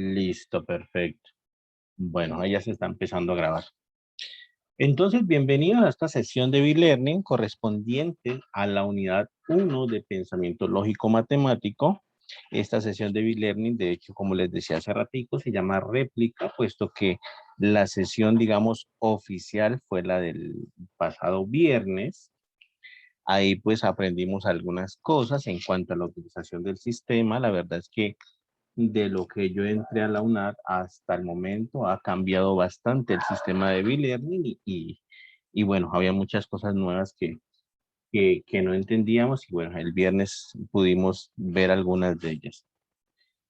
Listo, perfecto. Bueno, ahí ya se está empezando a grabar. Entonces, bienvenidos a esta sesión de B-Learning correspondiente a la unidad 1 de pensamiento lógico matemático. Esta sesión de B-Learning, de hecho, como les decía hace ratico, se llama réplica, puesto que la sesión, digamos, oficial fue la del pasado viernes. Ahí pues aprendimos algunas cosas en cuanto a la utilización del sistema. La verdad es que de lo que yo entré a la UNAD hasta el momento ha cambiado bastante el sistema de B-Learning y bueno, había muchas cosas nuevas que no entendíamos y bueno, el viernes pudimos ver algunas de ellas.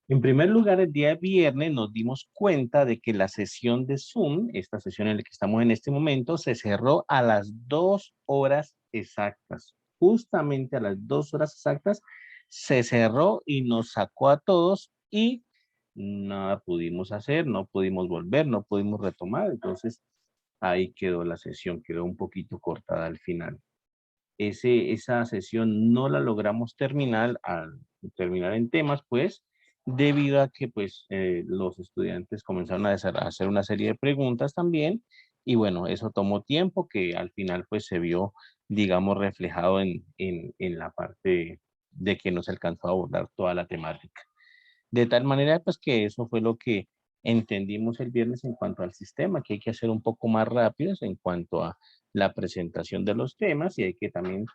En primer lugar, el día viernes nos dimos cuenta de que la sesión de Zoom, esta sesión en la que estamos en este momento, se cerró a las 2 horas exactas. Justamente a las 2 horas exactas se cerró y nos sacó a todos y nada pudimos hacer, no pudimos volver, no pudimos retomar. Entonces ahí quedó la sesión, quedó un poquito cortada al final. Esa sesión no la logramos terminar al terminar en temas, pues, debido a que, pues, los estudiantes comenzaron a hacer una serie de preguntas también, y bueno, eso tomó tiempo que al final, pues, se vio, digamos, reflejado en la parte de que no se alcanzó a abordar toda la temática. De tal manera, pues, que eso fue lo que entendimos el viernes en cuanto al sistema, que hay que hacer un poco más rápidos en cuanto a la presentación de los temas y hay que también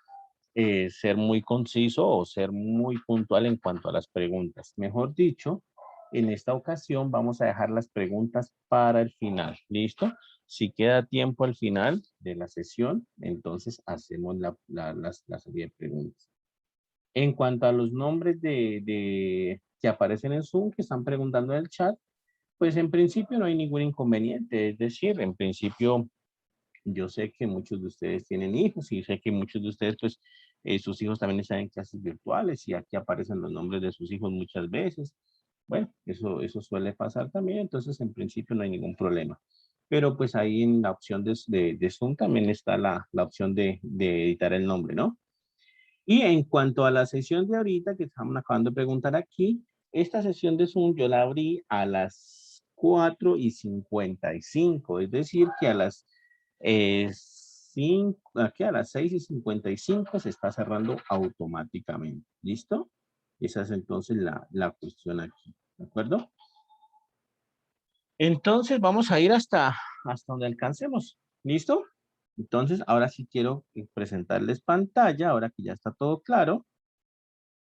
ser muy conciso o ser muy puntual en cuanto a las preguntas. Mejor dicho, en esta ocasión vamos a dejar las preguntas para el final. ¿Listo? Si queda tiempo al final de la sesión, entonces hacemos la serie de preguntas. En cuanto a los nombres que aparecen en Zoom, que están preguntando en el chat, pues en principio no hay ningún inconveniente. Es decir, en principio yo sé que muchos de ustedes tienen hijos y sé que muchos de ustedes, pues, sus hijos también están en clases virtuales y aquí aparecen los nombres de sus hijos muchas veces. Bueno, eso suele pasar también, entonces en principio no hay ningún problema. Pero pues ahí en la opción de Zoom también está la opción de editar el nombre, ¿no? Y en cuanto a la sesión de ahorita, que estamos acabando de preguntar aquí, esta sesión de Zoom yo la abrí a las 4:55, es decir, que a las, aquí a las 6:55 se está cerrando automáticamente. ¿Listo? Esa es entonces la cuestión aquí. ¿De acuerdo? Entonces vamos a ir hasta donde alcancemos. ¿Listo? Entonces, ahora sí quiero presentarles pantalla, ahora que ya está todo claro.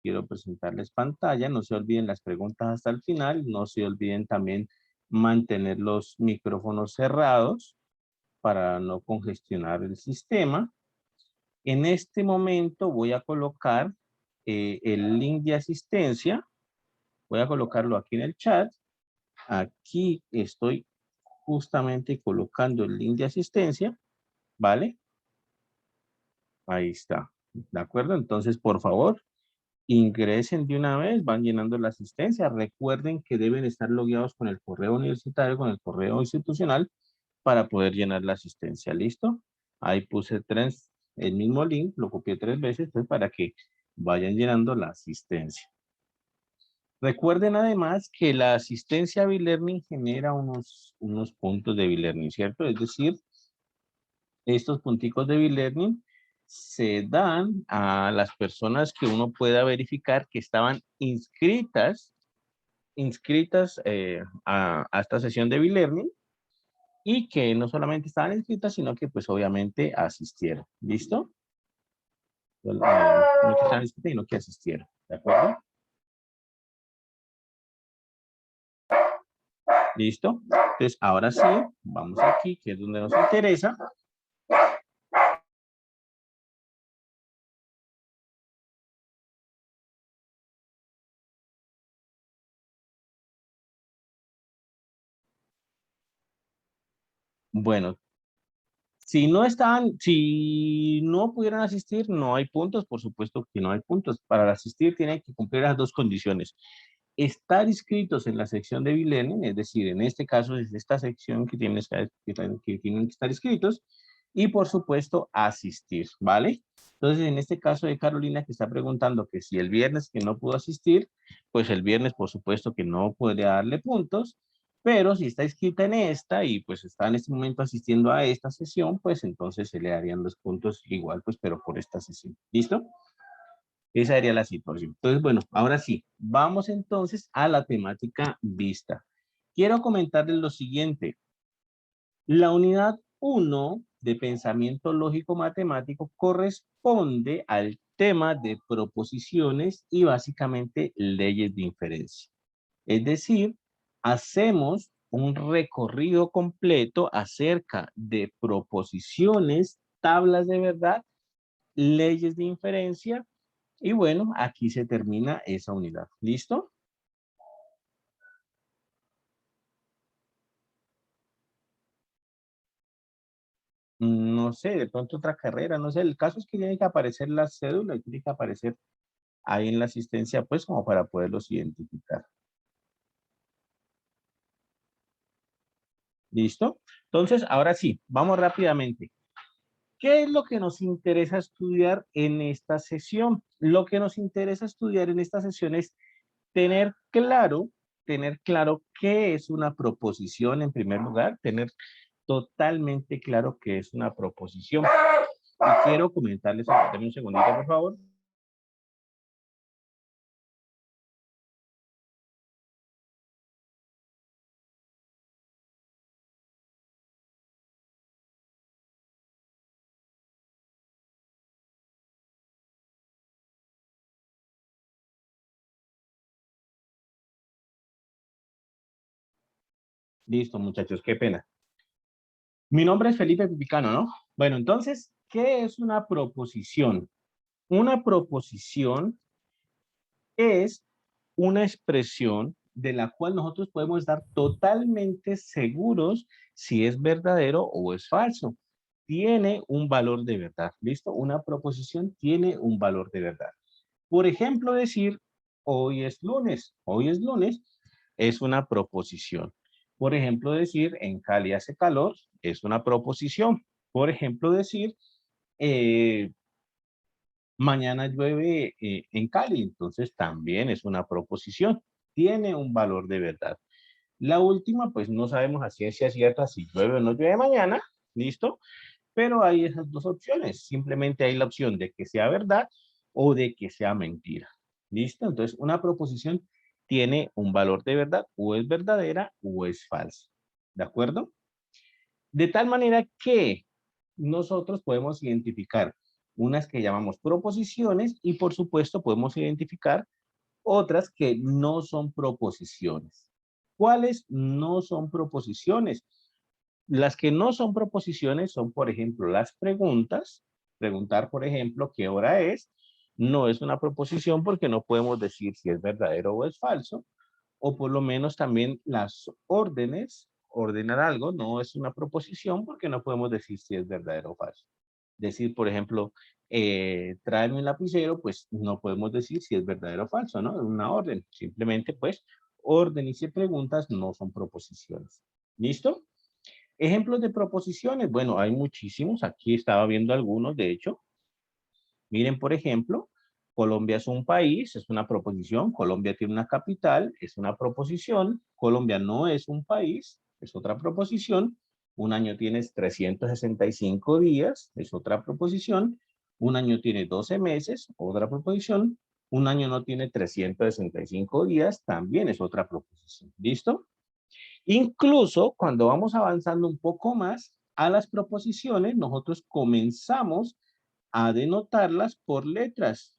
Quiero presentarles pantalla. No se olviden las preguntas hasta el final. No se olviden también mantener los micrófonos cerrados para no congestionar el sistema. En este momento voy a colocar el link de asistencia. Voy a colocarlo aquí en el chat. Aquí estoy justamente colocando el link de asistencia. ¿Vale? Ahí está. ¿De acuerdo? Entonces, por favor, ingresen de una vez, van llenando la asistencia. Recuerden que deben estar logueados con el correo universitario, con el correo institucional para poder llenar la asistencia. ¿Listo? Ahí puse el mismo link, lo copié 3 veces pues, para que vayan llenando la asistencia. Recuerden además que la asistencia a B-Learning genera unos puntos de B-Learning, ¿cierto? Es decir, estos punticos de B-Learning se dan a las personas que uno pueda verificar que estaban inscritas a esta sesión de B-Learning y que no solamente estaban inscritas, sino que pues obviamente asistieron. ¿Listo? No que estaban inscritas, sino que asistieron. ¿De acuerdo? ¿Listo? Entonces, ahora sí, vamos aquí, que es donde nos interesa. Bueno, si no pudieran asistir, no hay puntos, por supuesto que no hay puntos. Para asistir tienen que cumplir las dos condiciones. Estar inscritos en la sección de B-Learning, es decir, en este caso es esta sección que tienen que estar inscritos y por supuesto asistir, ¿vale? Entonces, en este caso de Carolina, que está preguntando que si el viernes que no pudo asistir, pues el viernes, por supuesto, que no podría darle puntos, pero si está inscrita en esta y pues está en este momento asistiendo a esta sesión, pues entonces se le darían los puntos igual, pues, pero por esta sesión. ¿Listo? Esa sería la situación. Entonces, bueno, ahora sí, vamos entonces a la temática vista. Quiero comentarles lo siguiente. La unidad 1 de pensamiento lógico matemático corresponde al tema de proposiciones y básicamente leyes de inferencia. Es decir, hacemos un recorrido completo acerca de proposiciones, tablas de verdad, leyes de inferencia y bueno, aquí se termina esa unidad. ¿Listo? No sé, de pronto otra carrera, no sé. El caso es que tiene que aparecer la cédula y tiene que aparecer ahí en la asistencia, pues como para poderlos identificar. ¿Listo? Entonces, ahora sí, vamos rápidamente. ¿Qué es lo que nos interesa estudiar en esta sesión? Lo que nos interesa estudiar en esta sesión es tener tener claro qué es una proposición en primer lugar, tener totalmente claro qué es una proposición. Y quiero comentarles, dame un segundito, por favor. Listo, muchachos, qué pena. Mi nombre es Felipe Pipicano, ¿no? Bueno, entonces, ¿qué es una proposición? Una proposición es una expresión de la cual nosotros podemos estar totalmente seguros si es verdadero o es falso. Tiene un valor de verdad, ¿listo? Una proposición tiene un valor de verdad. Por ejemplo, decir, hoy es lunes, es una proposición. Por ejemplo, decir, en Cali hace calor, es una proposición. Por ejemplo, decir, eh, mañana llueve en Cali, entonces también es una proposición. Tiene un valor de verdad. La última, pues no sabemos a ciencia cierta si llueve o no llueve mañana, ¿listo? Pero hay esas dos opciones. Simplemente hay la opción de que sea verdad o de que sea mentira. ¿Listo? Entonces, una proposición tiene un valor de verdad, o es verdadera o es falsa. ¿De acuerdo? De tal manera que nosotros podemos identificar unas que llamamos proposiciones y por supuesto podemos identificar otras que no son proposiciones. ¿Cuáles no son proposiciones? Las que no son proposiciones son, por ejemplo, las preguntas. Preguntar, por ejemplo, qué hora es, no es una proposición porque no podemos decir si es verdadero o es falso. O por lo menos también las órdenes, ordenar algo, no es una proposición porque no podemos decir si es verdadero o falso. Decir, por ejemplo, tráeme un lapicero, pues no podemos decir si es verdadero o falso, ¿no? Es una orden. Simplemente, pues, órdenes y preguntas no son proposiciones. ¿Listo? Ejemplos de proposiciones. Bueno, hay muchísimos. Aquí estaba viendo algunos, de hecho. Miren, por ejemplo, Colombia es un país, es una proposición. Colombia tiene una capital, es una proposición. Colombia no es un país, es otra proposición. Un año tiene 365 días, es otra proposición. Un año tiene 12 meses, otra proposición. Un año no tiene 365 días, también es otra proposición. ¿Listo? Incluso cuando vamos avanzando un poco más a las proposiciones, nosotros comenzamos a denotarlas por letras.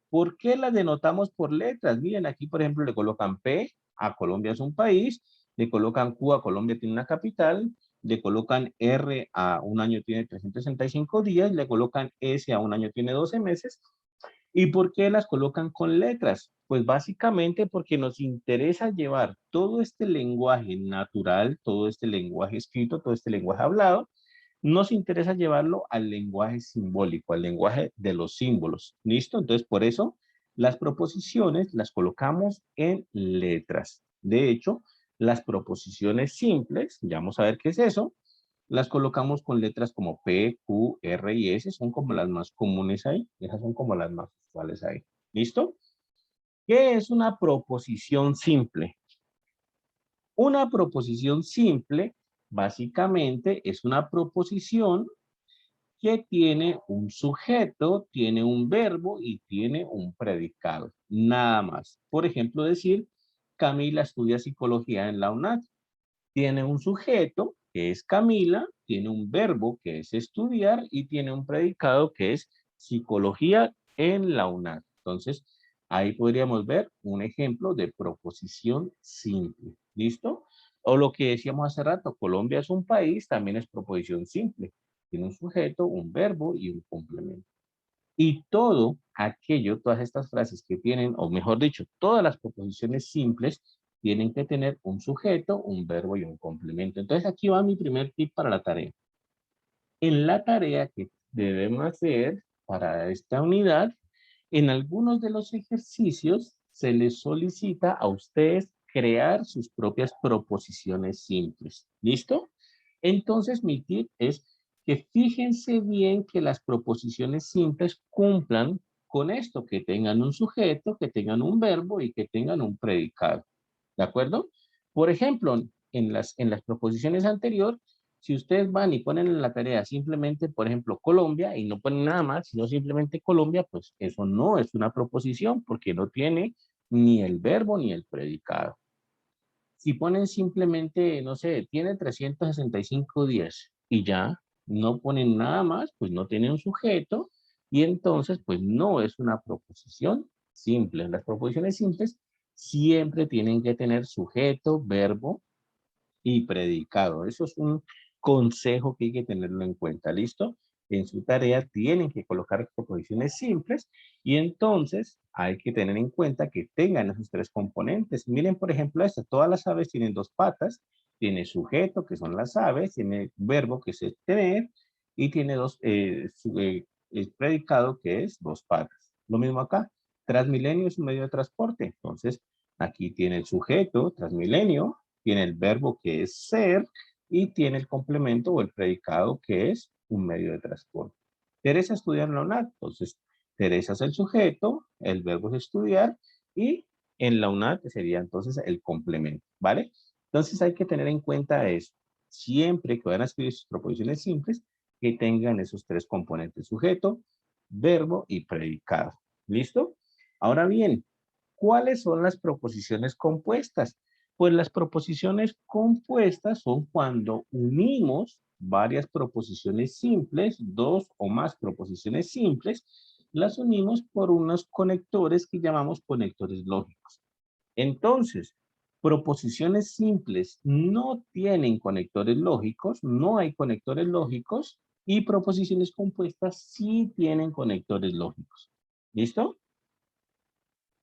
¿Por qué las denotamos por letras? Miren, aquí por ejemplo le colocan P, a Colombia es un país, le colocan Q, a Colombia tiene una capital, le colocan R, a un año tiene 365 días, le colocan S, a un año tiene 12 meses, ¿y por qué las colocan con letras? Pues básicamente porque nos interesa llevar todo este lenguaje natural, todo este lenguaje escrito, todo este lenguaje hablado, nos interesa llevarlo al lenguaje simbólico, al lenguaje de los símbolos. ¿Listo? Entonces, por eso las proposiciones las colocamos en letras. De hecho, las proposiciones simples, ya vamos a ver qué es eso, las colocamos con letras como P, Q, R y S, son como las más comunes ahí. Esas son como las más usuales ahí. ¿Listo? ¿Qué es una proposición simple? Una proposición simple, básicamente, es una proposición que tiene un sujeto, tiene un verbo y tiene un predicado. Nada más. Por ejemplo, decir, Camila estudia psicología en la UNAD. Tiene un sujeto, que es Camila, tiene un verbo, que es estudiar, y tiene un predicado, que es psicología en la UNAD. Entonces, ahí podríamos ver un ejemplo de proposición simple. ¿Listo? O lo que decíamos hace rato, Colombia es un país, también es proposición simple. Tiene un sujeto, un verbo y un complemento. Y todo aquello, todas estas frases que tienen, o mejor dicho, todas las proposiciones simples tienen que tener un sujeto, un verbo y un complemento. Entonces aquí va mi primer tip para la tarea. En la tarea que debemos hacer para esta unidad, en algunos de los ejercicios se les solicita a ustedes crear sus propias proposiciones simples. ¿Listo? Entonces mi tip es que fíjense bien que las proposiciones simples cumplan con esto, que tengan un sujeto, que tengan un verbo y que tengan un predicado. ¿De acuerdo? Por ejemplo, en las proposiciones anteriores, si ustedes van y ponen en la tarea simplemente, por ejemplo, Colombia y no ponen nada más, sino simplemente Colombia, pues eso no es una proposición porque no tiene ni el verbo ni el predicado. Si ponen simplemente, no sé, tiene 365 días y ya, no ponen nada más, pues no tiene un sujeto y entonces pues no es una proposición simple. Las proposiciones simples siempre tienen que tener sujeto, verbo y predicado. Eso es un consejo que hay que tenerlo en cuenta, ¿listo? En su tarea tienen que colocar proposiciones simples y entonces hay que tener en cuenta que tengan esos tres componentes. Miren, por ejemplo, esta, todas las aves tienen dos patas, tiene sujeto, que son las aves, tiene verbo, que es el tener, y tiene el predicado, que es dos patas. Lo mismo acá, Transmilenio es un medio de transporte, entonces aquí tiene el sujeto, Transmilenio, tiene el verbo que es ser y tiene el complemento o el predicado que es un medio de transporte. Teresa estudia en la UNAD, entonces Teresa es el sujeto, el verbo es estudiar y en la UNAD sería entonces el complemento, ¿vale? Entonces hay que tener en cuenta eso. Siempre que van a escribir sus proposiciones simples, que tengan esos tres componentes, sujeto, verbo y predicado. ¿Listo? Ahora bien, ¿cuáles son las proposiciones compuestas? Pues las proposiciones compuestas son cuando unimos varias proposiciones simples, dos o más proposiciones simples, las unimos por unos conectores que llamamos conectores lógicos. Entonces, proposiciones simples no tienen conectores lógicos, no hay conectores lógicos, y proposiciones compuestas sí tienen conectores lógicos. ¿Listo?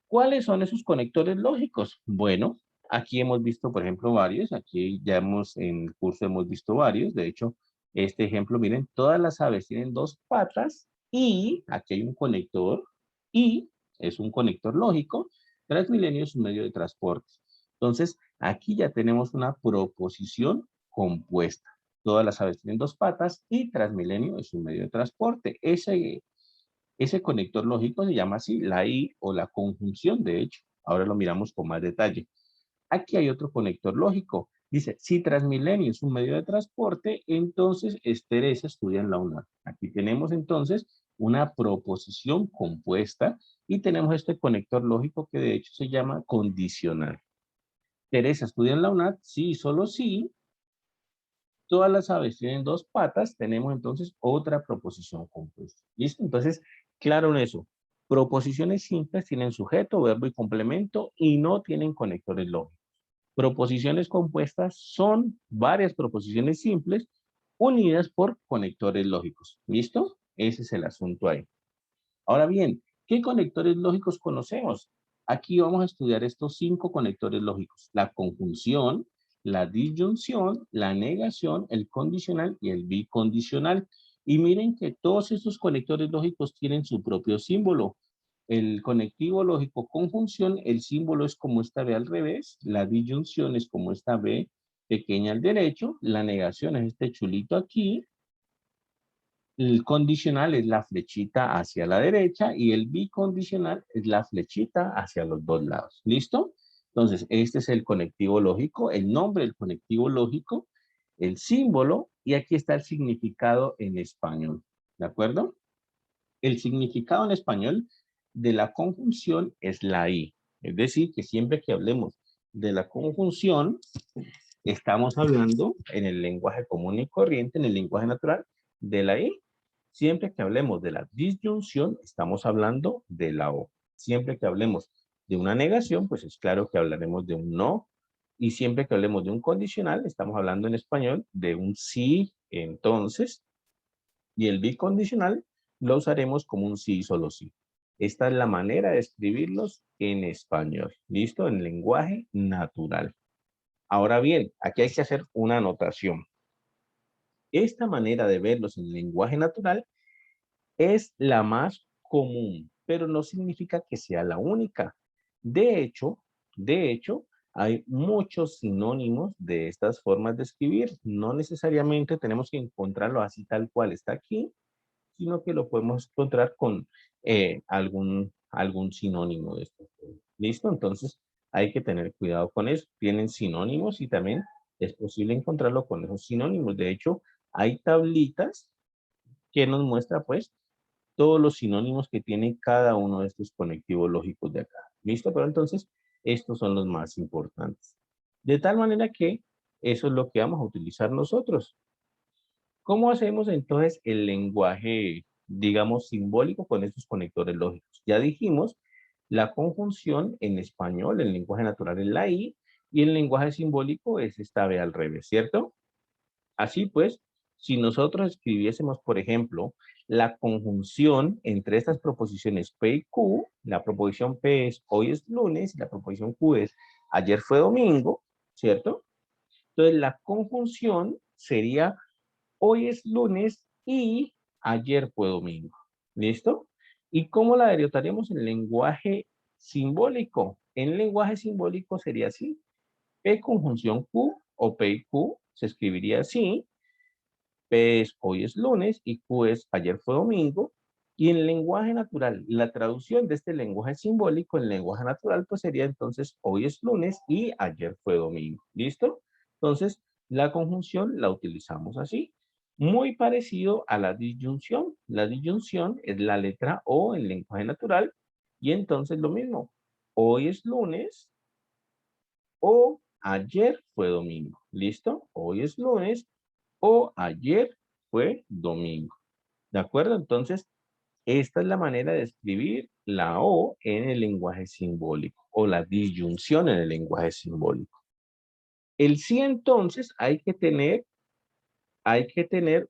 ¿Cuáles son esos conectores lógicos? Bueno, aquí hemos visto, por ejemplo, varios. Aquí ya en el curso hemos visto varios. De hecho, este ejemplo, miren, todas las aves tienen dos patas y aquí hay un conector y es un conector lógico. Transmilenio es un medio de transporte. Entonces, aquí ya tenemos una proposición compuesta. Todas las aves tienen dos patas y Transmilenio es un medio de transporte. Ese conector lógico se llama así, la I o la conjunción, de hecho. Ahora lo miramos con más detalle. Aquí hay otro conector lógico. Dice, si Transmilenio es un medio de transporte, entonces Teresa estudia en la UNAD. Aquí tenemos entonces una proposición compuesta y tenemos este conector lógico que de hecho se llama condicional. Teresa estudia en la UNAD, sí, solo sí. Todas las aves tienen dos patas, tenemos entonces otra proposición compuesta. ¿Listo? Entonces, claro en eso. Proposiciones simples tienen sujeto, verbo y complemento y no tienen conectores lógicos. Proposiciones compuestas son varias proposiciones simples unidas por conectores lógicos. ¿Listo? Ese es el asunto ahí. Ahora bien, ¿qué conectores lógicos conocemos? Aquí vamos a estudiar estos 5 conectores lógicos. La conjunción, la disyunción, la negación, el condicional y el bicondicional. Y miren que todos estos conectores lógicos tienen su propio símbolo. El conectivo lógico conjunción, el símbolo es como esta B al revés, la disyunción es como esta B pequeña al derecho, la negación es este chulito aquí, el condicional es la flechita hacia la derecha y el bicondicional es la flechita hacia los dos lados. ¿Listo? Entonces, este es el conectivo lógico, el nombre del conectivo lógico, el símbolo y aquí está el significado en español. ¿De acuerdo? El significado en español de la conjunción es la I. Es decir, que siempre que hablemos de la conjunción, estamos hablando en el lenguaje común y corriente, en el lenguaje natural, de la I. Siempre que hablemos de la disyunción, estamos hablando de la O. Siempre que hablemos de una negación, pues es claro que hablaremos de un no. Y siempre que hablemos de un condicional, estamos hablando en español de un sí, entonces. Y el bicondicional lo usaremos como un sí, solo sí. Esta es la manera de escribirlos en español. ¿Listo? En lenguaje natural. Ahora bien, aquí hay que hacer una anotación. Esta manera de verlos en lenguaje natural es la más común, pero no significa que sea la única. De hecho, hay muchos sinónimos de estas formas de escribir. No necesariamente tenemos que encontrarlo así tal cual está aquí, sino que lo podemos encontrar con algún sinónimo de esto. ¿Listo? Entonces, hay que tener cuidado con eso. Tienen sinónimos y también es posible encontrarlo con esos sinónimos. De hecho, hay tablitas que nos muestra, pues, todos los sinónimos que tiene cada uno de estos conectivos lógicos de acá. ¿Listo? Pero entonces, estos son los más importantes. De tal manera que eso es lo que vamos a utilizar nosotros. ¿Cómo hacemos entonces el lenguaje, digamos, simbólico con estos conectores lógicos? Ya dijimos, la conjunción en español, el lenguaje natural es la I, y el lenguaje simbólico es esta B al revés, ¿cierto? Así pues, si nosotros escribiésemos, por ejemplo, la conjunción entre estas proposiciones P y Q, la proposición P es hoy es lunes y la proposición Q es ayer fue domingo, ¿cierto? Entonces la conjunción sería hoy es lunes y ayer fue domingo. ¿Listo? ¿Y cómo la derivaríamos en lenguaje simbólico? En lenguaje simbólico sería así. P conjunción Q o P y Q se escribiría así. P es hoy es lunes y Q es ayer fue domingo. Y en lenguaje natural, la traducción de este lenguaje simbólico en lenguaje natural, pues sería entonces hoy es lunes y ayer fue domingo. ¿Listo? Entonces, la conjunción la utilizamos así. Muy parecido a la disyunción. La disyunción es la letra O en lenguaje natural. Y entonces lo mismo. Hoy es lunes o ayer fue domingo. ¿Listo? Hoy es lunes o ayer fue domingo. ¿De acuerdo? Entonces, esta es la manera de escribir la O en el lenguaje simbólico o la disyunción en el lenguaje simbólico. El sí entonces hay que tener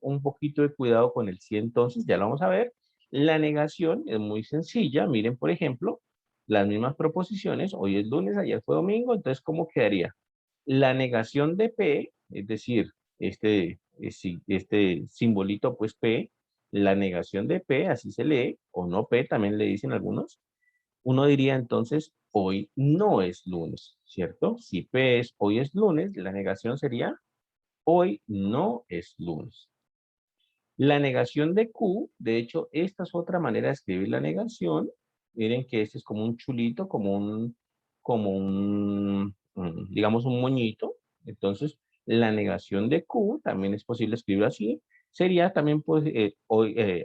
un poquito de cuidado con el sí entonces, ya lo vamos a ver. La negación es muy sencilla. Miren, por ejemplo, las mismas proposiciones. Hoy es lunes, ayer fue domingo. Entonces, ¿cómo quedaría? La negación de P, es decir, este simbolito, pues P, la negación de P, así se lee, o no P, también le dicen algunos. Uno diría entonces, hoy no es lunes, ¿cierto? Si P es hoy es lunes, la negación sería, hoy no es lunes. La negación de Q, de hecho, esta es otra manera de escribir la negación. Miren que este es como un chulito, digamos, un moñito. Entonces, la negación de Q también es posible escribir así. Sería también, pues,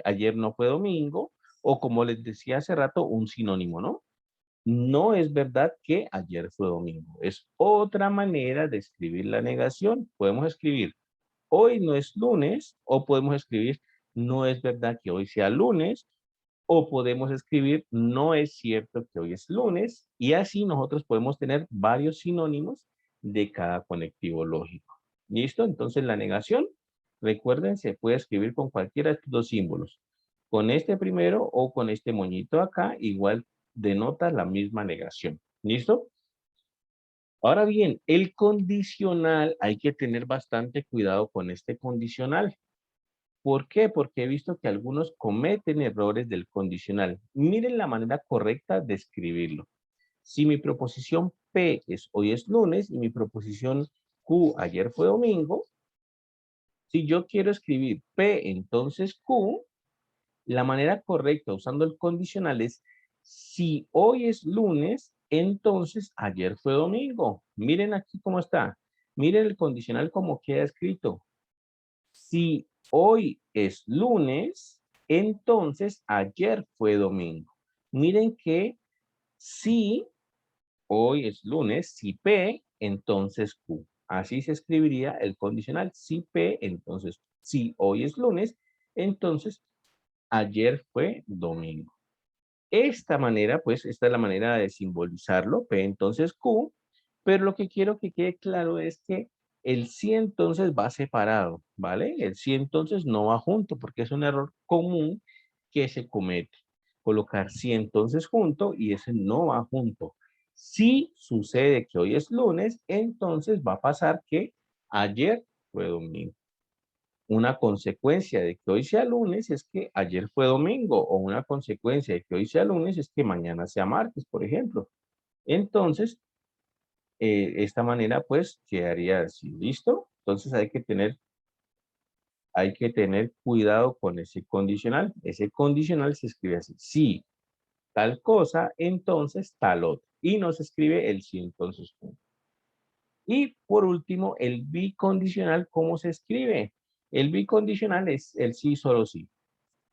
ayer no fue domingo, o como les decía hace rato, un sinónimo, ¿no? No es verdad que ayer fue domingo. Es otra manera de escribir la negación. Podemos escribir hoy no es lunes, o podemos escribir no es verdad que hoy sea lunes, o podemos escribir no es cierto que hoy es lunes, y así nosotros podemos tener varios sinónimos de cada conectivo lógico. ¿Listo? Entonces la negación, recuerden, se puede escribir con cualquiera de estos dos símbolos. Con este primero o con este moñito acá, igual denota la misma negación. ¿Listo? Ahora bien, el condicional, hay que tener bastante cuidado con este condicional. ¿Por qué? Porque he visto que algunos cometen errores del condicional. Miren la manera correcta de escribirlo. Si mi proposición P es hoy es lunes y mi proposición Q, ayer fue domingo. Si yo quiero escribir P, entonces Q, la manera correcta usando el condicional es, si hoy es lunes, entonces ayer fue domingo. Miren aquí cómo está. Miren el condicional como queda escrito. Si hoy es lunes, entonces ayer fue domingo. Miren que si hoy es lunes, si P, entonces Q. Así se escribiría el condicional. Si P, entonces si hoy es lunes, entonces ayer fue domingo. Esta manera, pues, esta es la manera de simbolizarlo, P entonces Q, pero lo que quiero que quede claro es que el sí entonces va separado, ¿vale? El sí entonces no va junto, porque es un error común que se comete. Colocar sí entonces junto y ese no va junto. Si sucede que hoy es lunes, entonces va a pasar que ayer fue domingo. Una consecuencia de que hoy sea lunes es que ayer fue domingo, o una consecuencia de que hoy sea lunes es que mañana sea martes, por ejemplo. Entonces, esta manera pues quedaría así, ¿listo? Entonces hay que tener cuidado con ese condicional. Ese condicional se escribe así: si tal cosa, entonces tal otro. Y no se escribe el sí, entonces punto. Y por último, el bicondicional, ¿cómo se escribe? El bicondicional es el sí, solo sí.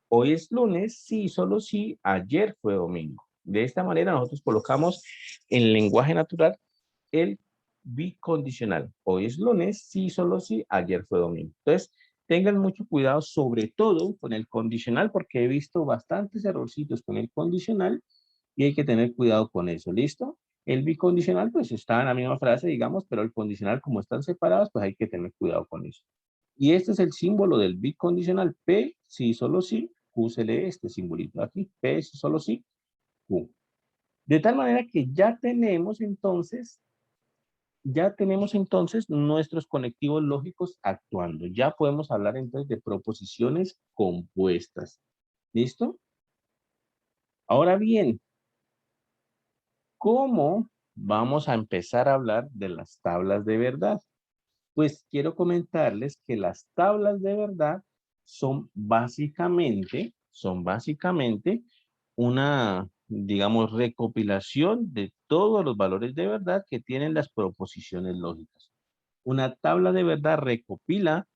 Hoy es lunes, sí, solo sí, ayer fue domingo. De esta manera nosotros colocamos en lenguaje natural el bicondicional. Hoy es lunes, sí, solo sí, ayer fue domingo. Entonces, tengan mucho cuidado, sobre todo con el condicional, porque he visto bastantes errorcitos con el condicional y hay que tener cuidado con eso, ¿listo? El bicondicional, pues está en la misma frase, digamos, pero el condicional, como están separados, pues hay que tener cuidado con eso. Y este es el símbolo del bicondicional. P, sí, solo sí. Q se lee este simbolito aquí. P, sí, solo sí. Q. De tal manera que ya tenemos entonces nuestros conectivos lógicos actuando. Ya podemos hablar entonces de proposiciones compuestas. ¿Listo? Ahora bien, ¿cómo vamos a empezar a hablar de las tablas de verdad? Pues quiero comentarles que las tablas de verdad son básicamente una, digamos, recopilación de todos los valores de verdad que tienen las proposiciones lógicas. Una tabla de verdad recopila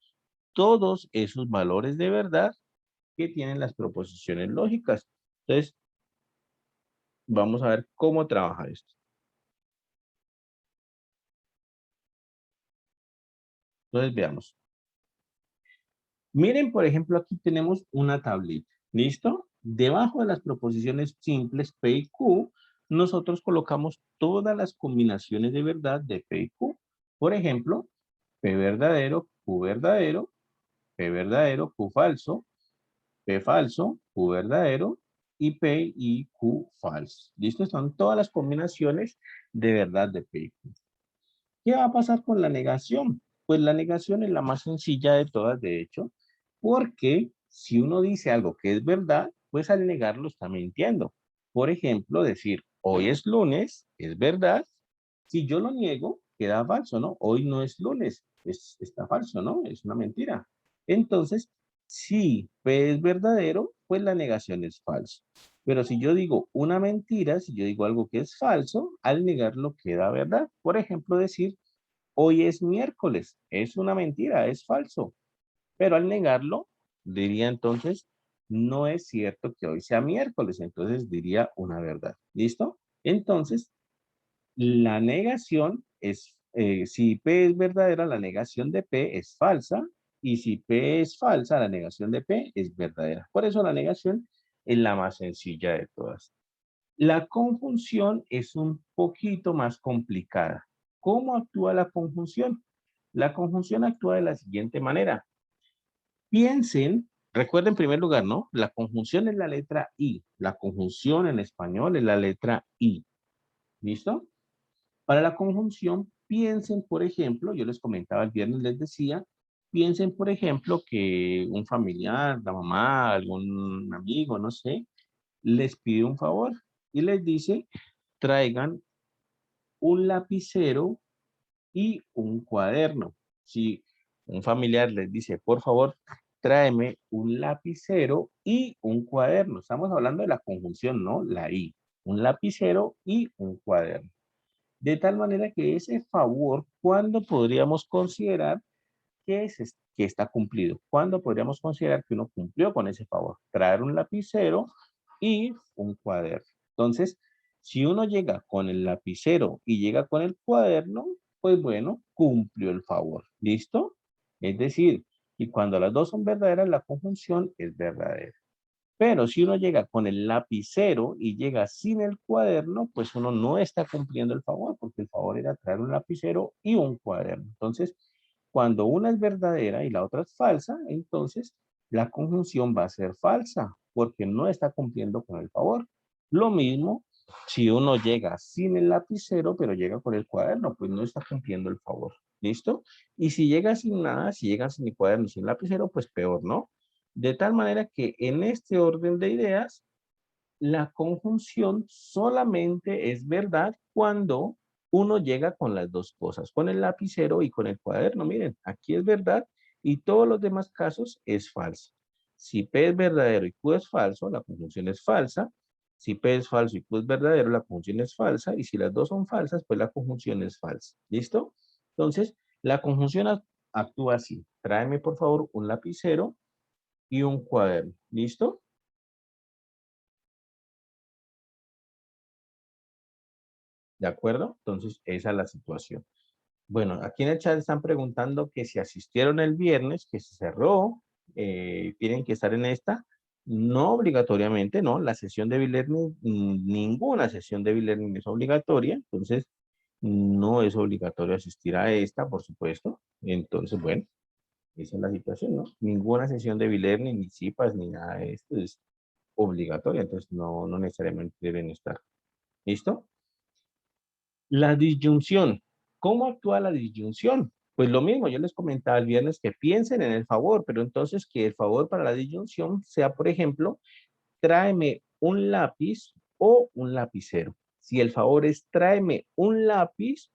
todos esos valores de verdad que tienen las proposiciones lógicas. Entonces, vamos a ver cómo trabaja esto. Entonces, veamos. Miren, por ejemplo, aquí tenemos una tablita. ¿Listo? Debajo de las proposiciones simples P y Q, nosotros colocamos todas las combinaciones de verdad de P y Q. Por ejemplo, P verdadero, Q verdadero, P verdadero, Q falso, P falso, Q verdadero y P y Q falso. ¿Listo? Son todas las combinaciones de verdad de P y Q. ¿Qué va a pasar con la negación? Pues la negación es la más sencilla de todas, de hecho, porque si uno dice algo que es verdad, pues al negarlo está mintiendo. Por ejemplo, decir, hoy es lunes, es verdad. Si yo lo niego, queda falso, ¿no? Hoy no es lunes, está falso, ¿no? Es una mentira. Entonces, si P es verdadero, pues la negación es falso. Pero si yo digo una mentira, si yo digo algo que es falso, al negarlo queda verdad. Por ejemplo, decir, hoy es miércoles, es una mentira, es falso. Pero al negarlo, diría entonces, no es cierto que hoy sea miércoles, entonces diría una verdad. ¿Listo? Entonces, la negación es, si P es verdadera, la negación de P es falsa, y si P es falsa, la negación de P es verdadera. Por eso la negación es la más sencilla de todas. La conjunción es un poquito más complicada. ¿Cómo actúa la conjunción? La conjunción actúa de la siguiente manera. Piensen, recuerden en primer lugar, ¿no? La conjunción es la letra I. La conjunción en español es la letra I. ¿Listo? Para la conjunción, piensen, por ejemplo, yo les comentaba el viernes, les decía, piensen, por ejemplo, que un familiar, la mamá, algún amigo, no sé, les pide un favor y les dice, traigan un lapicero y un cuaderno. Si un familiar les dice, por favor, tráeme un lapicero y un cuaderno. Estamos hablando de la conjunción, ¿no? La I. Un lapicero y un cuaderno. De tal manera que ese favor, ¿cuándo podríamos considerar que está cumplido? ¿Cuándo podríamos considerar que uno cumplió con ese favor? Traer un lapicero y un cuaderno. Entonces, si uno llega con el lapicero y llega con el cuaderno, pues bueno, cumplió el favor. ¿Listo? Es decir, y cuando las dos son verdaderas, la conjunción es verdadera. Pero si uno llega con el lapicero y llega sin el cuaderno, pues uno no está cumpliendo el favor, porque el favor era traer un lapicero y un cuaderno. Entonces, cuando una es verdadera y la otra es falsa, entonces la conjunción va a ser falsa, porque no está cumpliendo con el favor. Lo mismo si uno llega sin el lapicero, pero llega con el cuaderno, pues no está cumpliendo el favor. ¿Listo? Y si llega sin nada, si llega sin el cuaderno, sin lapicero, pues peor, ¿no? De tal manera que en este orden de ideas, la conjunción solamente es verdad cuando uno llega con las dos cosas, con el lapicero y con el cuaderno. Miren, aquí es verdad y todos los demás casos es falso. Si P es verdadero y Q es falso, la conjunción es falsa. Si P es falso y Q es verdadero, la conjunción es falsa. Y si las dos son falsas, pues la conjunción es falsa. ¿Listo? Entonces, la conjunción actúa así. Tráeme, por favor, un lapicero y un cuaderno. ¿Listo? ¿De acuerdo? Entonces, esa es la situación. Bueno, aquí en el chat están preguntando que si asistieron el viernes, que se cerró, tienen que estar en esta. No obligatoriamente, no. La sesión de e-learning, ninguna sesión de e-learning es obligatoria. Entonces, no es obligatorio asistir a esta, por supuesto. Entonces, bueno, esa es la situación, ¿no? Ninguna sesión de e-learning, ni CIPAS, ni nada de esto es obligatoria. Entonces, no necesariamente deben estar. ¿Listo? La disyunción. ¿Cómo actúa la disyunción? Pues lo mismo, yo les comentaba el viernes que piensen en el favor, pero entonces que el favor para la disyunción sea, por ejemplo, tráeme un lápiz o un lapicero. Si el favor es tráeme un lápiz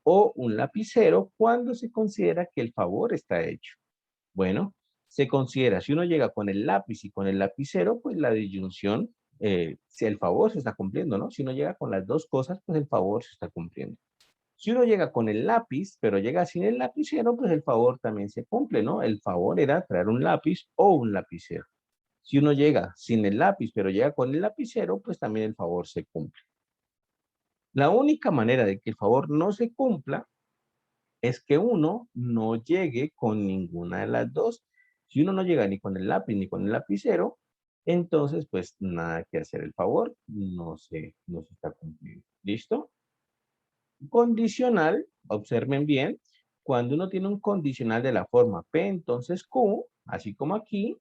o un lapicero, ¿cuándo se considera que el favor está hecho? Bueno, se considera, si uno llega con el lápiz y con el lapicero, pues la disyunción, si el favor se está cumpliendo, ¿no? Si uno llega con las dos cosas, pues el favor se está cumpliendo. Si uno llega con el lápiz, pero llega sin el lapicero, pues el favor también se cumple, ¿no? El favor era traer un lápiz o un lapicero. Si uno llega sin el lápiz, pero llega con el lapicero, pues también el favor se cumple. La única manera de que el favor no se cumpla es que uno no llegue con ninguna de las dos. Si uno no llega ni con el lápiz ni con el lapicero, entonces pues nada que hacer. El favor no se está cumpliendo. ¿Listo? Condicional, observen bien, cuando uno tiene un condicional de la forma P, entonces Q, así como aquí,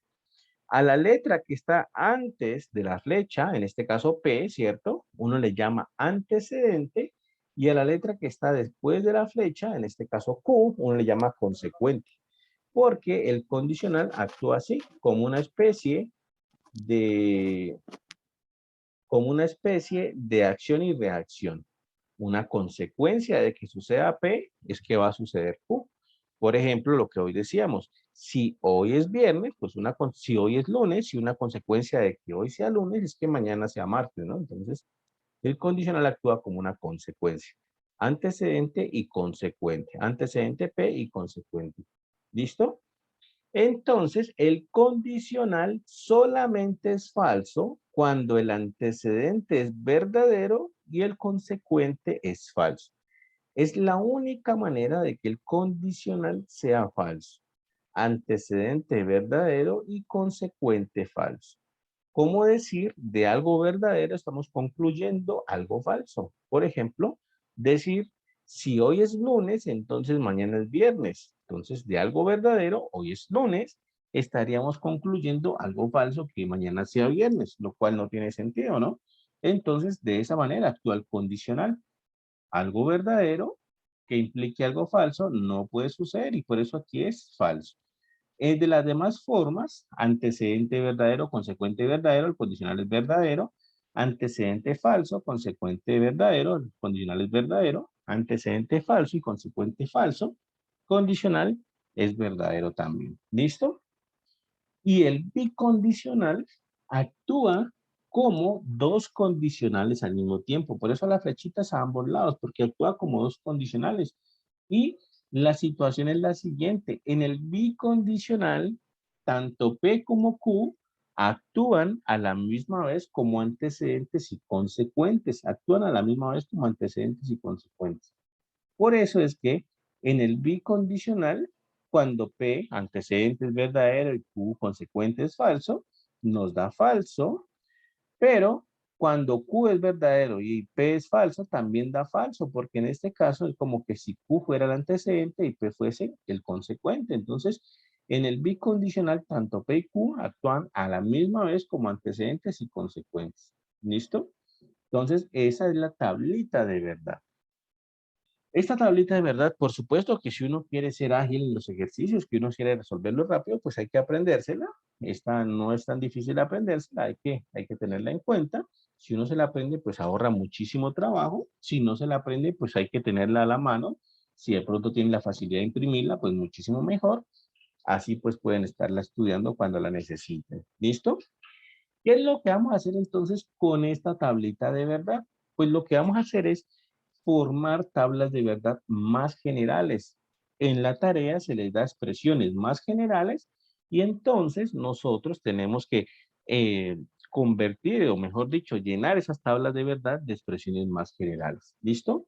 a la letra que está antes de la flecha, en este caso P, ¿cierto? Uno le llama antecedente, y a la letra que está después de la flecha, en este caso Q, uno le llama consecuente, porque el condicional actúa así, de, como una especie de acción y reacción. Una consecuencia de que suceda P es que va a suceder Q. Por ejemplo, lo que hoy decíamos, si hoy es viernes, pues si hoy es lunes, si una consecuencia de que hoy sea lunes es que mañana sea martes, ¿no? Entonces, el condicional actúa como una consecuencia. Antecedente y consecuente. Antecedente P y consecuente. ¿Listo? Entonces, el condicional solamente es falso cuando el antecedente es verdadero y el consecuente es falso. Es la única manera de que el condicional sea falso. Antecedente verdadero y consecuente falso. ¿Cómo decir de algo verdadero estamos concluyendo algo falso? Por ejemplo, decir, si hoy es lunes, entonces mañana es viernes. Entonces, de algo verdadero, hoy es lunes, estaríamos concluyendo algo falso que mañana sea viernes, lo cual no tiene sentido, ¿no? Entonces, de esa manera actúa el condicional. Algo verdadero que implique algo falso no puede suceder y por eso aquí es falso. De las demás formas, antecedente verdadero, consecuente verdadero, el condicional es verdadero. Antecedente falso, consecuente verdadero, el condicional es verdadero. Antecedente falso y consecuente falso. Condicional es verdadero también. ¿Listo? Y el bicondicional actúa como dos condicionales al mismo tiempo. Por eso la flechita es a ambos lados, porque actúa como dos condicionales. Y la situación es la siguiente. En el bicondicional, tanto P como Q actúan a la misma vez como antecedentes y consecuentes. Actúan a la misma vez como antecedentes y consecuentes. Por eso es que en el bicondicional, cuando P, antecedente es verdadero y Q, consecuente es falso, nos da falso, pero cuando Q es verdadero y P es falso, también da falso, porque en este caso es como que si Q fuera el antecedente y P fuese el consecuente. Entonces, en el bicondicional, tanto P y Q actúan a la misma vez como antecedentes y consecuentes. ¿Listo? Entonces, esa es la tablita de verdad. Esta tablita de verdad, por supuesto que si uno quiere ser ágil en los ejercicios, que uno quiere resolverlo rápido, pues hay que aprendérsela. Esta no es tan difícil aprendérsela, hay que tenerla en cuenta. Si uno se la aprende, pues ahorra muchísimo trabajo. Si no se la aprende, pues hay que tenerla a la mano. Si de pronto tiene la facilidad de imprimirla, pues muchísimo mejor. Así pues pueden estarla estudiando cuando la necesiten. ¿Listo? ¿Qué es lo que vamos a hacer entonces con esta tablita de verdad? Pues lo que vamos a hacer es formar tablas de verdad más generales. En la tarea se les da expresiones más generales y entonces nosotros tenemos que convertir, o mejor dicho, llenar esas tablas de verdad de expresiones más generales. ¿Listo?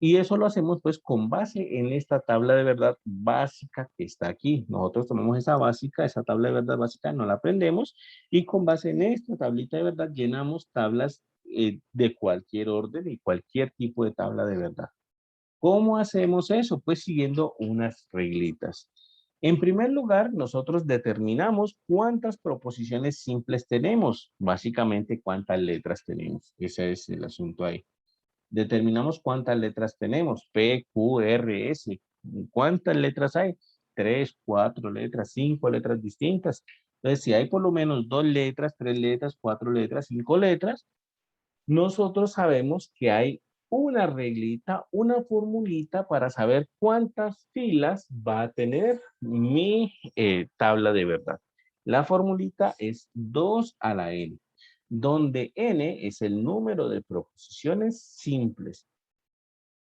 Y eso lo hacemos pues con base en esta tabla de verdad básica que está aquí. Nosotros tomamos esa básica, esa tabla de verdad básica, no la aprendemos y con base en esta tablita de verdad llenamos tablas de cualquier orden y cualquier tipo de tabla de verdad. ¿Cómo hacemos eso? Pues siguiendo unas reglitas. En primer lugar, nosotros determinamos cuántas proposiciones simples tenemos. Básicamente, cuántas letras tenemos. Ese es el asunto ahí. Determinamos cuántas letras tenemos. P, Q, R, S. ¿Cuántas letras hay? 3, 4 letras, 5 letras distintas. Entonces, si hay por lo menos 2 letras, 3 letras, 4 letras, 5 letras, nosotros sabemos que hay una reglita, una formulita para saber cuántas filas va a tener mi tabla de verdad. La formulita es 2 a la n, donde n es el número de proposiciones simples.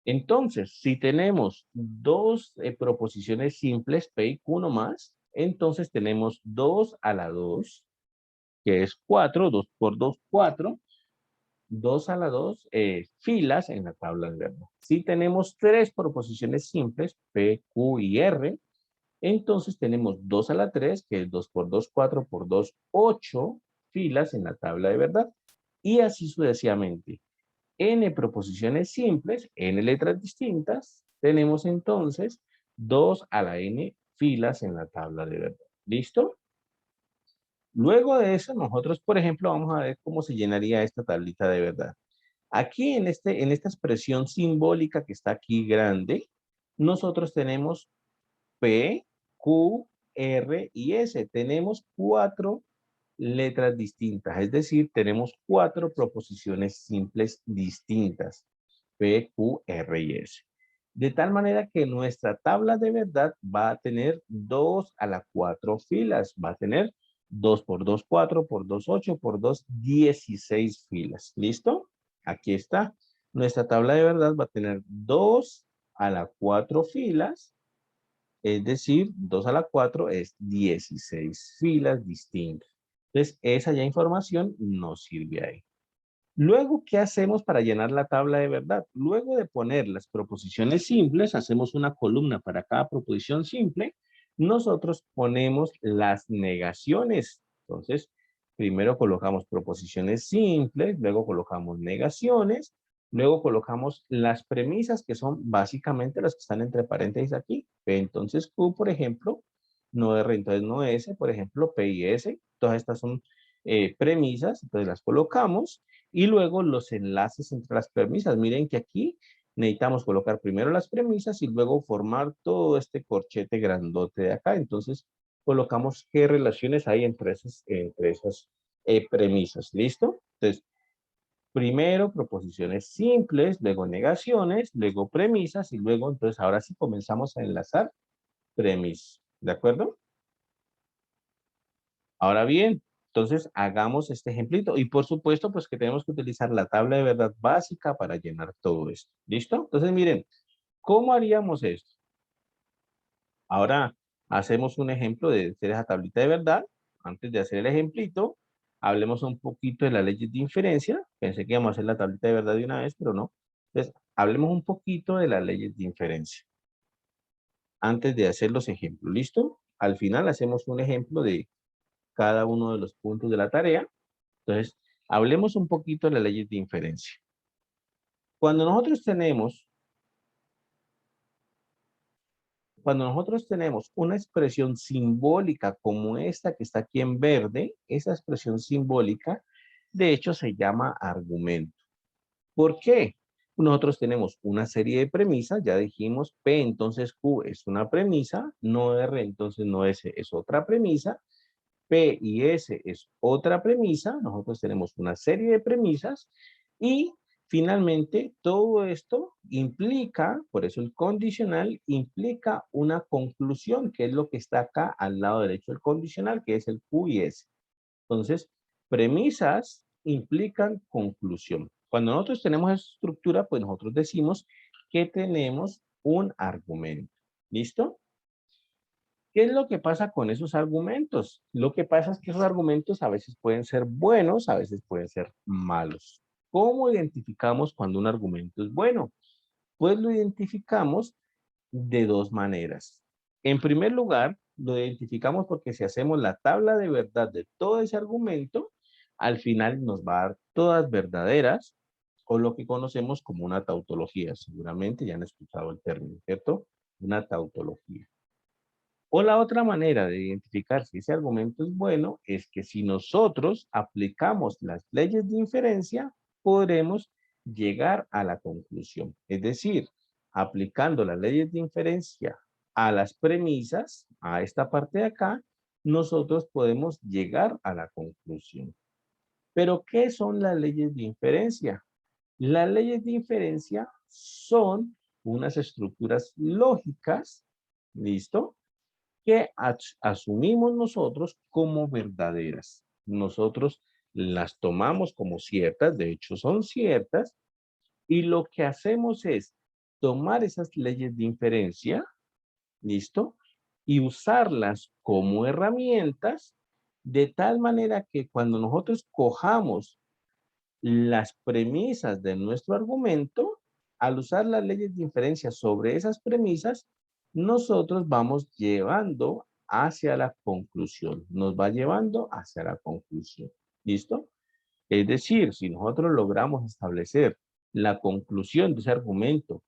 Entonces, si tenemos dos proposiciones simples, P y Q nomás, entonces tenemos 2 a la 2, que es 4, 2 por 2, 4. 2 a la 2 filas en la tabla de verdad. Si tenemos tres proposiciones simples, P, Q y R, entonces tenemos 2 a la 3, que es 2 por 2, 4 por 2, 8 filas en la tabla de verdad. Y así sucesivamente. N proposiciones simples, N letras distintas, tenemos entonces 2 a la N filas en la tabla de verdad. ¿Listo? Luego de eso, nosotros, por ejemplo, vamos a ver cómo se llenaría esta tablita de verdad. Aquí en esta expresión simbólica que está aquí grande, nosotros tenemos P, Q, R y S. Tenemos 4 letras distintas, es decir, tenemos 4 proposiciones simples distintas. P, Q, R y S. De tal manera que nuestra tabla de verdad va a tener 2 a la 4 filas. Va a tener 2 por 2, 4 por 2, 8 por 2, 16 filas. ¿Listo? Aquí está. Nuestra tabla de verdad va a tener 2 a la 4 filas. Es decir, 2 a la 4 es 16 filas distintas. Entonces, esa ya información nos sirve ahí. Luego, ¿qué hacemos para llenar la tabla de verdad? Luego de poner las proposiciones simples, hacemos una columna para cada proposición simple. Nosotros ponemos las negaciones. Entonces, primero colocamos proposiciones simples, luego colocamos negaciones, luego colocamos las premisas que son básicamente las que están entre paréntesis aquí. P, entonces Q, por ejemplo, no R, entonces no S, por ejemplo, P y S. Todas estas son premisas, entonces las colocamos. Y luego los enlaces entre las premisas. Miren que aquí necesitamos colocar primero las premisas y luego formar todo este corchete grandote de acá. Entonces colocamos qué relaciones hay entre esas premisas. ¿Listo? Entonces, Primero proposiciones simples, luego negaciones, luego premisas y luego, entonces, ahora sí comenzamos a enlazar premisas. ¿De acuerdo? Ahora bien, entonces hagamos este ejemplito. Y por supuesto, pues que tenemos que utilizar la tabla de verdad básica para llenar todo esto. ¿Listo? Entonces, miren, ¿cómo haríamos esto? Ahora hacemos un ejemplo de hacer esa tablita de verdad. Antes de hacer el ejemplito, hablemos un poquito de las leyes de inferencia. Pensé que íbamos a hacer la tablita de verdad de una vez, pero no. Entonces, hablemos un poquito de las leyes de inferencia. Antes de hacer los ejemplos, ¿listo? Al final hacemos un ejemplo de cada uno de los puntos de la tarea. Entonces, hablemos un poquito de las leyes de inferencia. Cuando nosotros tenemos una expresión simbólica como esta que está aquí en verde, esa expresión simbólica, de hecho, se llama argumento. ¿Por qué? Nosotros tenemos una serie de premisas, ya dijimos P, entonces Q es una premisa, no R, entonces no S es otra premisa, P y S es otra premisa, nosotros tenemos una serie de premisas y finalmente todo esto implica, por eso el condicional implica una conclusión, que es lo que está acá al lado derecho del condicional, que es el Q y S. Entonces, premisas implican conclusión. Cuando nosotros tenemos esa estructura, pues nosotros decimos que tenemos un argumento. ¿Listo? ¿Qué es lo que pasa con esos argumentos? Lo que pasa es que esos argumentos a veces pueden ser buenos, a veces pueden ser malos. ¿Cómo identificamos cuando un argumento es bueno? Pues lo identificamos de dos maneras. En primer lugar, lo identificamos porque si hacemos la tabla de verdad de todo ese argumento, al final nos va a dar todas verdaderas o lo que conocemos como una tautología. Seguramente ya han escuchado el término, ¿cierto? Una tautología. O la otra manera de identificar si ese argumento es bueno es que si nosotros aplicamos las leyes de inferencia, podremos llegar a la conclusión. Es decir, aplicando las leyes de inferencia a las premisas, a esta parte de acá, nosotros podemos llegar a la conclusión. Pero, ¿qué son las leyes de inferencia? Las leyes de inferencia son unas estructuras lógicas, ¿listo? Que asumimos nosotros como verdaderas. Nosotros las tomamos como ciertas, de hecho son ciertas, y lo que hacemos es tomar esas leyes de inferencia, ¿listo? Y usarlas como herramientas de tal manera que cuando nosotros cojamos las premisas de nuestro argumento, al usar las leyes de inferencia sobre esas premisas, nosotros vamos llevando hacia la conclusión, nos va llevando hacia la conclusión. ¿Listo? Es decir, si nosotros logramos establecer la conclusión de ese argumento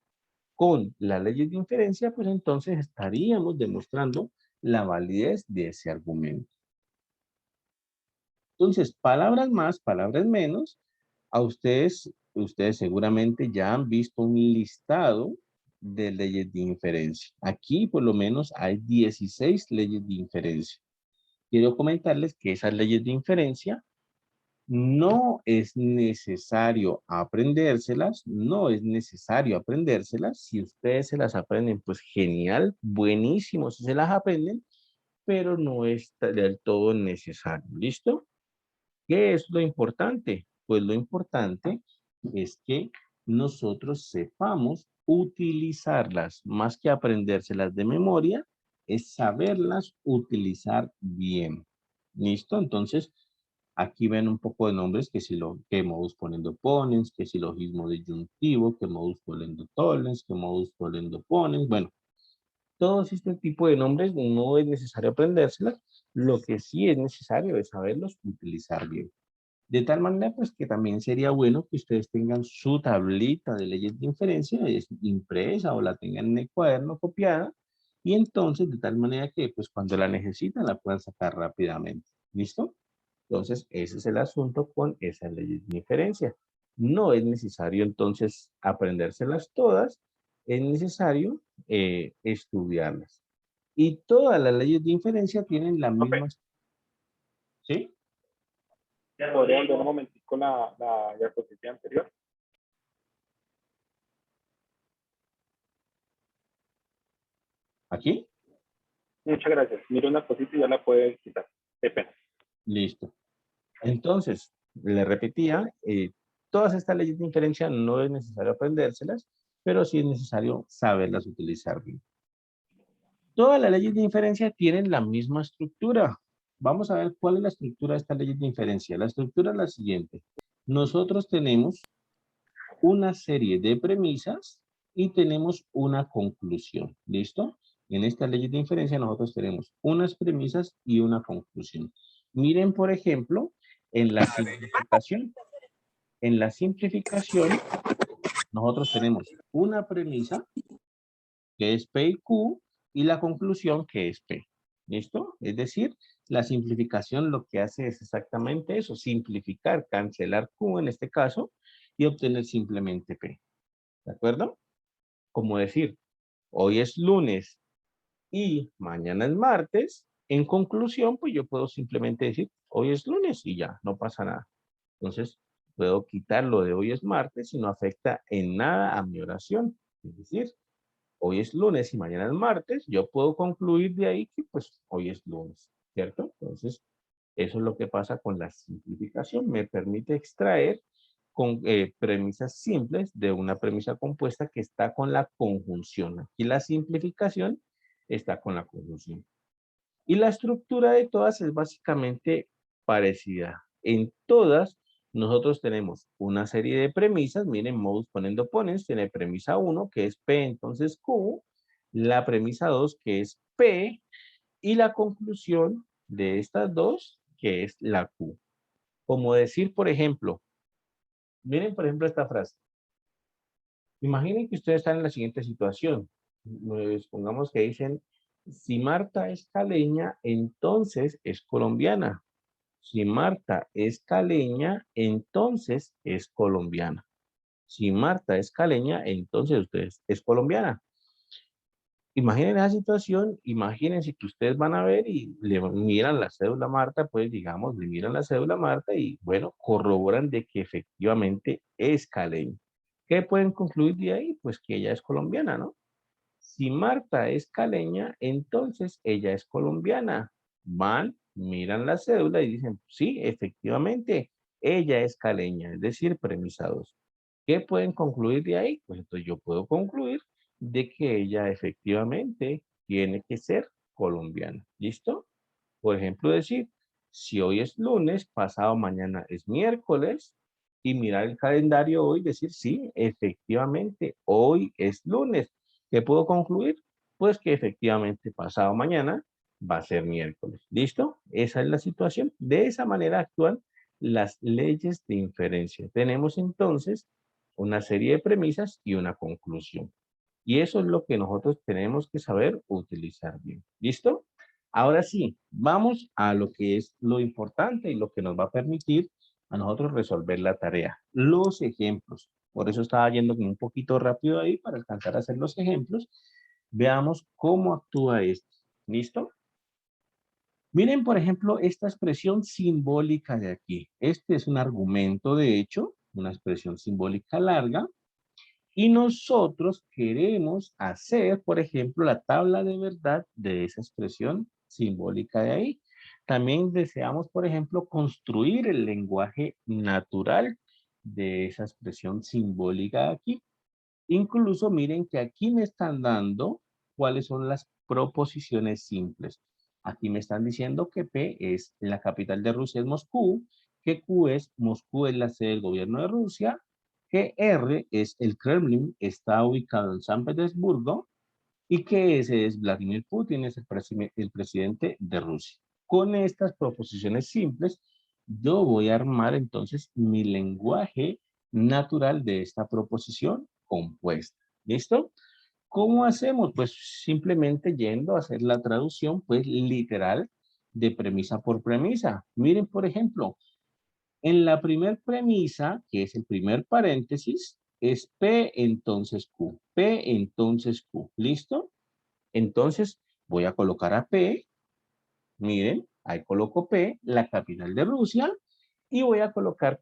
con las leyes de inferencia, pues entonces estaríamos demostrando la validez de ese argumento. Entonces, palabras más, palabras menos, a ustedes seguramente ya han visto un listado de leyes de inferencia. Aquí por lo menos hay 16 leyes de inferencia. Quiero comentarles que esas leyes de inferencia no es necesario aprendérselas, no es necesario aprendérselas. Si ustedes se las aprenden, pues genial, buenísimo si se las aprenden, pero no es del todo necesario. ¿Listo? ¿Qué es lo importante? Pues lo importante es que nosotros sepamos utilizarlas, más que aprendérselas de memoria, es saberlas utilizar bien. ¿Listo? Entonces, aquí ven un poco de nombres, que modus ponendo ponens, que silogismo disyuntivo, que modus ponendo tollens, que modus ponendo ponens. Bueno, todos este tipo de nombres no es necesario aprendérselas, lo que sí es necesario es saberlos utilizar bien. De tal manera, pues, que también sería bueno que ustedes tengan su tablita de leyes de inferencia es impresa o la tengan en el cuaderno copiada y entonces, de tal manera que, pues, cuando la necesitan, la puedan sacar rápidamente. ¿Listo? Entonces, ese es el asunto con esas leyes de inferencia. No es necesario, entonces, aprendérselas todas, es necesario estudiarlas. Y todas las leyes de inferencia tienen la Profe, misma... ¿Sí? ¿Podría volver un momentico la diapositiva anterior? ¿Aquí? Muchas gracias. Mira una cosita y ya la puedes quitar. Qué pena. Listo. Entonces, le repetía, todas estas leyes de inferencia no es necesario aprendérselas, pero sí es necesario saberlas utilizar bien. Todas las leyes de inferencia tienen la misma estructura. Vamos a ver cuál es la estructura de estas leyes de inferencia. La estructura es la siguiente. Nosotros tenemos una serie de premisas y tenemos una conclusión. ¿Listo? En estas leyes de inferencia nosotros tenemos unas premisas y una conclusión. Miren, por ejemplo, en la simplificación. En la simplificación, nosotros tenemos una premisa que es P y Q y la conclusión que es P. ¿Listo? Es decir, la simplificación lo que hace es exactamente eso, simplificar, cancelar Q en este caso y obtener simplemente P. ¿De acuerdo? Como decir, hoy es lunes y mañana es martes. En conclusión, pues yo puedo simplemente decir, hoy es lunes y ya, no pasa nada. Entonces, puedo quitar lo de hoy es martes y no afecta en nada a mi oración. Es decir, hoy es lunes y mañana es martes, yo puedo concluir de ahí que pues hoy es lunes, ¿cierto? Entonces, eso es lo que pasa con la simplificación. Me permite extraer con premisas simples de una premisa compuesta que está con la conjunción. Aquí la simplificación está con la conjunción. Y la estructura de todas es básicamente parecida. En todas nosotros tenemos una serie de premisas. Miren, modus ponendo ponens tiene premisa 1 que es P, entonces Q. La premisa 2 que es P. Y la conclusión de estas dos que es la Q. Como decir, por ejemplo, miren, por ejemplo, esta frase. Imaginen que ustedes están en la siguiente situación. Pongamos que dicen, si Marta es caleña, entonces es colombiana. Si Marta es caleña, entonces es colombiana. Si Marta es caleña, entonces usted es colombiana. Imaginen esa situación, imagínense que ustedes van a ver y le miran la cédula a Marta, pues digamos, le miran la cédula a Marta y bueno, corroboran de que efectivamente es caleña. ¿Qué pueden concluir de ahí? Pues que ella es colombiana, ¿no? Si Marta es caleña, entonces ella es colombiana. Van, miran la cédula y dicen, sí, efectivamente, ella es caleña, es decir, premisa 2. ¿Qué pueden concluir de ahí? Pues entonces yo puedo concluir de que ella efectivamente tiene que ser colombiana. ¿Listo? Por ejemplo, decir, si hoy es lunes, pasado mañana es miércoles, y mirar el calendario hoy, decir, sí, efectivamente, hoy es lunes. ¿Qué puedo concluir? Pues que efectivamente pasado mañana va a ser miércoles. ¿Listo? Esa es la situación. De esa manera actúan las leyes de inferencia. Tenemos entonces una serie de premisas y una conclusión. Y eso es lo que nosotros tenemos que saber utilizar bien. ¿Listo? Ahora sí, vamos a lo que es lo importante y lo que nos va a permitir a nosotros resolver la tarea. Los ejemplos. Por eso estaba yendo un poquito rápido ahí para alcanzar a hacer los ejemplos. Veamos cómo actúa esto. ¿Listo? Miren, por ejemplo, esta expresión simbólica de aquí. Este es un argumento, de hecho, una expresión simbólica larga. Y nosotros queremos hacer, por ejemplo, la tabla de verdad de esa expresión simbólica de ahí. También deseamos, por ejemplo, construir el lenguaje natural de esa expresión simbólica de aquí. Incluso miren que aquí me están dando cuáles son las proposiciones simples. Aquí me están diciendo que P es la capital de Rusia, es Moscú, que Moscú es la sede del gobierno de Rusia, que R es el Kremlin, está ubicado en San Petersburgo, y que S es Vladimir Putin, es el presidente de Rusia. Con estas proposiciones simples, yo voy a armar entonces mi lenguaje natural de esta proposición compuesta. ¿Listo? ¿Cómo hacemos? Pues simplemente yendo a hacer la traducción, pues literal, de premisa por premisa. Miren, por ejemplo, en la primer premisa, que es el primer paréntesis, es P entonces Q. P entonces Q. ¿Listo? Entonces voy a colocar a P. Miren, ahí coloco P, la capital de Rusia. y voy a colocar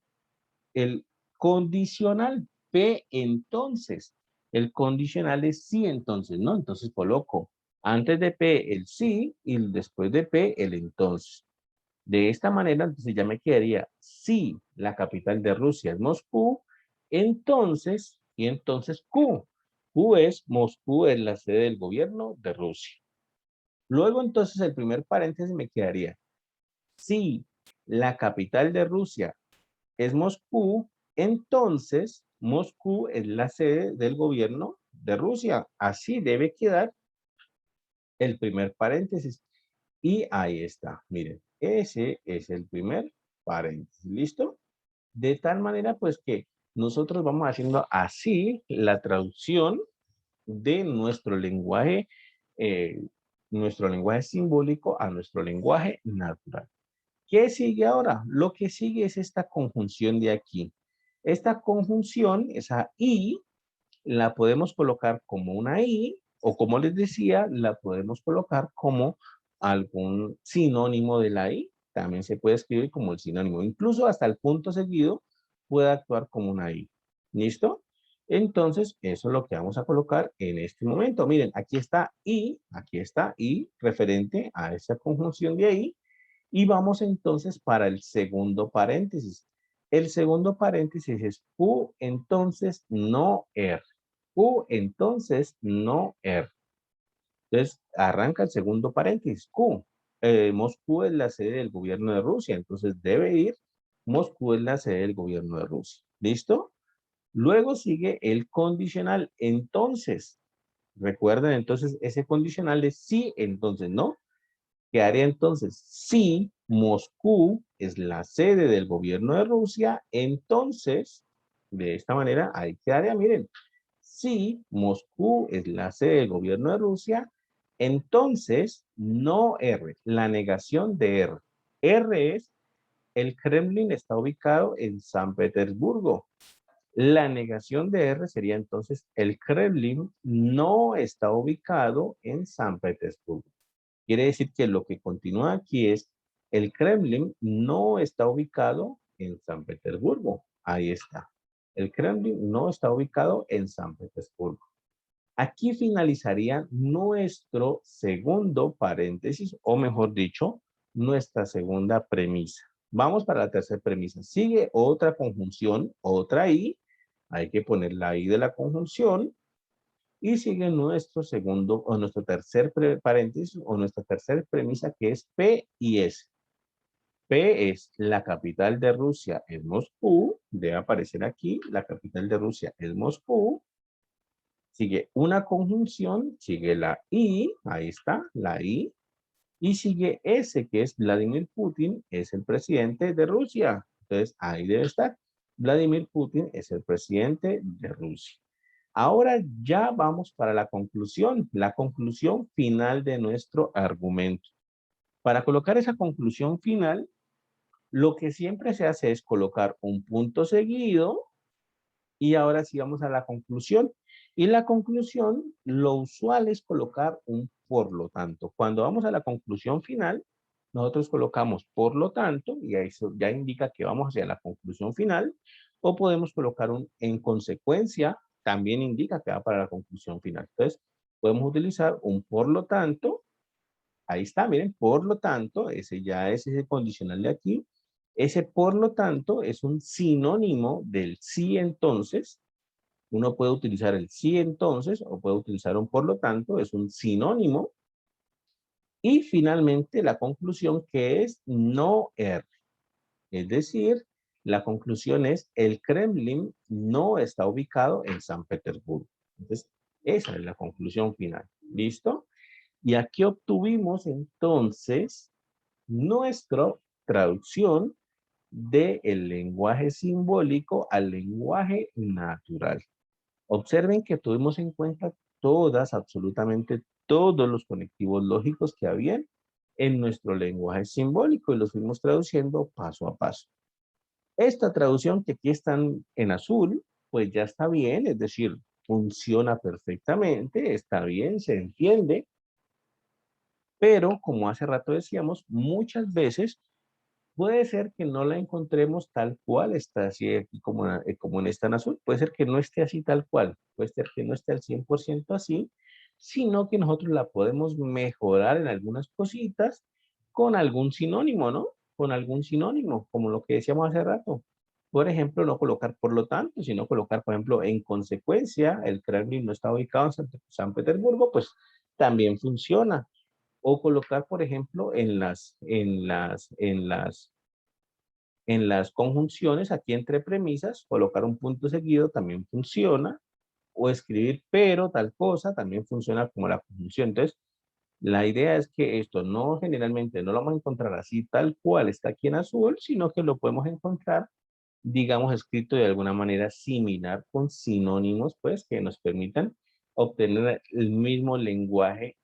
el condicional P entonces. El condicional es sí entonces, ¿no? Entonces coloco antes de P el sí y después de P el entonces. De esta manera, entonces ya me quedaría si la capital de Rusia es Moscú, entonces, y entonces Q. Q es Moscú, es la sede del gobierno de Rusia. Luego entonces el primer paréntesis me quedaría si la capital de Rusia es Moscú, entonces Moscú es la sede del gobierno de Rusia. Así debe quedar el primer paréntesis. Y ahí está, miren, ese es el primer paréntesis, ¿listo? De tal manera, pues que nosotros vamos haciendo así la traducción de eh, nuestro lenguaje simbólico a nuestro lenguaje natural. ¿Qué sigue ahora? Lo que sigue es esta conjunción de aquí. Esta conjunción, esa I, la podemos colocar como una I, o como les decía, la podemos colocar como algún sinónimo de la I. También se puede escribir como el sinónimo. Incluso hasta el punto seguido puede actuar como una I. ¿Listo? Entonces, eso es lo que vamos a colocar en este momento. Miren, aquí está I, referente a esa conjunción de ahí. Y vamos entonces para el segundo paréntesis. El segundo paréntesis es Q, entonces no R. Q, entonces no R. Entonces, arranca el segundo paréntesis, Q. Moscú es la sede del gobierno de Rusia, entonces debe ir Moscú es la sede del gobierno de Rusia. ¿Listo? Luego sigue el condicional, entonces. Recuerden, entonces, ese condicional es sí, entonces no. ¿Qué haría entonces? Si Moscú es la sede del gobierno de Rusia, entonces, de esta manera, ahí quedaría, miren, si Moscú es la sede del gobierno de Rusia, entonces no R, la negación de R. R es, el Kremlin está ubicado en San Petersburgo. La negación de R sería entonces, el Kremlin no está ubicado en San Petersburgo. Quiere decir que lo que continúa aquí es, el Kremlin no está ubicado en San Petersburgo. Ahí está. El Kremlin no está ubicado en San Petersburgo. Aquí finalizaría nuestro segundo paréntesis, o mejor dicho, nuestra segunda premisa. Vamos para la tercera premisa. Sigue otra conjunción, otra I. Hay que poner la I de la conjunción. Y sigue nuestro segundo o nuestro tercer paréntesis o nuestra tercera premisa que es P y S. P es la capital de Rusia, es Moscú. Debe aparecer aquí, la capital de Rusia es Moscú. Sigue una conjunción, sigue la I, ahí está, la I. Y sigue S, que es Vladimir Putin, es el presidente de Rusia. Entonces, ahí debe estar. Vladimir Putin es el presidente de Rusia. Ahora ya vamos para la conclusión final de nuestro argumento. Para colocar esa conclusión final, lo que siempre se hace es colocar un punto seguido y ahora sí vamos a la conclusión. Y la conclusión, lo usual es colocar un por lo tanto. Cuando vamos a la conclusión final, nosotros colocamos por lo tanto y eso ya indica que vamos hacia la conclusión final, o podemos colocar un en consecuencia, también indica que va para la conclusión final. Entonces, podemos utilizar un por lo tanto. Ahí está, miren, por lo tanto, ese ya es ese condicional de aquí. Ese por lo tanto es un sinónimo del sí entonces. Uno puede utilizar el sí entonces o puede utilizar un por lo tanto, es un sinónimo. Y finalmente la conclusión que es no R. Es decir, la conclusión es el Kremlin no está ubicado en San Petersburgo. Entonces, esa es la conclusión final. ¿Listo? Y aquí obtuvimos entonces nuestra traducción del lenguaje simbólico al lenguaje natural. Observen que tuvimos en cuenta absolutamente todos los conectivos lógicos que habían en nuestro lenguaje simbólico y los fuimos traduciendo paso a paso. Esta traducción que aquí están en azul, pues ya está bien, es decir, funciona perfectamente, está bien, se entiende, pero como hace rato decíamos, muchas veces Puede ser que no la encontremos tal cual está así aquí como en esta en azul. Puede ser que no esté así tal cual. Puede ser que no esté al 100% así, sino que nosotros la podemos mejorar en algunas cositas con algún sinónimo, ¿no? Con algún sinónimo, como lo que decíamos hace rato. Por ejemplo, no colocar por lo tanto, sino colocar, por ejemplo, en consecuencia, el Kremlin no está ubicado en San Petersburgo, pues también funciona. O colocar, por ejemplo, en las conjunciones, aquí entre premisas, colocar un punto seguido también funciona. O escribir pero tal cosa también funciona como la conjunción. Entonces, la idea es que esto no generalmente no lo vamos a encontrar así tal cual está aquí en azul, sino que lo podemos encontrar, digamos, escrito de alguna manera similar con sinónimos, pues, que nos permitan obtener el mismo lenguaje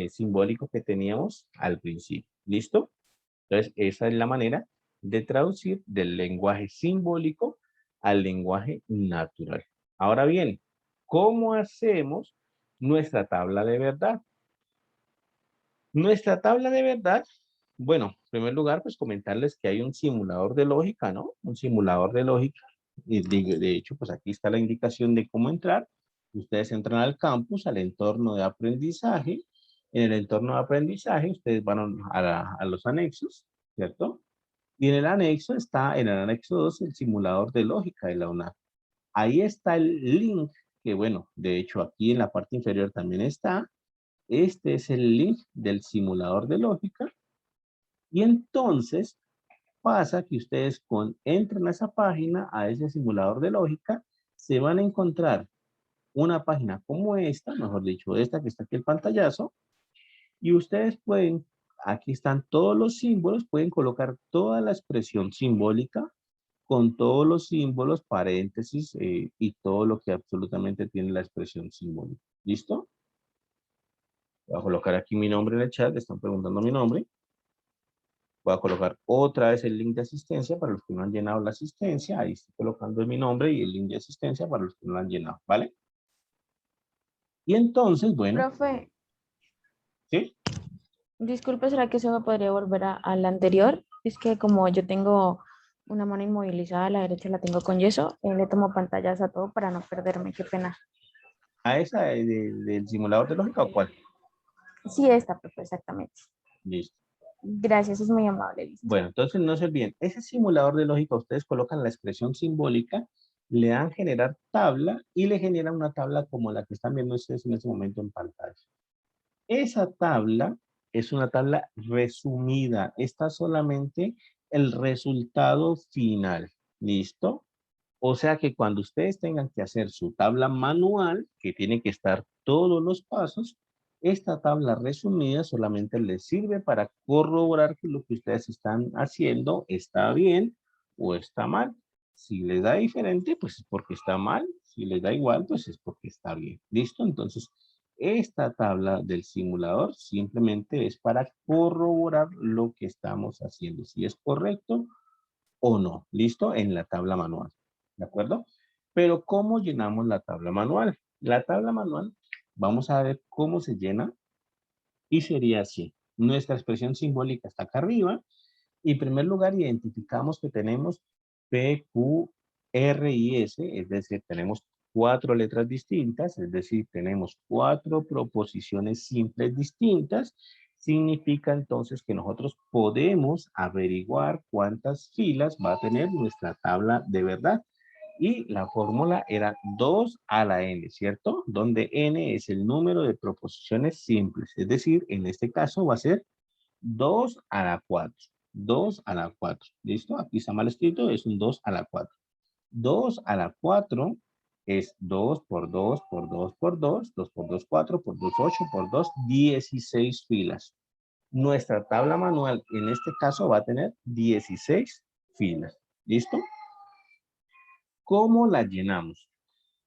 simbólico que teníamos al principio. ¿Listo? Entonces, esa es la manera de traducir del lenguaje simbólico al lenguaje natural. Ahora bien, ¿cómo hacemos nuestra tabla de verdad? Nuestra tabla de verdad, bueno, en primer lugar, pues comentarles que hay un simulador de lógica, ¿no? Un simulador de lógica. Y de hecho, pues aquí está la indicación de cómo entrar. Ustedes entran al campus, al entorno de aprendizaje. En el entorno de aprendizaje, ustedes van a los anexos, ¿cierto? Y en el anexo está, en el anexo 2, el simulador de lógica de la UNAM. Ahí está el link, que bueno, de hecho aquí en la parte inferior también está. Este es el link del simulador de lógica. Y entonces pasa que ustedes entran a esa página, a ese simulador de lógica, se van a encontrar una página como esta, mejor dicho, esta que está aquí el pantallazo, y ustedes pueden, aquí están todos los símbolos, pueden colocar toda la expresión simbólica con todos los símbolos, paréntesis y todo lo que absolutamente tiene la expresión simbólica. ¿Listo? Voy a colocar aquí mi nombre en el chat, están preguntando mi nombre. Voy a colocar otra vez el link de asistencia para los que no han llenado la asistencia. Ahí estoy colocando mi nombre y el link de asistencia para los que no lo han llenado, ¿vale? Y entonces, bueno, Profe, ¿sí? disculpe, ¿será que se me podría volver al anterior? Es que como yo tengo una mano inmovilizada, la derecha la tengo con yeso, le tomo pantallas a todo para no perderme, qué pena. ¿A esa del simulador de lógica o cuál? Sí, esta, profe, exactamente. Listo. Gracias, es muy amable. Listo. Bueno, entonces no se olviden, ese simulador de lógica, ustedes colocan la expresión simbólica, le dan generar tabla y le generan una tabla como la que están viendo ustedes en este momento en pantalla. Esa tabla es una tabla resumida, está solamente el resultado final, ¿listo? O sea que cuando ustedes tengan que hacer su tabla manual, que tiene que estar todos los pasos, esta tabla resumida solamente les sirve para corroborar que lo que ustedes están haciendo está bien o está mal. Si les da diferente, pues es porque está mal. Si les da igual, pues es porque está bien. ¿Listo? Entonces, esta tabla del simulador simplemente es para corroborar lo que estamos haciendo, si es correcto o no. ¿Listo? En la tabla manual. ¿De acuerdo? Pero ¿cómo llenamos la tabla manual? La tabla manual, vamos a ver cómo se llena y sería así. Nuestra expresión simbólica está acá arriba y en primer lugar identificamos que tenemos P, Q, R y S, es decir, tenemos 4 letras distintas, es decir, tenemos 4 proposiciones simples distintas. Significa entonces que nosotros podemos averiguar cuántas filas va a tener nuestra tabla de verdad. Y la fórmula era 2 a la n, ¿cierto? Donde n es el número de proposiciones simples. Es decir, en este caso va a ser 2 a la 4. 2 a la 4. ¿Listo? Aquí está mal escrito, es un 2 a la 4. 2 a la 4 es 2 por 2 por 2 por 2, 2 por 2, 4, por 2, 8, por 2, 16 filas. Nuestra tabla manual en este caso va a tener 16 filas. ¿Listo? ¿Cómo la llenamos?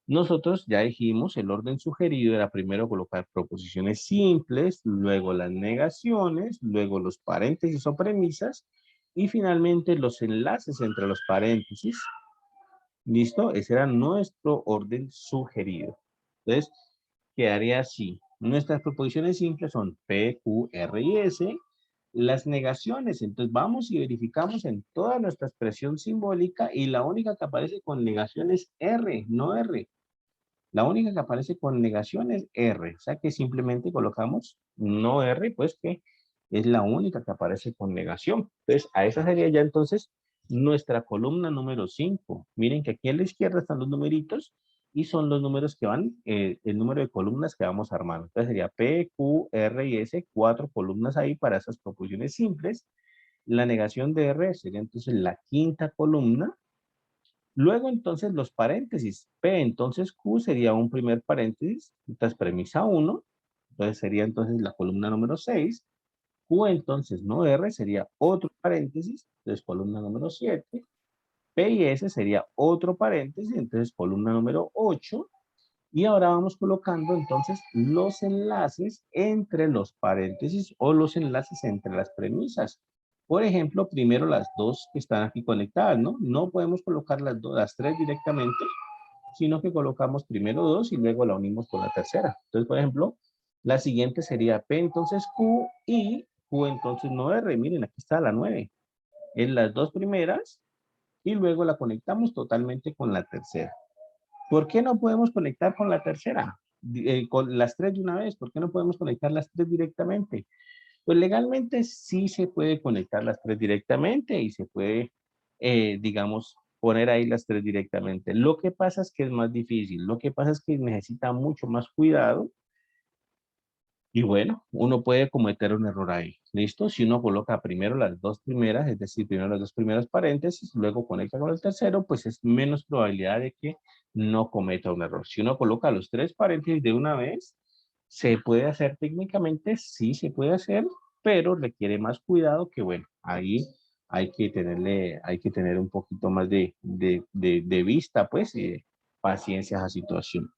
Nosotros ya dijimos, el orden sugerido era primero colocar proposiciones simples, luego las negaciones, luego los paréntesis o premisas y finalmente los enlaces entre los paréntesis. ¿Listo? Ese era nuestro orden sugerido. Entonces, quedaría así. Nuestras proposiciones simples son P, Q, R y S. Las negaciones, entonces vamos y verificamos en toda nuestra expresión simbólica y la única que aparece con negación es R, no R. La única que aparece con negación es R, o sea que simplemente colocamos no R, pues que es la única que aparece con negación. Entonces, a esa sería ya entonces nuestra columna número 5. Miren que aquí a la izquierda están los numeritos y son los números que van, el número de columnas que vamos armando. Entonces sería P, Q, R y S, 4 columnas ahí para esas proposiciones simples. La negación de R sería entonces la quinta columna. Luego entonces los paréntesis. P entonces Q sería un primer paréntesis, entonces premisa 1. Entonces sería entonces la columna número 6. Q entonces no R sería otro paréntesis, entonces columna número 7. P y S sería otro paréntesis, entonces columna número 8. Y ahora vamos colocando entonces los enlaces entre los paréntesis o los enlaces entre las premisas. Por ejemplo, primero las dos que están aquí conectadas, ¿no? No podemos colocar las tres directamente, sino que colocamos primero dos y luego la unimos con la tercera. Entonces, por ejemplo, la siguiente sería P entonces Q y Q entonces no R. Miren, aquí está la 9. En las dos primeras y luego la conectamos totalmente con la tercera. ¿Por qué no podemos conectar con la tercera? Con las tres de una vez. ¿Por qué no podemos conectar las tres directamente? Pues legalmente sí se puede conectar las tres directamente y se puede, digamos, poner ahí las tres directamente. Lo que pasa es que es más difícil. Lo que pasa es que necesita mucho más cuidado. Y bueno, uno puede cometer un error ahí. ¿Listo? Si uno coloca primero las dos primeras, es decir, primero las dos primeras paréntesis, luego conecta con el tercero, pues es menos probabilidad de que no cometa un error. Si uno coloca los tres paréntesis de una vez, se puede hacer técnicamente, sí se puede hacer, pero requiere más cuidado que bueno, ahí hay que tener un poquito más de vista, pues, y de paciencia a esa situación.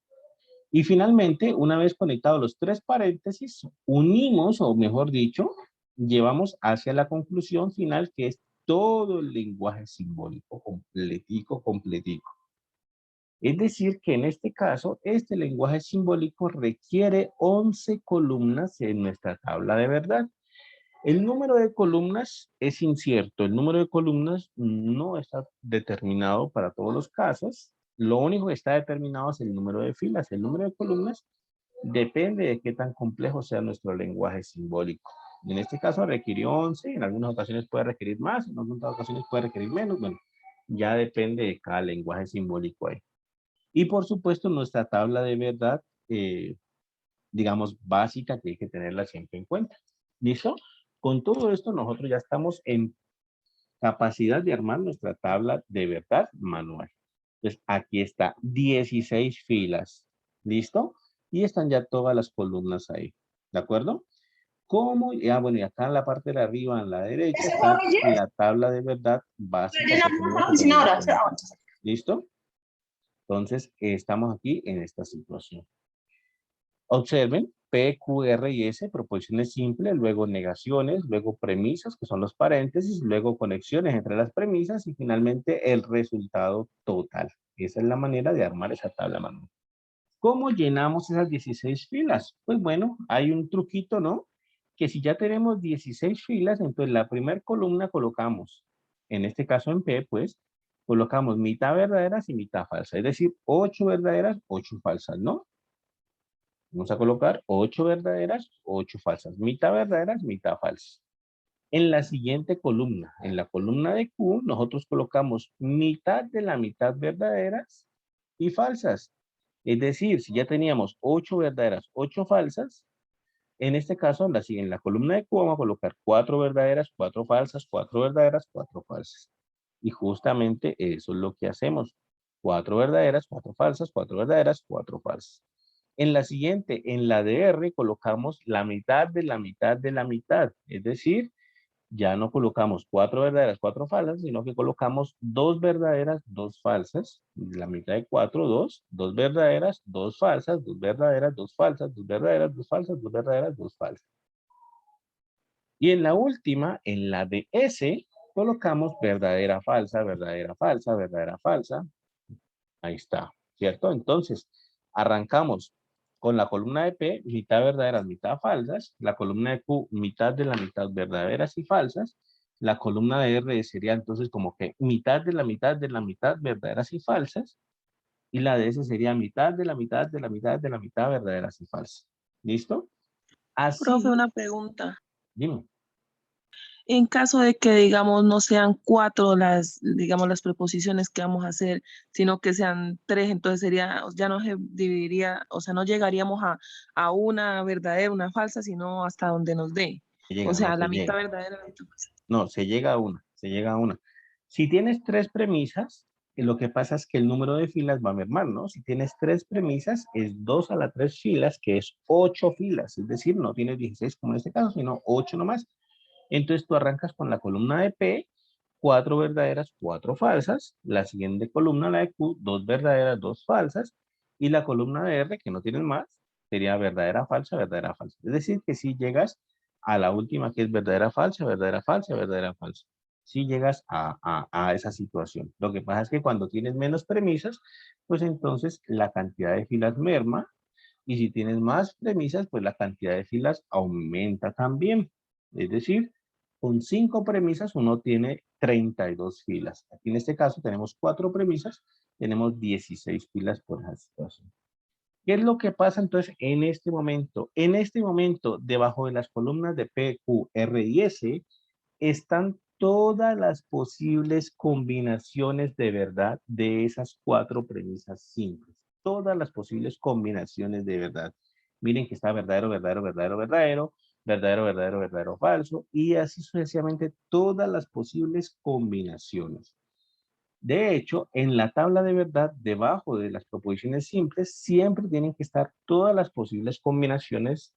Y finalmente, una vez conectados los tres paréntesis, unimos, o mejor dicho, llevamos hacia la conclusión final, que es todo el lenguaje simbólico, completico, completico. Es decir, que en este caso, este lenguaje simbólico requiere 11 columnas en nuestra tabla de verdad. El número de columnas es incierto. El número de columnas no está determinado para todos los casos. Lo único que está determinado es el número de filas. El número de columnas depende de qué tan complejo sea nuestro lenguaje simbólico. En este caso requirió 11, en algunas ocasiones puede requerir más, en algunas ocasiones puede requerir menos. Bueno, ya depende de cada lenguaje simbólico ahí. Y por supuesto nuestra tabla de verdad, digamos, básica, que hay que tenerla siempre en cuenta. ¿Listo? Con todo esto nosotros ya estamos en capacidad de armar nuestra tabla de verdad manual. Entonces aquí está 16 filas. ¿Listo? Y están ya todas las columnas ahí. ¿De acuerdo? ¿Cómo? Ah, bueno, y acá en la parte de arriba, en la derecha, está la tabla de verdad básica. ¿Listo? Entonces, estamos aquí en esta situación. Observen, P, Q, R y S, proposiciones simples, luego negaciones, luego premisas, que son los paréntesis, luego conexiones entre las premisas y finalmente el resultado total. Esa es la manera de armar esa tabla manual. ¿Cómo llenamos esas 16 filas? Pues bueno, hay un truquito, ¿no? Que si ya tenemos 16 filas, entonces la primera columna colocamos, en este caso en P, pues, colocamos mitad verdaderas y mitad falsas. Es decir, 8 verdaderas, 8 falsas, ¿no? Vamos a colocar 8 verdaderas, 8 falsas. Mitad verdaderas, mitad falsas. En la siguiente columna, en la columna de Q, nosotros colocamos mitad de la mitad verdaderas y falsas. Es decir, si ya teníamos 8 verdaderas, 8 falsas, en este caso, en la columna de Q vamos a colocar 4 verdaderas, 4 falsas, 4 verdaderas, 4 falsas. Y justamente eso es lo que hacemos. 4 verdaderas, 4 falsas, 4 verdaderas, 4 falsas. En la siguiente, en la de R, colocamos la mitad de la mitad de la mitad. Es decir, ya no colocamos 4 verdaderas, 4 falsas, sino que colocamos 2 verdaderas, 2 falsas. La mitad de 4, 2. 2 verdaderas, 2 falsas, 2 verdaderas, 2 falsas, 2 verdaderas, 2 falsas, 2 verdaderas, 2 falsas. Y en la última, en la de S, colocamos verdadera, falsa, verdadera, falsa, verdadera, falsa. Ahí está, ¿cierto? Entonces, arrancamos con la columna de P, mitad verdaderas, mitad falsas, la columna de Q, mitad de la mitad verdaderas y falsas, la columna de R sería entonces como que mitad de la mitad de la mitad verdaderas y falsas, y la de S sería mitad de la mitad de la mitad de la mitad verdaderas y falsas. ¿Listo? Así, Profe, una pregunta. dime. En caso de que, digamos, no sean 4 las, digamos, las preposiciones que vamos a hacer, sino que sean 3, entonces sería, ya no se dividiría, o sea, no llegaríamos a una verdadera, una falsa, sino hasta donde nos dé. Se O llega, no sea, se la mitad llega. verdadera, la mitad falsa. No, se llega a una, se llega a una. Si tienes 3 premisas, lo que pasa es que el número de filas va a mermar, ¿no? Si tienes 3 premisas, es 2 a las 3 filas, que es 8 filas. Es decir, no tienes 16 como en este caso, sino 8 nomás. Entonces tú arrancas con la columna de P, 4 verdaderas, 4 falsas. La siguiente columna, la de Q, 2 verdaderas, 2 falsas. Y la columna de R, que no tienes más, sería verdadera, falsa, verdadera, falsa. Es decir, que si llegas a la última, que es verdadera, falsa, verdadera, falsa, verdadera, falsa. Si llegas a esa situación. Lo que pasa es que cuando tienes menos premisas, pues entonces la cantidad de filas merma. Y si tienes más premisas, pues la cantidad de filas aumenta también. Es decir, con 5 premisas uno tiene 32 filas. Aquí en este caso tenemos 4 premisas, tenemos 16 filas por esa situación. ¿Qué es lo que pasa entonces en este momento? En este momento, debajo de las columnas de P, Q, R y S, están todas las posibles combinaciones de verdad de esas 4 premisas simples. Todas las posibles combinaciones de verdad. Miren que está verdadero, verdadero, verdadero, verdadero, verdadero, verdadero, verdadero, falso, y así sucesivamente todas las posibles combinaciones. De hecho, en la tabla de verdad, debajo de las proposiciones simples, siempre tienen que estar todas las posibles combinaciones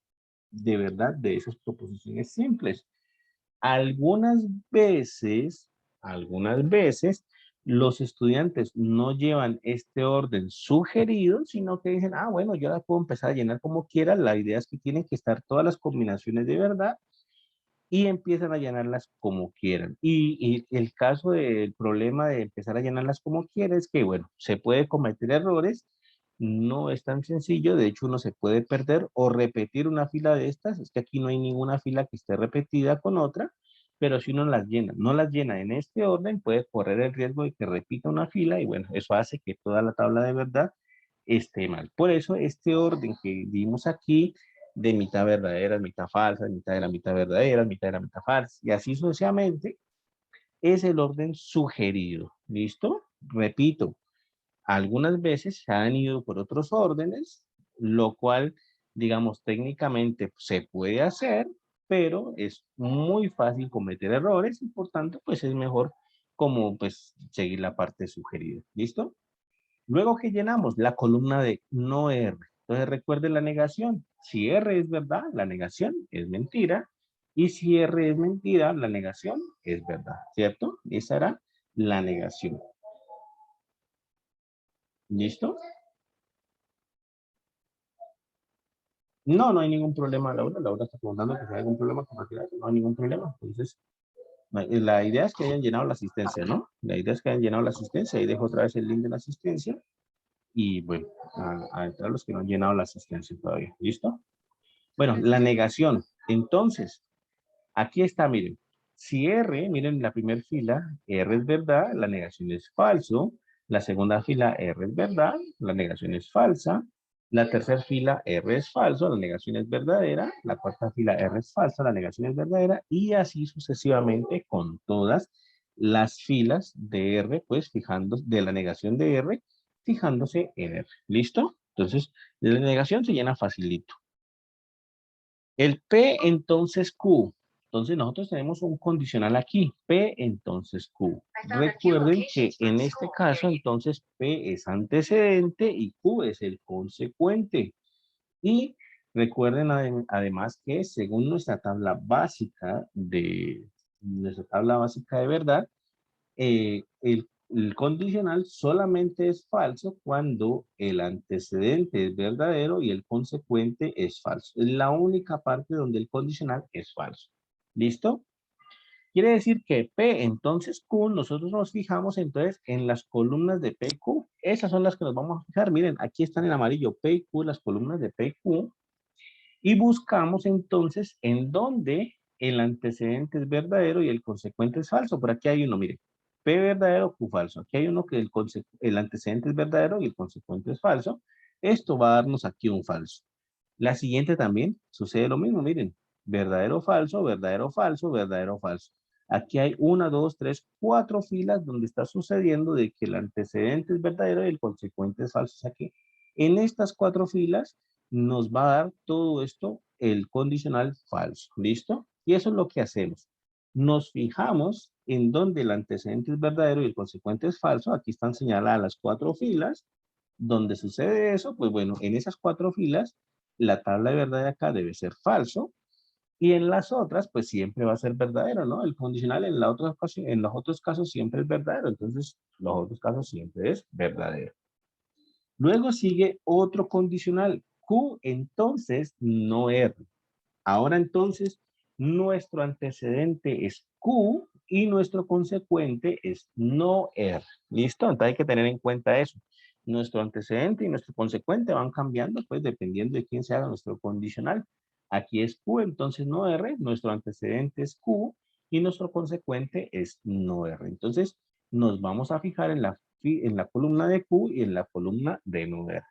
de verdad de esas proposiciones simples. Algunas veces, los estudiantes no llevan este orden sugerido, sino que dicen, ah, bueno, yo la puedo empezar a llenar como quiera. La idea es que tienen que estar todas las combinaciones de verdad y empiezan a llenarlas como quieran. Y el caso del problema de empezar a llenarlas como quiera es que, bueno, se puede cometer errores, no es tan sencillo, de hecho uno se puede perder o repetir una fila de estas, es que aquí no hay ninguna fila que esté repetida con otra, pero si uno las llena, no las llena en este orden, puede correr el riesgo de que repita una fila y bueno, eso hace que toda la tabla de verdad esté mal. Por eso este orden que vimos aquí de mitad verdadera, mitad falsa, mitad de la mitad verdadera, mitad de la mitad falsa, y así sucesivamente, es el orden sugerido. ¿Listo? Repito, algunas veces se han ido por otros órdenes, lo cual, digamos, técnicamente se puede hacer, pero es muy fácil cometer errores y por tanto, pues es mejor como pues seguir la parte sugerida. ¿Listo? Luego que llenamos la columna de no R. Entonces recuerden la negación. Si R es verdad, la negación es mentira. Y si R es mentira, la negación es verdad. ¿Cierto? Esa era la negación. ¿Listo? No, no hay ningún problema, Laura. Laura está preguntando que si hay algún problema con material. No hay ningún problema. Entonces, la idea es que hayan llenado la asistencia, ¿no? La idea es que hayan llenado la asistencia. Ahí dejo otra vez el link de la asistencia. Y bueno, a entrar los que no han llenado la asistencia todavía. ¿Listo? Bueno, la negación. Entonces, aquí está, miren. Si R, miren la primera fila, R es verdad, la negación es falso. La segunda fila, R es verdad, la negación es falsa. La tercera fila, R es falso, la negación es verdadera. La cuarta fila, R es falsa, la negación es verdadera. Y así sucesivamente con todas las filas de R, pues fijando de la negación de R, fijándose en R. ¿Listo? Entonces, la negación se llena facilito. El P entonces Q. Entonces nosotros tenemos un condicional aquí. P entonces Q. Recuerden que en este caso entonces P es antecedente y Q es el consecuente. Y recuerden además que según nuestra tabla básica de verdad, el condicional solamente es falso cuando el antecedente es verdadero y el consecuente es falso. Es la única parte donde el condicional es falso. ¿Listo? Quiere decir que P, entonces Q, nosotros nos fijamos entonces en las columnas de P y Q. Esas son las que nos vamos a fijar. Miren, aquí están en amarillo P y Q, las columnas de P y Q. Y buscamos entonces en dónde el antecedente es verdadero y el consecuente es falso. Por aquí hay uno, miren. P verdadero, Q falso. Aquí hay uno que el antecedente es verdadero y el consecuente es falso. Esto va a darnos aquí un falso. La siguiente también sucede lo mismo, miren. Verdadero, falso, verdadero, falso, verdadero, falso. Aquí hay 1, 2, 3, 4 filas donde está sucediendo de que el antecedente es verdadero y el consecuente es falso. O sea que en estas 4 filas nos va a dar todo esto el condicional falso. ¿Listo? Y eso es lo que hacemos. Nos fijamos en donde el antecedente es verdadero y el consecuente es falso. Aquí están señaladas las 4 filas. Donde sucede eso, pues bueno, en esas 4 filas, la tabla de verdad de acá debe ser falso. Y en las otras, pues siempre va a ser verdadero, ¿no? El condicional en los otros casos siempre es verdadero. Entonces, los otros casos siempre es verdadero. Luego sigue otro condicional. Q, entonces, no R. Ahora entonces, nuestro antecedente es Q y nuestro consecuente es no R. ¿Listo? Entonces hay que tener en cuenta eso. Nuestro antecedente y nuestro consecuente van cambiando, pues, dependiendo de quién se haga nuestro condicional. Aquí es Q, entonces no R. Nuestro antecedente es Q y nuestro consecuente es no R. Entonces, nos vamos a fijar en la columna de Q y en la columna de no R.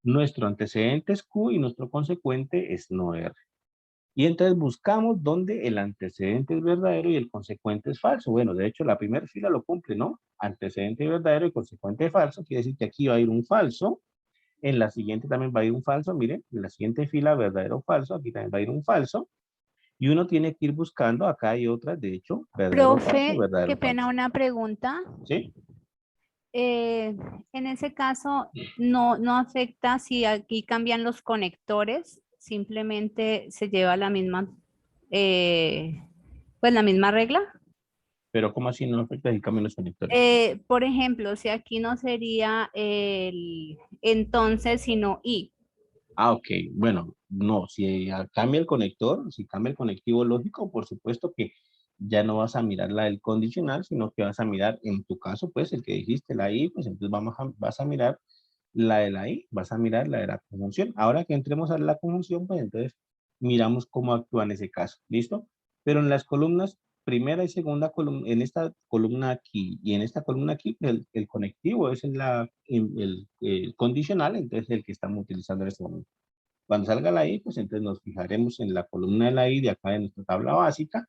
Nuestro antecedente es Q y nuestro consecuente es no R. Y entonces buscamos dónde el antecedente es verdadero y el consecuente es falso. Bueno, de hecho, la primera fila lo cumple, ¿no? Antecedente verdadero y consecuente falso. Quiere decir que aquí va a ir un falso. En la siguiente también va a ir un falso. Miren, en la siguiente fila, verdadero o falso. Aquí también va a ir un falso. Y uno tiene que ir buscando. Acá hay otras, de hecho, verdadero o falso, Profe, verdadero qué o pena falso. una pregunta. ¿Sí? En ese caso, no afecta si aquí cambian los conectores, simplemente se lleva la misma, pues la misma regla. Pero ¿cómo así no afecta si cambian los conectores? Por ejemplo, si aquí no sería el entonces, sino y. Ah, ok. Bueno, no, si cambia el conector, si cambia el conectivo lógico, por supuesto que ya no vas a mirar la del condicional, sino que vas a mirar, en tu caso, pues, el que dijiste, la I, pues entonces vas a mirar la de la I, vas a mirar la de la conjunción. Ahora que entremos a la conjunción, pues entonces miramos cómo actúa en ese caso. ¿Listo? Pero en las columnas, primera y segunda columna, en esta columna aquí y en esta columna aquí, el conectivo es el condicional, entonces el que estamos utilizando en este momento. Cuando salga la I, pues entonces nos fijaremos en la columna de la I de acá de nuestra tabla básica.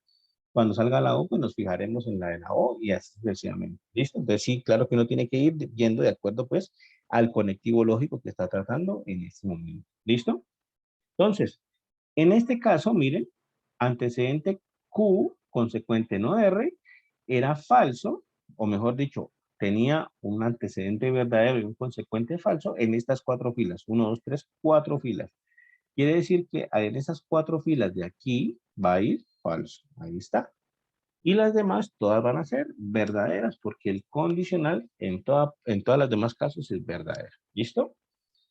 Cuando salga la O, pues nos fijaremos en la de la O y así sucesivamente. ¿Listo? Entonces sí, claro que uno tiene que ir yendo de acuerdo pues al conectivo lógico que está tratando en este momento. ¿Listo? Entonces, en este caso, miren, antecedente Q, consecuente no R, era falso, o mejor dicho, tenía un antecedente verdadero y un consecuente falso en estas 4 filas. 1, 2, 3, 4 filas. Quiere decir que en esas 4 filas de aquí va a ir falso. Ahí está. Y las demás todas van a ser verdaderas porque el condicional en todas las demás casos es verdadero. ¿Listo?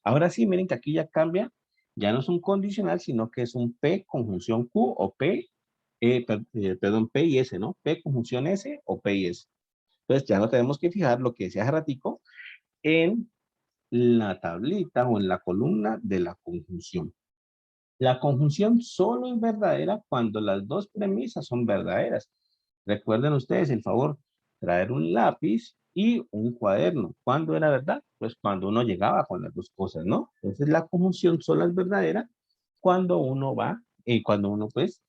Ahora sí, miren que aquí ya cambia. Ya no es un condicional, sino que es un P conjunción Q o perdón, P y S, ¿no? P conjunción S o P y S. Entonces ya no tenemos que fijar lo que decía hace ratico en la tablita o en la columna de la conjunción. La conjunción solo es verdadera cuando las dos premisas son verdaderas. Recuerden ustedes, el favor, traer un lápiz y un cuaderno. ¿Cuándo era verdad? Pues cuando uno llegaba con las dos cosas, ¿no? Entonces la conjunción solo es verdadera cuando uno va, cuando uno pues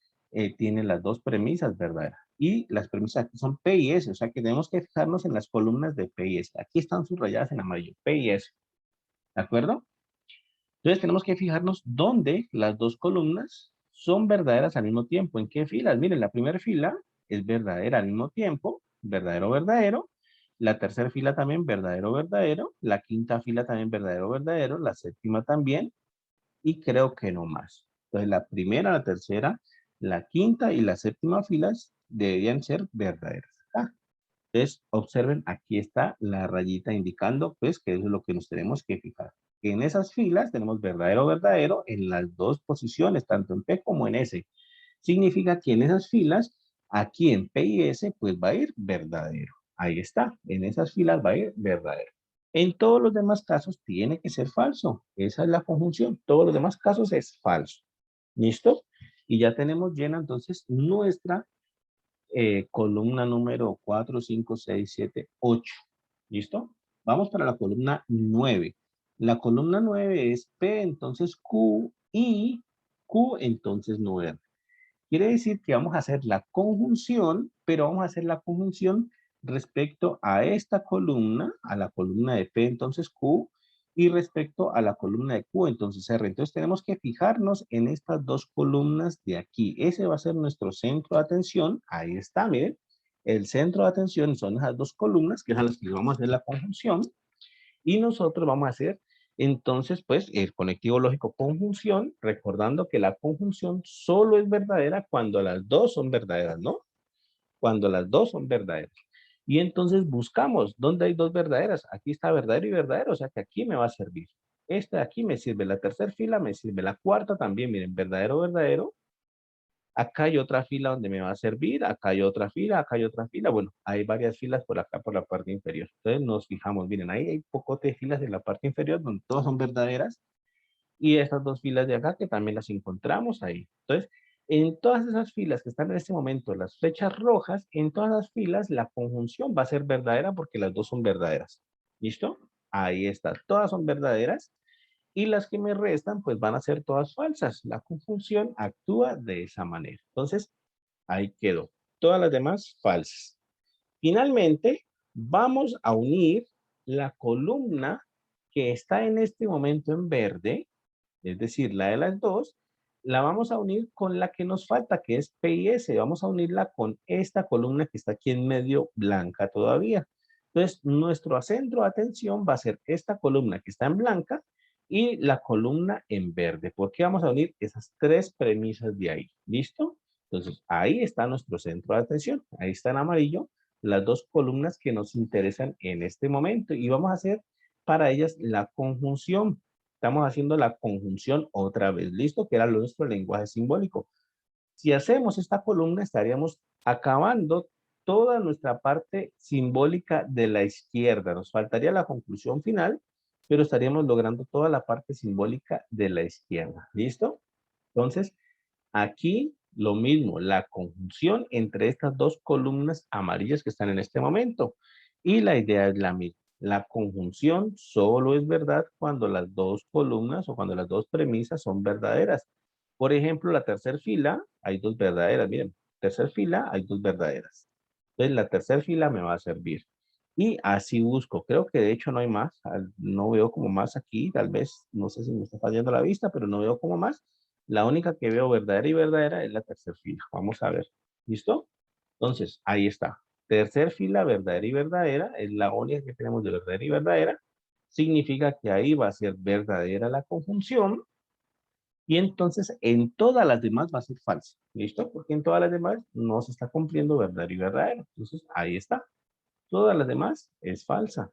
tiene las dos premisas verdaderas. Y las premisas aquí son P y S, o sea que tenemos que fijarnos en las columnas de P y S. Aquí están subrayadas en amarillo, P y S. ¿De acuerdo? Entonces tenemos que fijarnos dónde las dos columnas son verdaderas al mismo tiempo. ¿En qué filas? Miren, la primera fila es verdadera al mismo tiempo, verdadero, verdadero. La tercera fila también verdadero, verdadero. La quinta fila también verdadero, verdadero. La séptima también. Y creo que no más. Entonces la primera, la tercera, la quinta y la séptima filas deberían ser verdaderas. ¿Ah? Entonces, observen, aquí está la rayita indicando, pues, que eso es lo que nos tenemos que fijar. En esas filas tenemos verdadero, verdadero en las dos posiciones, tanto en P como en S. Significa que en esas filas Aquí en P y S, pues va a ir verdadero. Ahí está, en esas filas va a ir verdadero. En todos los demás casos tiene que ser falso. Esa es la conjunción. Todos los demás casos es falso. ¿Listo? Y ya tenemos llena entonces nuestra columna número 4, 5, 6, 7, 8. ¿Listo? Vamos para la columna 9. La columna 9 es P, entonces Q, y Q, entonces no R. Quiere decir que vamos a hacer la conjunción, pero vamos a hacer la conjunción respecto a esta columna, a la columna de P, entonces Q, y respecto a la columna de Q, entonces R. Entonces tenemos que fijarnos en estas dos columnas de aquí. Ese va a ser nuestro centro de atención. Ahí está, miren. El centro de atención son esas dos columnas, que son las que vamos a hacer la conjunción. Y nosotros vamos a hacer entonces, pues, el conectivo lógico conjunción, recordando que la conjunción solo es verdadera cuando las dos son verdaderas, ¿no? Cuando las dos son verdaderas. Y entonces buscamos, ¿dónde hay dos verdaderas? Aquí está verdadero y verdadero, o sea que aquí me va a servir. Esta de aquí me sirve, la tercera fila me sirve, la cuarta también, miren, verdadero, verdadero. Acá hay otra fila donde me va a servir, acá hay otra fila, acá hay otra fila. Bueno, hay varias filas por acá, por la parte inferior. Entonces nos fijamos, miren, ahí hay pocote de filas en la parte inferior donde todas son verdaderas. Y estas dos filas de acá que también las encontramos ahí. Entonces, en todas esas filas que están en este momento, las flechas rojas, en todas las filas la conjunción va a ser verdadera porque las dos son verdaderas. ¿Listo? Ahí está. Todas son verdaderas. Y las que me restan, pues van a ser todas falsas. La conjunción actúa de esa manera. Entonces, ahí quedó. Todas las demás falsas. Finalmente, vamos a unir la columna que está en este momento en verde, es decir, la de las dos, la vamos a unir con la que nos falta, que es P y S. Vamos a unirla con esta columna que está aquí en medio blanca todavía. Entonces, nuestro centro de atención va a ser esta columna que está en blanca y la columna en verde. ¿Por qué vamos a unir esas tres premisas de ahí? ¿Listo? Entonces, ahí está nuestro centro de atención. Ahí está en amarillo las dos columnas que nos interesan en este momento. Y vamos a hacer para ellas la conjunción. Estamos haciendo la conjunción otra vez. ¿Listo? Que era nuestro lenguaje simbólico. Si hacemos esta columna, estaríamos acabando toda nuestra parte simbólica de la izquierda. Nos faltaría la conclusión final, pero estaríamos logrando toda la parte simbólica de la izquierda. ¿Listo? Entonces, aquí lo mismo, la conjunción entre estas dos columnas amarillas que están en este momento. Y la idea es la misma. La conjunción solo es verdad cuando las dos columnas o cuando las dos premisas son verdaderas. Por ejemplo, la tercera fila, hay dos verdaderas. Miren, tercera fila, hay dos verdaderas. Entonces, la tercera fila me va a servir. Y así busco. Creo que de hecho no hay más. No veo como más aquí. Tal vez, no sé si me está fallando la vista, pero no veo como más. La única que veo verdadera y verdadera es la tercera fila. Vamos a ver. ¿Listo? Entonces, ahí está. Tercer fila, verdadera y verdadera. Es la única que tenemos de verdadera y verdadera. Significa que ahí va a ser verdadera la conjunción. Y entonces en todas las demás va a ser falsa. ¿Listo? Porque en todas las demás no se está cumpliendo verdadero y verdadero. Entonces, ahí está. Todas las demás es falsa.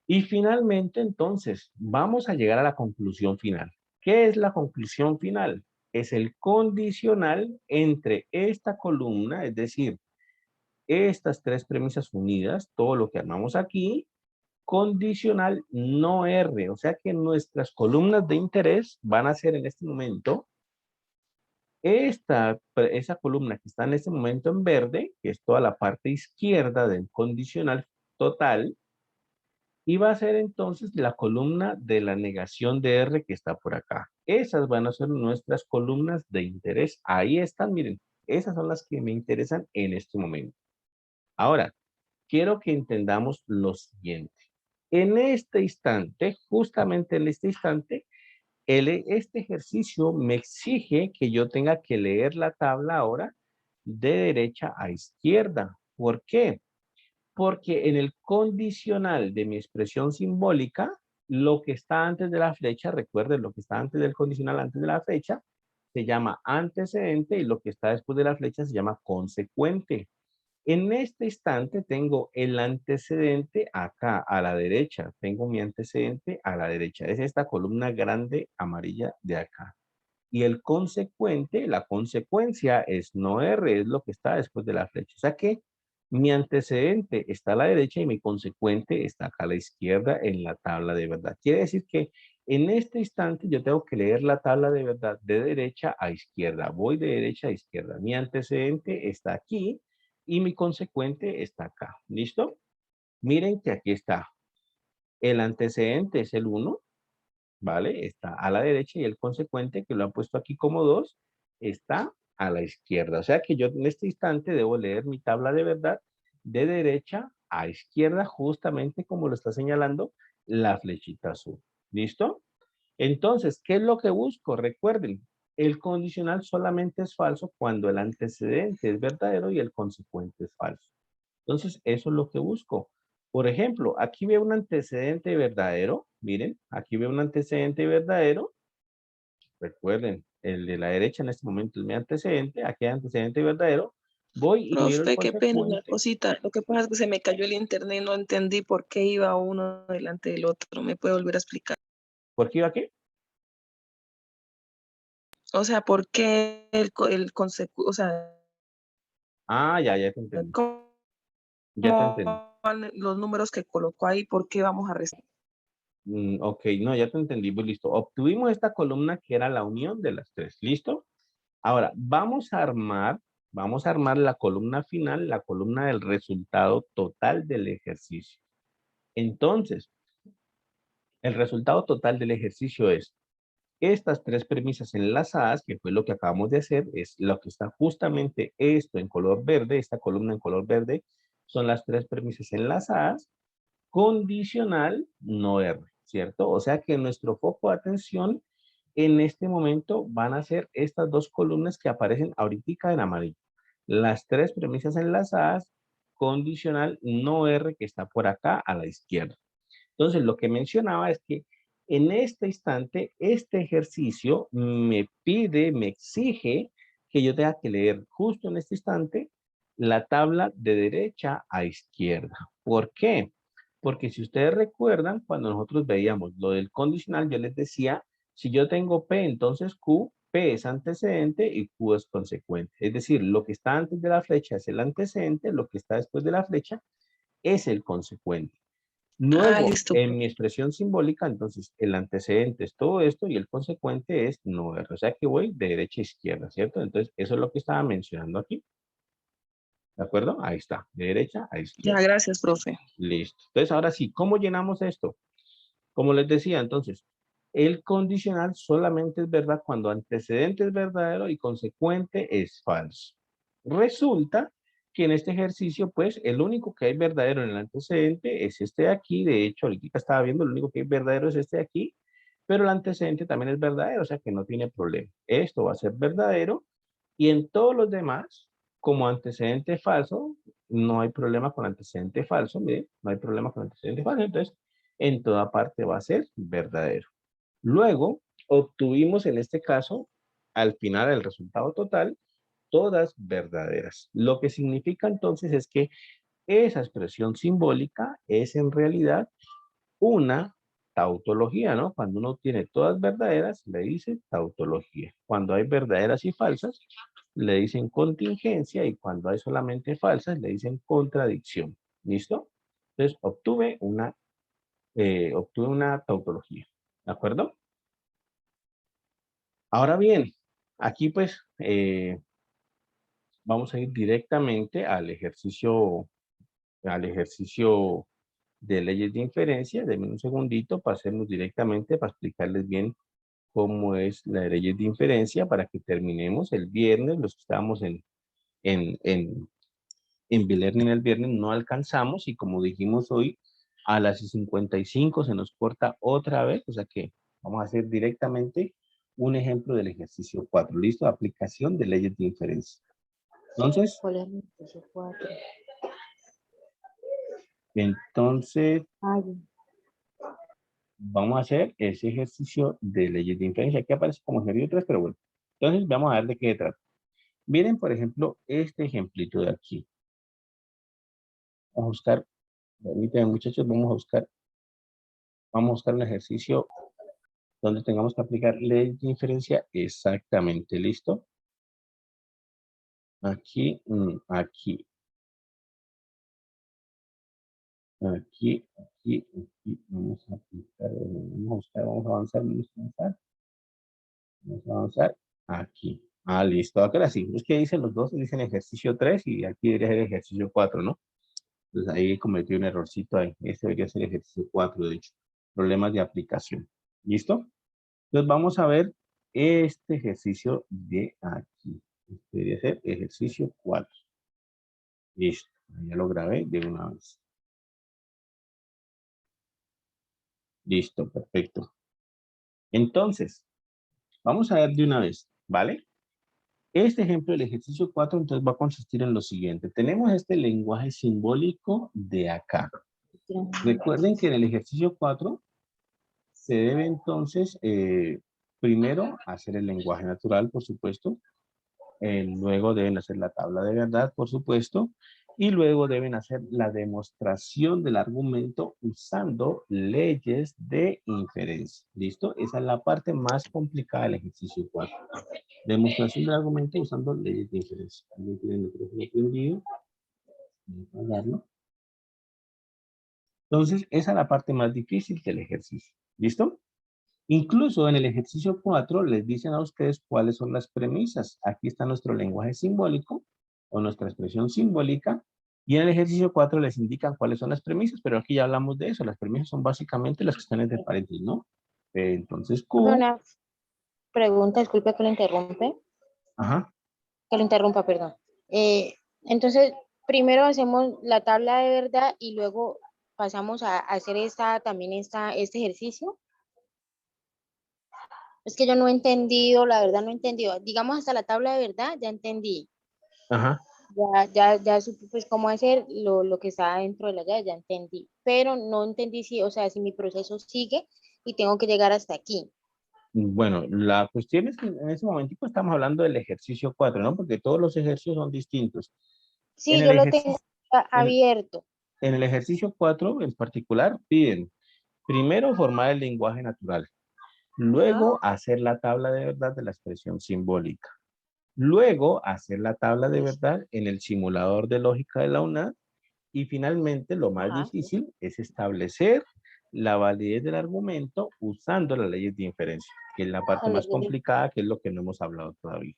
Y finalmente, entonces, vamos a llegar a la conclusión final. ¿Qué es la conclusión final? Es el condicional entre esta columna, es decir, estas tres premisas unidas, todo lo que armamos aquí, condicional no R. O sea que nuestras columnas de interés van a ser en este momento esa columna que está en este momento en verde, que es toda la parte izquierda del condicional total, y va a ser entonces la columna de la negación de R que está por acá. Esas van a ser nuestras columnas de interés. Ahí están, miren. Esas son las que me interesan en este momento. Ahora, quiero que entendamos lo siguiente. En este instante, justamente en este instante, este ejercicio me exige que yo tenga que leer la tabla ahora de derecha a izquierda. ¿Por qué? Porque en el condicional de mi expresión simbólica, lo que está antes de la flecha, recuerden lo que está antes del condicional, antes de la flecha, se llama antecedente y lo que está después de la flecha se llama consecuente. En este instante tengo el antecedente acá a la derecha. Tengo mi antecedente a la derecha. Es esta columna grande amarilla de acá. y el consecuente, la consecuencia es no R, es lo que está después de la flecha. O sea que mi antecedente está a la derecha y mi consecuente está acá a la izquierda en la tabla de verdad. Quiere decir que en este instante yo tengo que leer la tabla de verdad de derecha a izquierda. Voy de derecha a izquierda. Mi antecedente está aquí y mi consecuente está acá. ¿Listo? Miren que aquí está. El antecedente es el 1, ¿vale? Está a la derecha y el consecuente, que lo han puesto aquí como 2, está a la izquierda. O sea que yo en este instante debo leer mi tabla de verdad de derecha a izquierda, justamente como lo está señalando la flechita azul. ¿Listo? Entonces, ¿qué es lo que busco? Recuerden, el condicional solamente es falso cuando el antecedente es verdadero y el consecuente es falso. Entonces, eso es lo que busco. Por ejemplo, aquí veo un antecedente verdadero. Miren, aquí veo un antecedente verdadero. Recuerden, el de la derecha en este momento es mi antecedente. Aquí hay antecedente verdadero. Voy y miro el Profe, qué pena, una consecuente. cosita. Lo que pasa es que se me cayó el internet y no entendí por qué iba uno delante del otro. ¿Me puede volver a explicar? ¿Por qué iba aquí? O sea, ¿por qué o sea, Ah, ya te entendí. cómo Ya te entendí. van los números que colocó ahí? ¿Por qué vamos a restar? Ok, no, ya te entendí. Pues listo. Obtuvimos esta columna que era la unión de las tres. ¿Listo? Ahora, vamos a armar la columna final, la columna del resultado total del ejercicio. Entonces, el resultado total del ejercicio es estas tres premisas enlazadas, que fue lo que acabamos de hacer, es lo que está justamente esto en color verde, esta columna en color verde, son las tres premisas enlazadas, condicional, no R, ¿cierto? O sea que nuestro foco de atención en este momento van a ser estas dos columnas que aparecen ahorita en amarillo. Las tres premisas enlazadas, condicional, no R, que está por acá a la izquierda. Entonces, lo que mencionaba es que en este instante, este ejercicio me pide, me exige que yo tenga que leer justo en este instante la tabla de derecha a izquierda. ¿Por qué? Porque si ustedes recuerdan, cuando nosotros veíamos lo del condicional, yo les decía, si yo tengo P, entonces Q, P es antecedente y Q es consecuente. Es decir, lo que está antes de la flecha es el antecedente, lo que está después de la flecha es el consecuente. Ah, Luego, listo. en mi expresión simbólica, entonces, el antecedente es todo esto y el consecuente es no R. O sea que voy de derecha a izquierda, ¿cierto? Entonces, eso es lo que estaba mencionando aquí. ¿De acuerdo? Ahí está, de derecha a Ya, izquierda. gracias, profe. Listo. Entonces, ahora sí, ¿cómo llenamos esto? Como les decía, entonces, el condicional solamente es verdad cuando antecedente es verdadero y consecuente es falso. Resulta que en este ejercicio, pues, el único que hay verdadero en el antecedente es este de aquí. De hecho, ahorita estaba viendo, el único que hay verdadero es este de aquí, pero el antecedente también es verdadero, o sea que no tiene problema. Esto va a ser verdadero y en todos los demás, como antecedente falso, no hay problema con antecedente falso, miren, no hay problema con antecedente falso, entonces en toda parte va a ser verdadero. Luego, obtuvimos en este caso, al final el resultado total, todas verdaderas. Lo que significa entonces es que esa expresión simbólica es en realidad una tautología, ¿no? Cuando uno tiene todas verdaderas, le dice tautología. Cuando hay verdaderas y falsas, le dicen contingencia y cuando hay solamente falsas, le dicen contradicción. ¿Listo? Entonces, obtuve una tautología. ¿De acuerdo? Ahora bien, aquí pues vamos a ir directamente al ejercicio de leyes de inferencia. Denme un segundito, pasemos directamente para explicarles bien cómo es la leyes de inferencia para que terminemos el viernes. Los que estábamos en, en, en Bilearning el viernes no alcanzamos y como dijimos hoy, a las 55 se nos corta otra vez, o sea que vamos a hacer directamente un ejemplo del ejercicio 4. ¿Listo? Aplicación de leyes de inferencia. Entonces, ¿Cuál es el ejercicio 4? entonces Ay, vamos a hacer ese ejercicio de leyes de inferencia. Aquí aparece como ejercicio 3, pero bueno. Entonces, vamos a ver de qué trata. Miren, por ejemplo, este ejemplito de aquí. Vamos a buscar, permítanme muchachos, vamos a buscar un ejercicio donde tengamos que aplicar ley de inferencia, exactamente, ¿listo? Aquí, aquí. Aquí, aquí, aquí. Vamos a aplicar, vamos a buscar, vamos a avanzar, vamos a avanzar. Vamos a avanzar aquí. Ah, listo. Ahora sí. Es que dicen los dos, dicen ejercicio 3 y aquí debería ser ejercicio 4, ¿no? Entonces ahí cometí un errorcito ahí. Este debería ser ejercicio 4, de hecho. Problemas de aplicación. ¿Listo? Entonces vamos a ver este ejercicio de aquí. Este debería ser ejercicio 4. Listo. Ya lo grabé de una vez. Listo, perfecto. Entonces, vamos a ver de una vez, ¿vale? Este ejemplo del ejercicio 4 entonces va a consistir en lo siguiente. Tenemos este lenguaje simbólico de acá. Recuerden que en el ejercicio 4 se debe entonces primero hacer el lenguaje natural, por supuesto. Luego deben hacer la tabla de verdad, por supuesto. Y luego deben hacer la demostración del argumento usando leyes de inferencia. ¿Listo? Esa es la parte más complicada del ejercicio 4. Demostración del argumento usando leyes de inferencia. También tienen el micrófono prendido. Voy a apagarlo. Entonces, esa es la parte más difícil del ejercicio. ¿Listo? Incluso en el ejercicio 4 les dicen a ustedes cuáles son las premisas. Aquí está nuestro lenguaje simbólico o nuestra expresión simbólica. Y en el ejercicio 4 les indican cuáles son las premisas, pero aquí ya hablamos de eso. Las premisas son básicamente las que están entre paréntesis, ¿no? Entonces, Q. Una pregunta, disculpe que lo interrumpe, Ajá. que lo interrumpa, perdón. Entonces, primero hacemos la tabla de verdad y luego pasamos a hacer este ejercicio. Es que yo no he entendido, la verdad no he entendido. Digamos hasta la tabla de verdad, ya entendí. Ajá. Ya supe pues cómo hacer lo que está dentro de la llave, ya entendí. Pero no entendí si, o sea, si mi proceso sigue y tengo que llegar hasta aquí. Bueno, la cuestión es que en ese momentico estamos hablando del ejercicio 4, ¿no? Porque todos los ejercicios son distintos. En Sí, el yo lo tengo ejercicio, abierto. en el ejercicio 4 en particular piden primero formar el lenguaje natural, luego hacer la tabla de verdad de la expresión simbólica, luego hacer la tabla de verdad en el simulador de lógica de la UNAD y finalmente lo más difícil es establecer la validez del argumento usando las leyes de inferencia, que es la parte más complicada, que es lo que no hemos hablado todavía.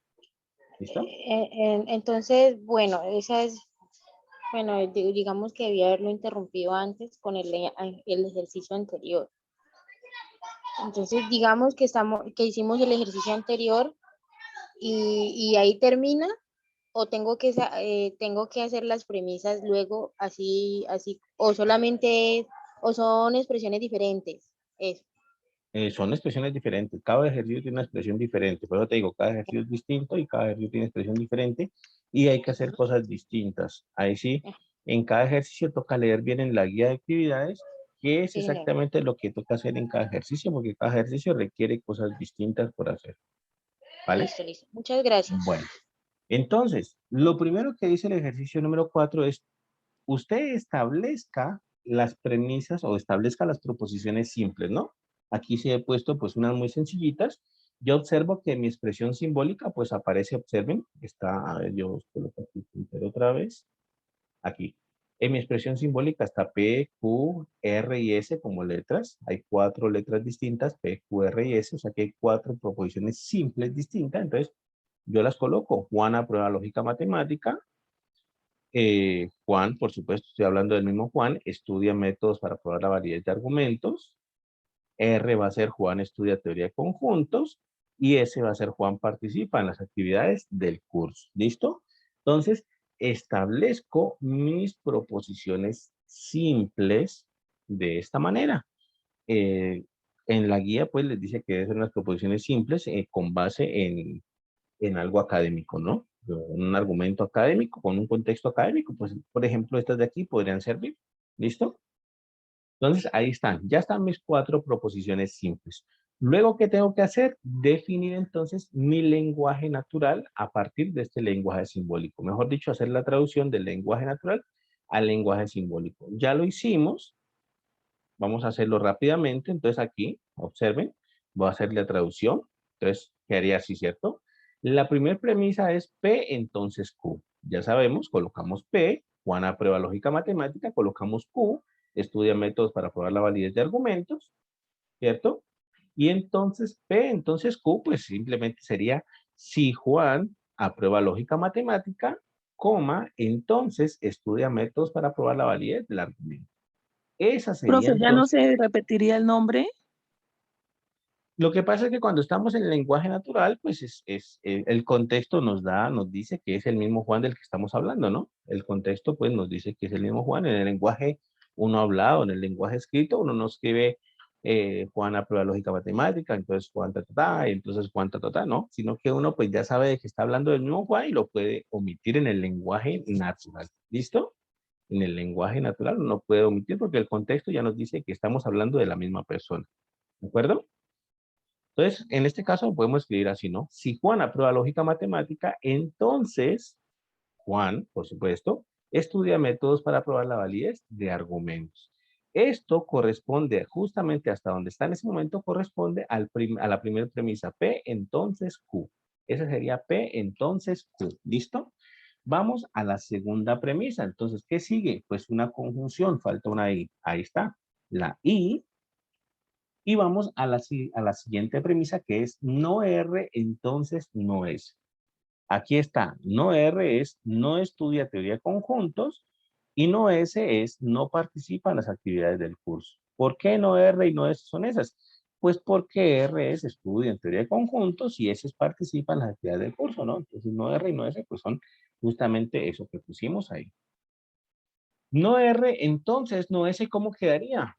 ¿Listo? Entonces, bueno, esa es, bueno, digamos que debía haberlo interrumpido antes con el ejercicio anterior. Entonces, digamos que hicimos el ejercicio anterior y ahí termina, o tengo que hacer las premisas luego así, o solamente, o son expresiones diferentes. Eso. Son expresiones diferentes. Cada ejercicio tiene una expresión diferente. Por eso te digo, cada ejercicio es distinto y cada ejercicio tiene expresión diferente y hay que hacer cosas distintas. Ahí sí, en cada ejercicio toca leer bien en la guía de actividades qué es Sí, señor. exactamente lo que toca hacer en cada ejercicio, porque cada ejercicio requiere cosas distintas por hacer. ¿Vale? Listo, listo. Muchas gracias. Bueno, entonces, lo primero que dice el ejercicio número 4 es, usted establezca las premisas o establezca las proposiciones simples, ¿no? Aquí se he puesto pues unas muy sencillitas. Yo observo que mi expresión simbólica pues aparece, observen, está, a ver, yo coloco aquí otra vez, aquí. En mi expresión simbólica está P, Q, R y S como letras. Hay 4 letras distintas, P, Q, R y S, o sea que hay 4 proposiciones simples distintas. Entonces, yo las coloco. Juan aprueba lógica matemática. Juan, por supuesto, estoy hablando del mismo Juan, estudia métodos para probar la validez de argumentos. R va a ser Juan estudia teoría de conjuntos. Y S va a ser Juan participa en las actividades del curso. ¿Listo? Entonces, establezco mis proposiciones simples de esta manera. En la guía, pues, les dice que deben ser unas proposiciones simples con base en algo académico, ¿no? Un argumento académico con un contexto académico, pues, por ejemplo, estas de aquí podrían servir. ¿Listo? Entonces, ahí están. Ya están mis 4 proposiciones simples. Luego, ¿qué tengo que hacer? Definir entonces mi lenguaje natural a partir de este lenguaje simbólico. Mejor dicho, hacer la traducción del lenguaje natural al lenguaje simbólico. Ya lo hicimos. Vamos a hacerlo rápidamente. Entonces, aquí, observen, voy a hacer la traducción. Entonces, quedaría así, ¿cierto? La primera premisa es P, entonces Q. Ya sabemos, colocamos P, Juan aprueba lógica matemática, colocamos Q, estudia métodos para probar la validez de argumentos, ¿cierto? Y entonces P, entonces Q, pues simplemente sería si Juan aprueba lógica matemática, coma, entonces estudia métodos para probar la validez del argumento. Esa sería Profe, ¿ya no entonces. se repetiría el nombre? Lo que pasa es que cuando estamos en el lenguaje natural, pues el contexto nos dice que es el mismo Juan del que estamos hablando, ¿no? El contexto, pues, nos dice que es el mismo Juan. En el lenguaje uno hablado, en el lenguaje escrito, uno no escribe Juan aprueba lógica matemática, entonces Juan ta, ta, ta, y entonces Juan ta, ta, ta, ¿no? Sino que uno, pues, ya sabe de que está hablando del mismo Juan y lo puede omitir en el lenguaje natural. ¿Listo? En el lenguaje natural uno puede omitir porque el contexto ya nos dice que estamos hablando de la misma persona. ¿De acuerdo? Entonces, en este caso podemos escribir así, ¿no? Si Juan aprueba lógica matemática, entonces Juan, por supuesto, estudia métodos para probar la validez de argumentos. Esto corresponde justamente hasta donde está en ese momento, corresponde a la primera premisa P, entonces Q. Esa sería P, entonces Q. ¿Listo? Vamos a la segunda premisa. Entonces, ¿qué sigue? Pues una conjunción, falta una I. Ahí está. La I. Y vamos a la siguiente premisa que es no R, entonces no S. Aquí está, no R es no estudia teoría de conjuntos y no S es no participa en las actividades del curso. ¿Por qué no R y no S son esas? Pues porque R es estudia en teoría de conjuntos y S es participa en las actividades del curso, ¿no? Entonces no R y no S pues son justamente eso que pusimos ahí. No R, entonces no S, ¿cómo quedaría?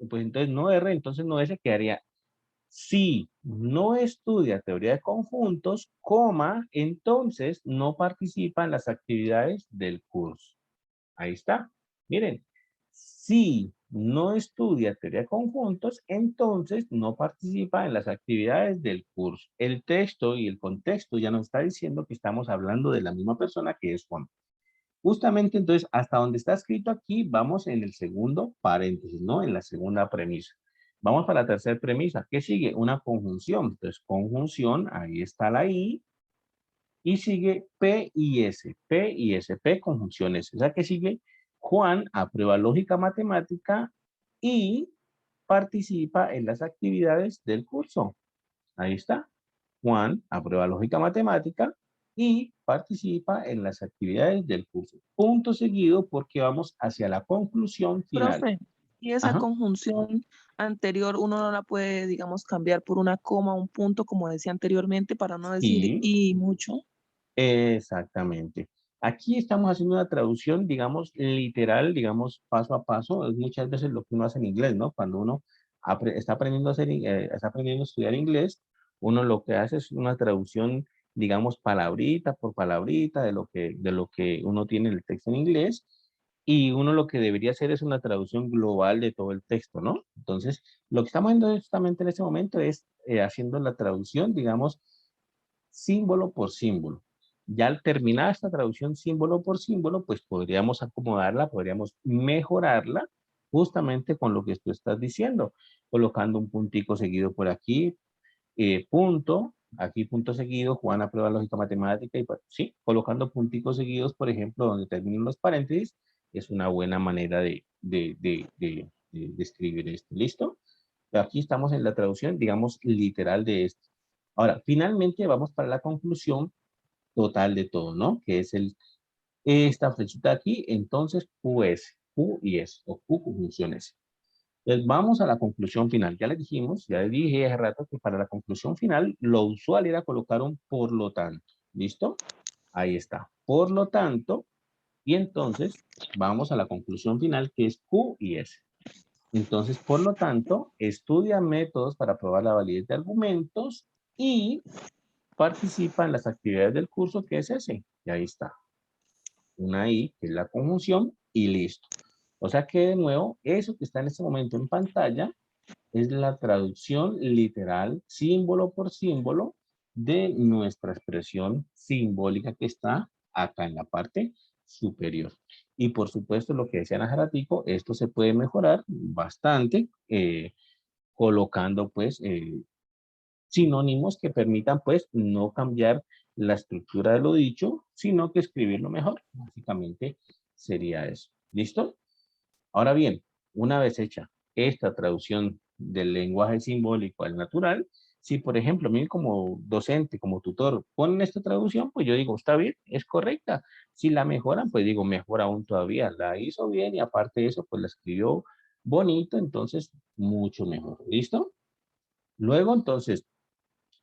Pues entonces no R, entonces no S quedaría si no estudia teoría de conjuntos, coma, entonces no participa en las actividades del curso. Ahí está. Miren, si no estudia teoría de conjuntos, entonces no participa en las actividades del curso. El texto y el contexto ya nos está diciendo que estamos hablando de la misma persona que es Juan. Justamente entonces, hasta donde está escrito aquí, vamos en el segundo paréntesis, ¿no? En la segunda premisa. Vamos para la tercera premisa. ¿Qué sigue? Una conjunción. Entonces, conjunción, ahí está la I. Y sigue P y S. P y S. P conjunciones. O sea, que sigue Juan aprueba lógica matemática y participa en las actividades del curso. Ahí está. Juan aprueba lógica matemática y participa en las actividades del curso. Punto seguido porque vamos hacia la conclusión final. Profe, y esa Ajá. conjunción anterior uno no la puede, digamos, cambiar por una coma, un punto, como decía anteriormente, para no decir Sí, y mucho. exactamente. Aquí estamos haciendo una traducción, digamos, literal, digamos, paso a paso. Es muchas veces lo que uno hace en inglés, ¿no? Cuando uno está aprendiendo está aprendiendo a estudiar inglés, uno lo que hace es una traducción, digamos, palabrita por palabrita de lo que uno tiene en el texto en inglés. Y uno lo que debería hacer es una traducción global de todo el texto, ¿no? Entonces, lo que estamos haciendo justamente en este momento es haciendo la traducción, digamos, símbolo por símbolo. Ya al terminar esta traducción símbolo por símbolo, pues podríamos acomodarla, podríamos mejorarla justamente con lo que tú estás diciendo, colocando un puntico seguido por aquí, punto, aquí punto seguido, Juan aprueba lógica matemática, y pues, sí, colocando punticos seguidos, por ejemplo, donde terminan los paréntesis, es una buena manera de escribir esto. ¿Listo? Aquí estamos en la traducción, digamos, literal de esto. Ahora, finalmente vamos para la conclusión total de todo, ¿no? Que es esta flechita aquí, entonces QS, Q y S, o Q conjunciones. Entonces vamos a la conclusión final. Ya les dijimos, ya les dije hace rato que para la conclusión final lo usual era colocar un por lo tanto. ¿Listo? Ahí está. Por lo tanto, y entonces vamos a la conclusión final que es Q y S. Entonces, por lo tanto, estudia métodos para probar la validez de argumentos y participa en las actividades del curso que es ese. Y ahí está. Una I, que es la conjunción, y listo. O sea que de nuevo, eso que está en este momento en pantalla es la traducción literal, símbolo por símbolo, de nuestra expresión simbólica que está acá en la parte superior. Y por supuesto, lo que decían hace ratico, esto se puede mejorar bastante colocando pues sinónimos que permitan pues no cambiar la estructura de lo dicho, sino que escribirlo mejor. Básicamente sería eso. ¿Listo? Ahora bien, una vez hecha esta traducción del lenguaje simbólico al natural, si por ejemplo a mí como docente, como tutor, ponen esta traducción, pues yo digo, está bien, es correcta. Si la mejoran, pues digo, mejor aún todavía. La hizo bien y aparte de eso, pues la escribió bonito, entonces mucho mejor. ¿Listo? Luego, entonces,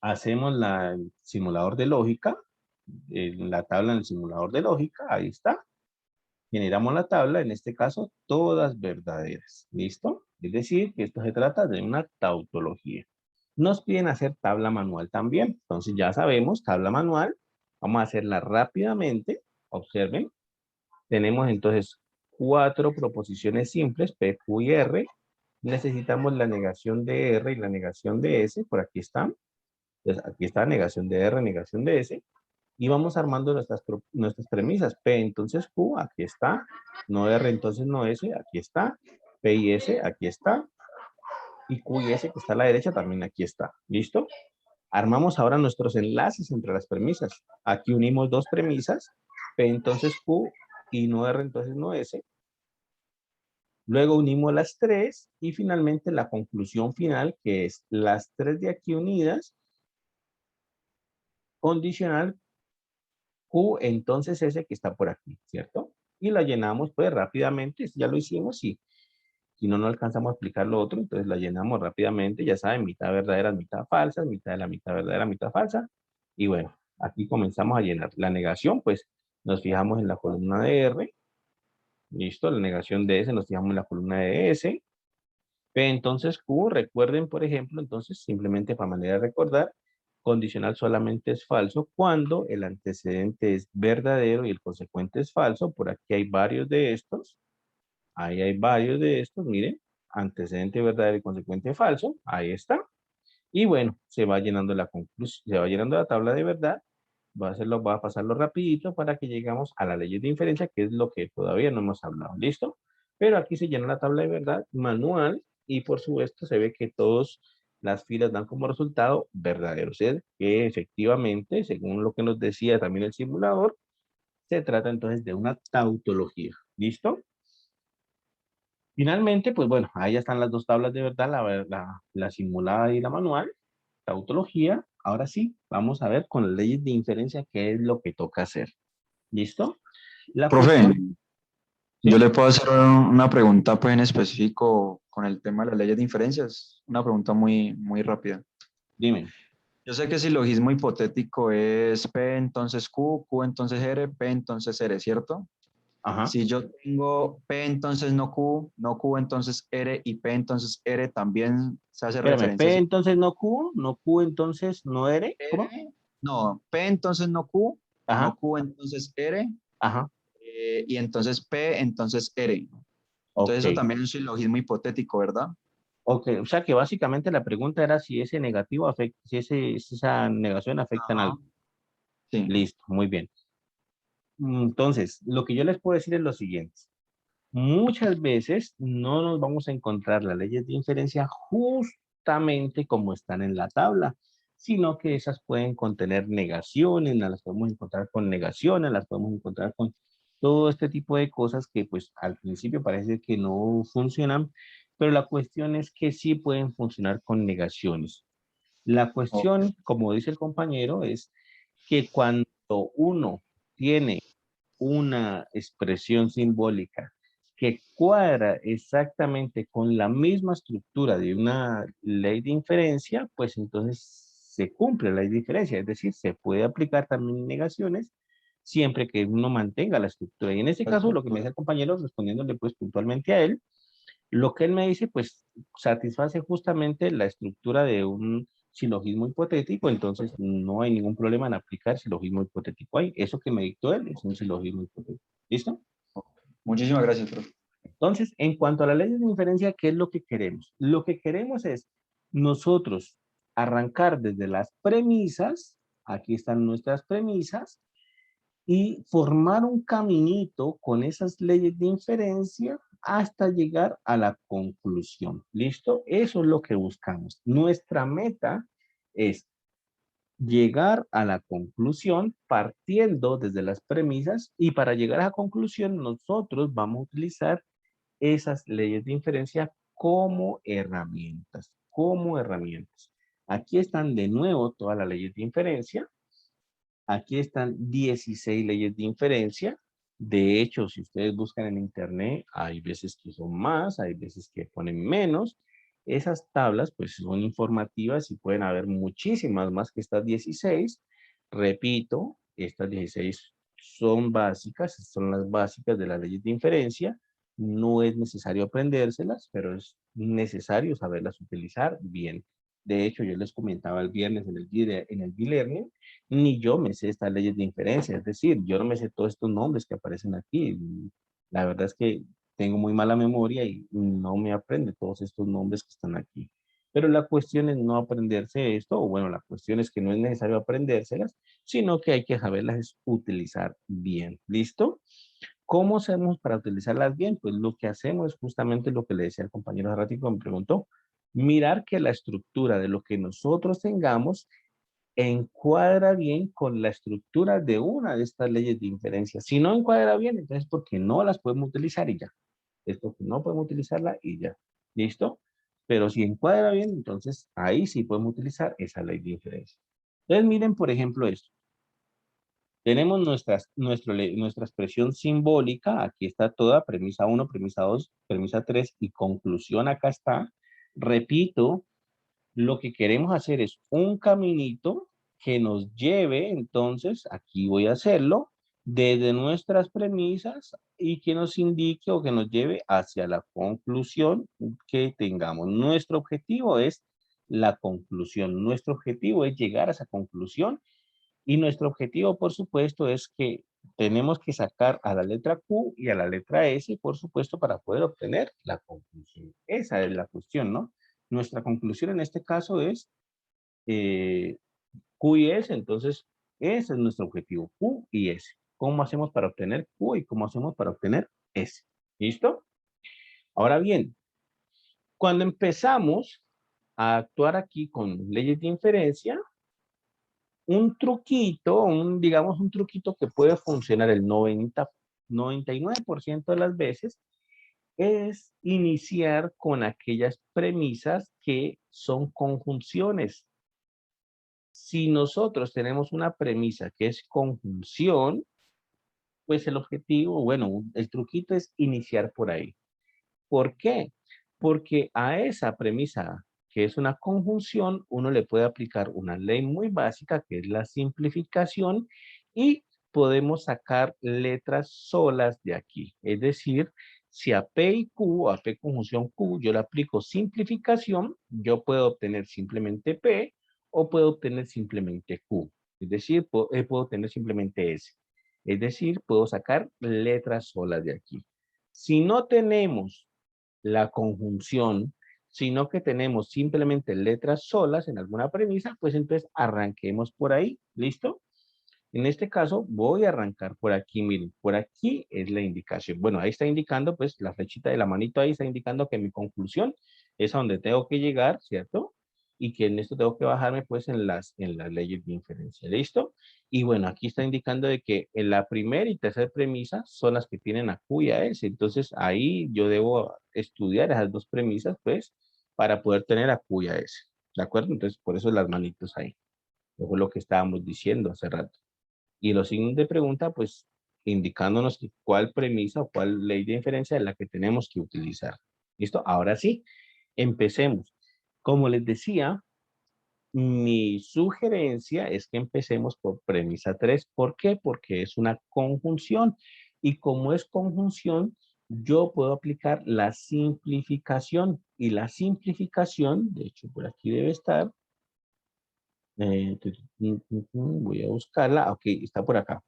hacemos el simulador de lógica, la tabla en el simulador de lógica, ahí está. Generamos la tabla, en este caso, todas verdaderas. ¿Listo? Es decir, que esto se trata de una tautología. Nos piden hacer tabla manual también. Entonces ya sabemos, tabla manual. Vamos a hacerla rápidamente. Observen. Tenemos entonces 4 proposiciones simples, P, Q y R. Necesitamos la negación de R y la negación de S. Por aquí están. Entonces aquí está negación de R, negación de S. Y vamos armando nuestras premisas. P, entonces Q, aquí está. No R, entonces no S, aquí está. P y S, aquí está. Y Q y S, que está a la derecha, también aquí está. ¿Listo? Armamos ahora nuestros enlaces entre las premisas. Aquí unimos dos premisas. P, entonces Q, y no R, entonces no S. Luego unimos las tres y finalmente la conclusión final, que es las tres de aquí unidas, condicional Q, entonces ese que está por aquí, ¿cierto? Y la llenamos pues rápidamente, ya lo hicimos y si no, no alcanzamos a explicar lo otro, entonces la llenamos rápidamente, ya saben, mitad verdadera, mitad falsa, mitad de la mitad verdadera, mitad falsa. Y bueno, aquí comenzamos a llenar. La negación, pues nos fijamos en la columna de R, listo, la negación de S nos fijamos en la columna de S. P, entonces Q, recuerden, por ejemplo, entonces simplemente para manera de recordar, condicional solamente es falso cuando el antecedente es verdadero y el consecuente es falso. Por aquí hay varios de estos. Ahí hay varios de estos, miren. Antecedente verdadero y consecuente falso. Ahí está. Y bueno, se va llenando la conclusión, se va llenando la tabla de verdad. Va a pasarlo rapidito para que llegamos a la ley de inferencia, que es lo que todavía no hemos hablado. ¿Listo? Pero aquí se llena la tabla de verdad manual y por supuesto se ve que todas las filas dan como resultado verdadero. O sea, que efectivamente, según lo que nos decía también el simulador, se trata entonces de una tautología. ¿Listo? Finalmente, pues bueno, ahí ya están las dos tablas de verdad, la simulada y la manual, tautología. Ahora sí, vamos a ver con las leyes de inferencia qué es lo que toca hacer. ¿Listo? La Profe, cuestión, yo ¿sí? le puedo hacer una pregunta pues en específico con el tema de las leyes de inferencias. Una pregunta muy rápida. Dime. Yo sé que silogismo hipotético es P entonces Q, Q entonces R, P entonces R, ¿cierto? Ajá. Si yo tengo P entonces no Q, no Q entonces R y P entonces R, también se hace Espérame, referencia a P entonces no Q entonces no R. ¿Cómo? R, no, P entonces no Q, no Ajá, Q entonces R, ajá. y entonces P entonces R. Entonces Ok. eso también es un silogismo hipotético, ¿verdad? Ok, o sea que básicamente la pregunta era si ese negativo afecta, si esa negación afecta en Ajá. algo. Sí. Listo, muy bien. Entonces, lo que yo les puedo decir es lo siguiente. Muchas veces no nos vamos a encontrar las leyes de inferencia justamente como están en la tabla, sino que esas pueden contener negaciones, las podemos encontrar con negaciones, las podemos encontrar con todo este tipo de cosas que pues al principio parece que no funcionan, pero la cuestión es que sí pueden funcionar con negaciones. La Ok. cuestión, como dice el compañero, es que cuando uno tiene una expresión simbólica que cuadra exactamente con la misma estructura de una ley de inferencia, pues entonces se cumple la ley de inferencia, es decir, se puede aplicar también negaciones siempre que uno mantenga la estructura. Y en este La caso, lo que me estructura. dice el compañero, respondiéndole pues puntualmente a él, lo que él me dice, pues satisface justamente la estructura de un silogismo hipotético, entonces no hay ningún problema en aplicar silogismo hipotético ahí. Eso que me dictó él es un silogismo hipotético. ¿Listo? Ok. Muchísimas gracias, profe. Entonces, en cuanto a la ley de inferencia, ¿qué es lo que queremos? Lo que queremos es nosotros arrancar desde las premisas, aquí están nuestras premisas, y formar un caminito con esas leyes de inferencia hasta llegar a la conclusión. ¿Listo? Eso es lo que buscamos. Nuestra meta Es llegar a la conclusión partiendo desde las premisas, y para llegar a la conclusión nosotros vamos a utilizar esas leyes de inferencia como herramientas, Aquí están de nuevo todas las leyes de inferencia. Aquí están 16 leyes de inferencia. De hecho, si ustedes buscan en internet, hay veces que son más, hay veces que ponen menos. Esas tablas pues son informativas y pueden haber muchísimas más que estas 16. Repito, estas 16 son básicas, son las básicas de las leyes de inferencia. No es necesario aprendérselas, pero es necesario saberlas utilizar bien. De hecho, yo les comentaba el viernes en el e-learning, ni yo me sé estas leyes de inferencia, es decir, yo no me sé todos estos nombres que aparecen aquí. La verdad es que tengo muy mala memoria y no me aprende todos estos nombres que están aquí. Pero la cuestión es no aprenderse esto, o bueno, la cuestión es que no es necesario aprendérselas, sino que hay que saberlas utilizar bien. ¿Listo? ¿Cómo hacemos para utilizarlas bien? Pues lo que hacemos es justamente lo que le decía el compañero hace ratito, me preguntó, mirar que la estructura de lo que nosotros tengamos encuadra bien con la estructura de una de estas leyes de inferencia. Si no encuadra bien, entonces porque no las podemos utilizar y ya. Es porque no podemos utilizarla y ya. ¿Listo? Pero si encuadra bien, entonces ahí sí podemos utilizar esa ley de inferencia. Entonces miren, por ejemplo, esto. Tenemos nuestra expresión simbólica. Aquí está toda, premisa 1, premisa 2, premisa 3 y conclusión acá está. Repito, lo que queremos hacer es un caminito que nos lleve, entonces, aquí voy a hacerlo, desde nuestras premisas y que nos indique o que nos lleve hacia la conclusión que tengamos. Nuestro objetivo es la conclusión. Nuestro objetivo es llegar a esa conclusión y nuestro objetivo, por supuesto, es que tenemos que sacar a la letra Q y a la letra S, por supuesto, para poder obtener la conclusión. Esa es la cuestión, ¿no? Nuestra conclusión en este caso es Q y S, entonces ese es nuestro objetivo, Q y S. ¿Cómo hacemos para obtener Q y cómo hacemos para obtener S? ¿Listo? Ahora bien, cuando empezamos a actuar aquí con leyes de inferencia, un truquito, digamos un truquito que puede funcionar el 99% de las veces, es iniciar con aquellas premisas que son conjunciones. Si nosotros tenemos una premisa que es conjunción, pues el objetivo, bueno, el truquito es iniciar por ahí. ¿Por qué? Porque a esa premisa que es una conjunción, uno le puede aplicar una ley muy básica que es la simplificación y podemos sacar letras solas de aquí. Es decir, si a P y Q, a P conjunción Q, yo le aplico simplificación, yo puedo obtener simplemente P o puedo obtener simplemente Q. Es decir, puedo obtener simplemente S. Es decir, puedo sacar letras solas de aquí. Si no tenemos la conjunción, sino que tenemos simplemente letras solas en alguna premisa, pues entonces arranquemos por ahí, ¿listo? En este caso voy a arrancar por aquí, miren, por aquí es la indicación. Bueno, ahí está indicando, pues la flechita de la manito ahí está indicando que mi conclusión es a donde tengo que llegar, ¿cierto? Y que en esto tengo que bajarme pues en las leyes de inferencia, ¿listo? Y bueno, aquí está indicando de que en la primera y tercera premisa son las que tienen a Q y a S. Entonces ahí yo debo estudiar esas dos premisas pues para poder tener a Q y a S. ¿De acuerdo? Entonces por eso las manitos ahí. Eso fue lo que estábamos diciendo hace rato. Y los signos de pregunta, pues, indicándonos cuál premisa o cuál ley de inferencia es la que tenemos que utilizar. ¿Listo? Ahora sí, empecemos. Como les decía, mi sugerencia es que empecemos por premisa 3. ¿Por qué? Porque es una conjunción. Y como es conjunción, yo puedo aplicar la simplificación. Y la simplificación, de hecho, por aquí debe estar. Voy a buscarla. Ok, está por acá.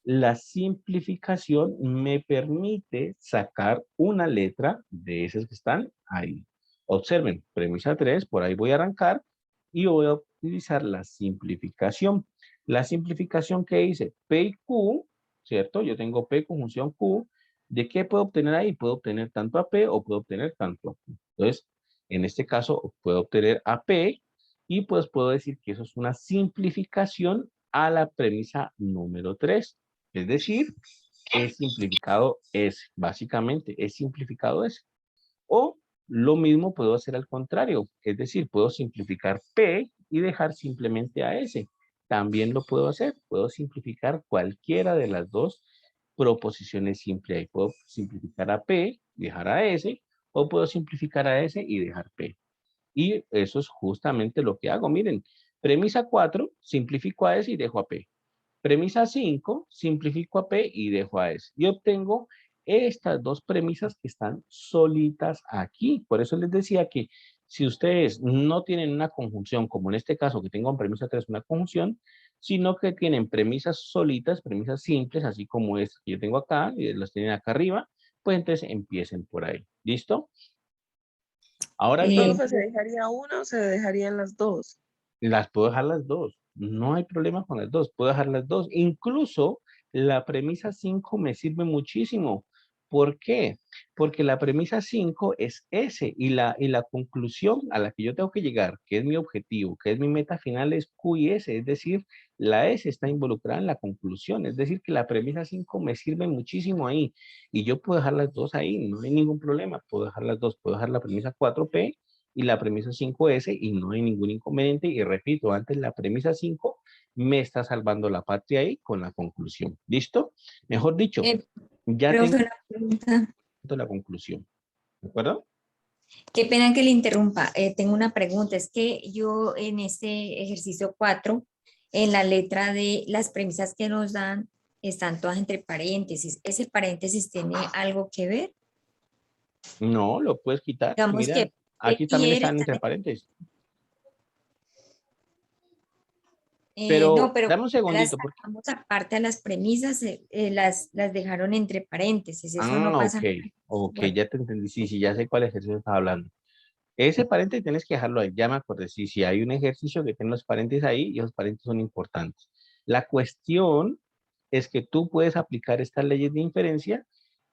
La simplificación me permite sacar una letra de esas que están ahí. Observen, premisa 3, por ahí voy a arrancar y voy a utilizar la simplificación. La simplificación que hice, P y Q, ¿cierto? Yo tengo P conjunción Q. ¿De qué puedo obtener ahí? Puedo obtener tanto a P o puedo obtener tanto a Q. Entonces, en este caso, puedo obtener a P Y pues puedo decir que eso es una simplificación a la premisa número 3. Es decir, es simplificado S, básicamente, es simplificado S. O lo mismo puedo hacer al contrario, es decir, puedo simplificar P y dejar simplemente a S. También lo puedo hacer, puedo simplificar cualquiera de las dos proposiciones simples. Ahí puedo simplificar a P y dejar a S, o puedo simplificar a S y dejar P. Y eso es justamente lo que hago. Miren, premisa 4, simplifico a S y dejo a P. Premisa 5, simplifico a P y dejo a S. Y obtengo estas dos premisas que están solitas aquí. Por eso les decía que si ustedes no tienen una conjunción, como en este caso que tengo en premisa 3 una conjunción, sino que tienen premisas solitas, premisas simples, así como esta que yo tengo acá, y las tienen acá arriba, pues entonces empiecen por ahí. ¿Listo? Ahora bien, Profe, ¿se dejaría una o se dejarían las dos? las puedo dejar las dos. No hay problema con las dos. Puedo dejar las dos. Incluso la premisa 5 me sirve muchísimo. ¿Por qué? Porque la premisa 5 es S y la conclusión a la que yo tengo que llegar, que es mi objetivo, que es mi meta final, es Q y S. Es decir, la S está involucrada en la conclusión. Es decir, que la premisa 5 me sirve muchísimo ahí. Y yo puedo dejar las dos ahí. No hay ningún problema. Puedo dejar las dos. Puedo dejar la premisa 4P y la premisa 5S y no hay ningún inconveniente. Y repito, antes la premisa 5 me está salvando la patria ahí con la conclusión. ¿Listo? Mejor dicho, ya tengo Profe, una pregunta. la conclusión. ¿De acuerdo? Qué pena que le interrumpa. Tengo una pregunta. Es que yo en este ejercicio 4, en la letra de las premisas que nos dan, están todas entre paréntesis. ¿Ese paréntesis tiene algo que ver? No, lo puedes quitar. Digamos Mira, que aquí también quiere están estar entre paréntesis. Pero no, pero dame un las segundito. Porque... sacamos aparte a las premisas, las dejaron entre paréntesis. Eso no Ah, pasa ok. nada. Ok, Bueno, ya te entendí. Sí, sí, ya sé cuál ejercicio estás hablando. Ese paréntesis tienes que dejarlo ahí. Ya me acordé. Sí, sí, hay un ejercicio que tiene los paréntesis ahí y esos paréntesis son importantes. La cuestión es que tú puedes aplicar estas leyes de inferencia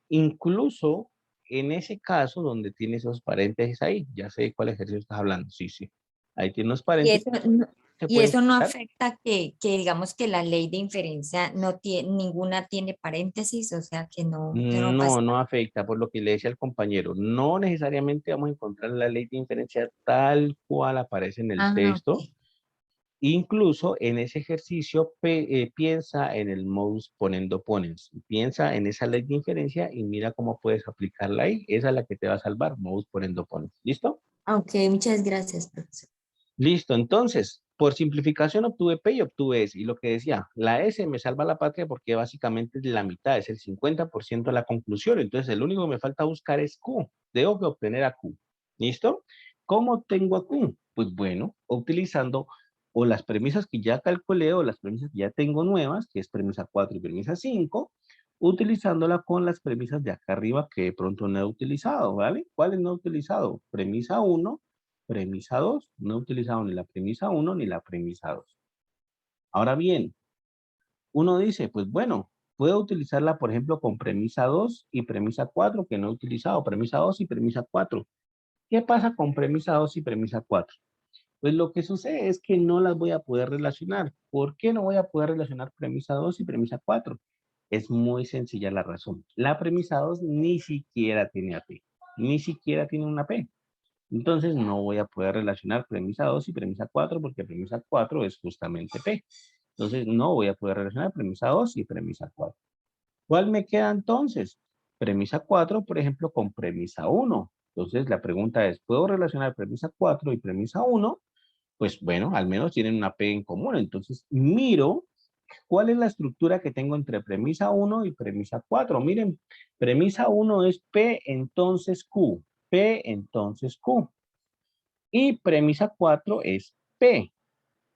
incluso en ese caso donde tienes esos paréntesis ahí. Ya sé cuál ejercicio estás hablando. Sí, sí. Ahí tienes los y paréntesis. eso no, Se y pueden eso no quitar. afecta que digamos que la ley de inferencia no tiene, ninguna tiene paréntesis, o sea que no No, pasa. no afecta, por lo que le decía al compañero. No necesariamente vamos a encontrar la ley de inferencia tal cual aparece en el Ah, texto. ok. Incluso en ese ejercicio piensa en el modus ponendo ponens. Piensa en esa ley de inferencia y mira cómo puedes aplicarla ahí. Esa es la que te va a salvar, modus ponendo ponens. ¿Listo? Ok, muchas gracias, profesor. Listo. Entonces, por simplificación obtuve P y obtuve S. Y lo que decía, la S me salva la patria porque básicamente es la mitad, es el 50% de la conclusión. Entonces, el único que me falta buscar es Q. Tengo que obtener a Q. ¿Listo? ¿Cómo obtengo a Q? Pues bueno, utilizando o las premisas que ya calculé o las premisas que ya tengo nuevas, que es premisa 4 y premisa 5, utilizándola con las premisas de acá arriba que de pronto no he utilizado, ¿vale? ¿Cuáles no he utilizado? Premisa 1, premisa 2. No he utilizado ni la premisa 1 ni la premisa 2. Ahora bien, uno dice, pues bueno, puedo utilizarla, por ejemplo, con premisa 2 y premisa 4 que no he utilizado, premisa 2 y premisa 4. ¿Qué pasa con premisa 2 y premisa 4? Pues lo que sucede es que no las voy a poder relacionar. ¿Por qué no voy a poder relacionar premisa 2 y premisa 4? Es muy sencilla la razón. La premisa 2 ni siquiera tiene AP, ni siquiera tiene una P. Entonces no voy a poder relacionar premisa 2 y premisa 4 porque premisa 4 es justamente P. Entonces no voy a poder relacionar premisa 2 y premisa 4. ¿Cuál me queda entonces? Premisa 4, por ejemplo, con premisa 1. Entonces la pregunta es, ¿puedo relacionar premisa 4 y premisa 1? Pues bueno, al menos tienen una P en común. Entonces miro cuál es la estructura que tengo entre premisa 1 y premisa 4. Miren, premisa 1 es P entonces Q. P entonces Q. Y premisa 4 es P.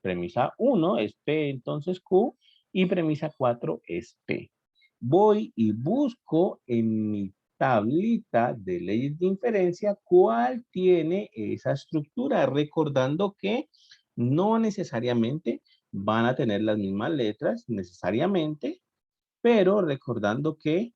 Premisa 1 es P entonces Q y premisa 4 es P. Voy y busco en mi tablita de leyes de inferencia cuál tiene esa estructura, recordando que no necesariamente van a tener las mismas letras, necesariamente, pero recordando que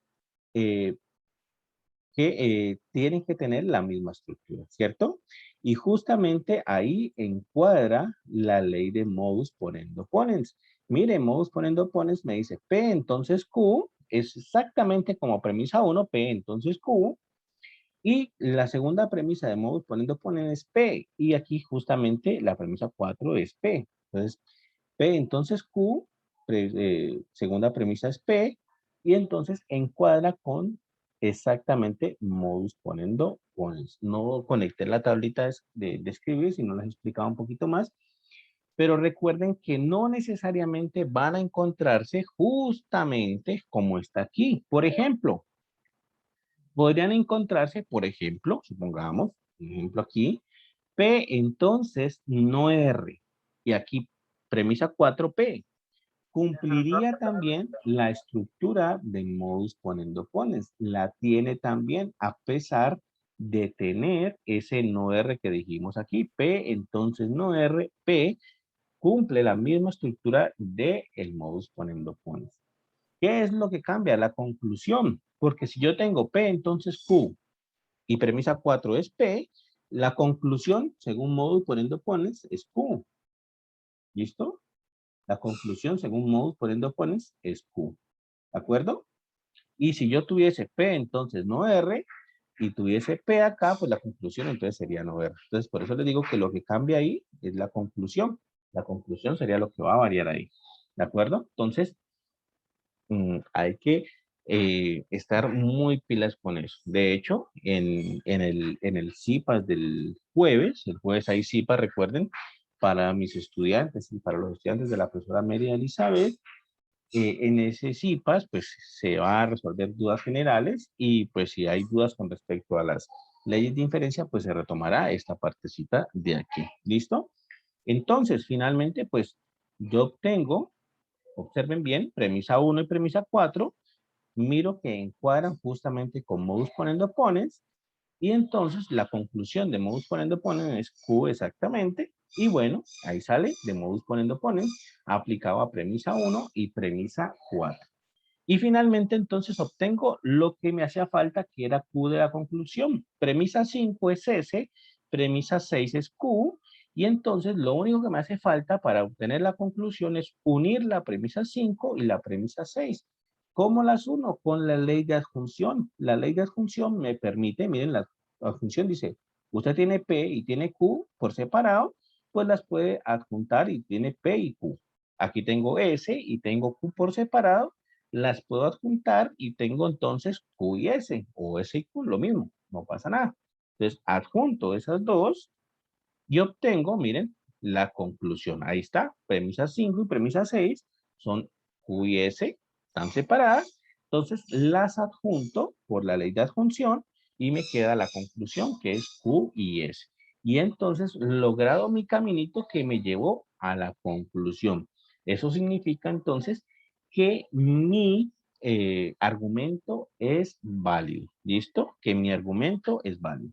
que tienen que tener la misma estructura, ¿cierto? Y justamente ahí encuadra la ley de modus ponendo ponens. Mire, modus ponendo ponens me dice P, entonces Q, es exactamente como premisa 1, P, entonces Q. Y la segunda premisa de modus ponendo ponens es P. Y aquí justamente la premisa 4 es P. Entonces, P, entonces Q, segunda premisa es P. Y entonces encuadra con exactamente modus ponendo ponens. No conecté la tablita de escribir, sino les explicaba un poquito más. Pero recuerden que no necesariamente van a encontrarse justamente como está aquí. Por ejemplo, podrían encontrarse, por ejemplo, supongamos, un ejemplo aquí, P entonces no R. Y aquí premisa 4P. Cumpliría también la estructura de modus ponendo ponens. La tiene también a pesar de tener ese no R que dijimos aquí. P entonces no R, P cumple la misma estructura de el modus ponendo ponens. ¿Qué es lo que cambia? La conclusión. Porque si yo tengo P, entonces Q, y premisa 4 es P, la conclusión, según modus ponendo ponens, es Q. ¿Listo? La conclusión, según modus ponendo ponens, es Q. ¿De acuerdo? Y si yo tuviese P, entonces no R, y tuviese P acá, pues la conclusión entonces sería no R. Entonces, por eso les digo que lo que cambia ahí es la conclusión. La conclusión sería lo que va a variar ahí. ¿De acuerdo? Entonces, hay que estar muy pilas con eso. De hecho, en el CIPAS del jueves, el jueves hay CIPAS, recuerden, para mis estudiantes y para los estudiantes de la profesora María Elizabeth. En ese CIPAS, pues se va a resolver dudas generales y pues si hay dudas con respecto a las leyes de inferencia, pues se retomará esta partecita de aquí. ¿Listo? Entonces, finalmente, pues yo obtengo, observen bien, premisa 1 y premisa 4, miro que encuadran justamente con modus ponendo ponens, y entonces la conclusión de modus ponendo ponens es Q exactamente, y bueno, ahí sale de modus ponendo ponens aplicado a premisa 1 y premisa 4. Y finalmente entonces obtengo lo que me hacía falta, que era Q de la conclusión. Premisa 5 es S, premisa 6 es Q, y entonces lo único que me hace falta para obtener la conclusión es unir la premisa 5 y la premisa 6. ¿Cómo las uno? Con la ley de adjunción. La ley de adjunción me permite, miren, la adjunción dice, usted tiene P y tiene Q por separado, pues las puede adjuntar y tiene P y Q. Aquí tengo S y tengo Q por separado, las puedo adjuntar y tengo entonces Q y S, o S y Q, lo mismo, no pasa nada. Entonces, adjunto esas dos y obtengo, miren, la conclusión. Ahí está, premisa 5 y premisa 6 son Q y S, están separadas, entonces las adjunto por la ley de adjunción y me queda la conclusión que es Q y S. Y entonces logrado mi caminito que me llevó a la conclusión. Eso significa entonces que mi argumento es válido. ¿Listo? Que mi argumento es válido.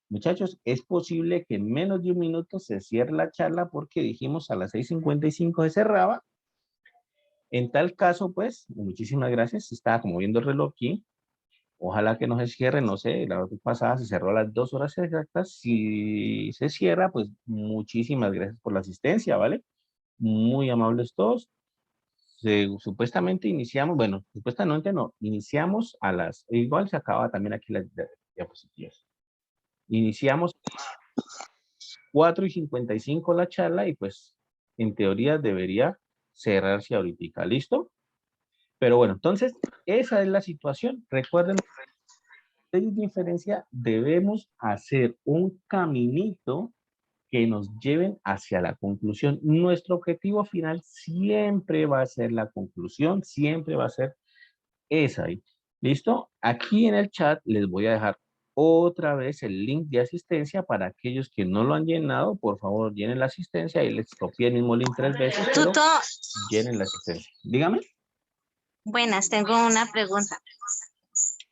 Muchachos, es posible que en menos de un minuto se cierre la charla porque dijimos a las 6:55 se cerraba. En tal caso, pues, muchísimas gracias. Estaba como viendo el reloj aquí. Ojalá que no se cierre, no sé, la vez pasada se cerró a las 2 horas exactas. Si se cierra, pues muchísimas gracias por la asistencia, ¿vale? Muy amables todos. Supuestamente iniciamos, bueno, supuestamente no, iniciamos a las, igual se acaba también aquí las diapositivas. Iniciamos 4:55 la charla y pues en teoría debería cerrarse ahorita, ¿listo? Pero bueno, entonces esa es la situación. Recuerden, en diferencia debemos hacer un caminito que nos lleven hacia la conclusión. Nuestro objetivo final siempre va a ser la conclusión, siempre va a ser esa ahí. ¿Listo? Aquí en el chat les voy a dejar otra vez el link de asistencia para aquellos que no lo han llenado. Por favor, llenen la asistencia y les copié el mismo link 3 veces, pero llenen la asistencia. Dígame. Buenas, tengo una pregunta.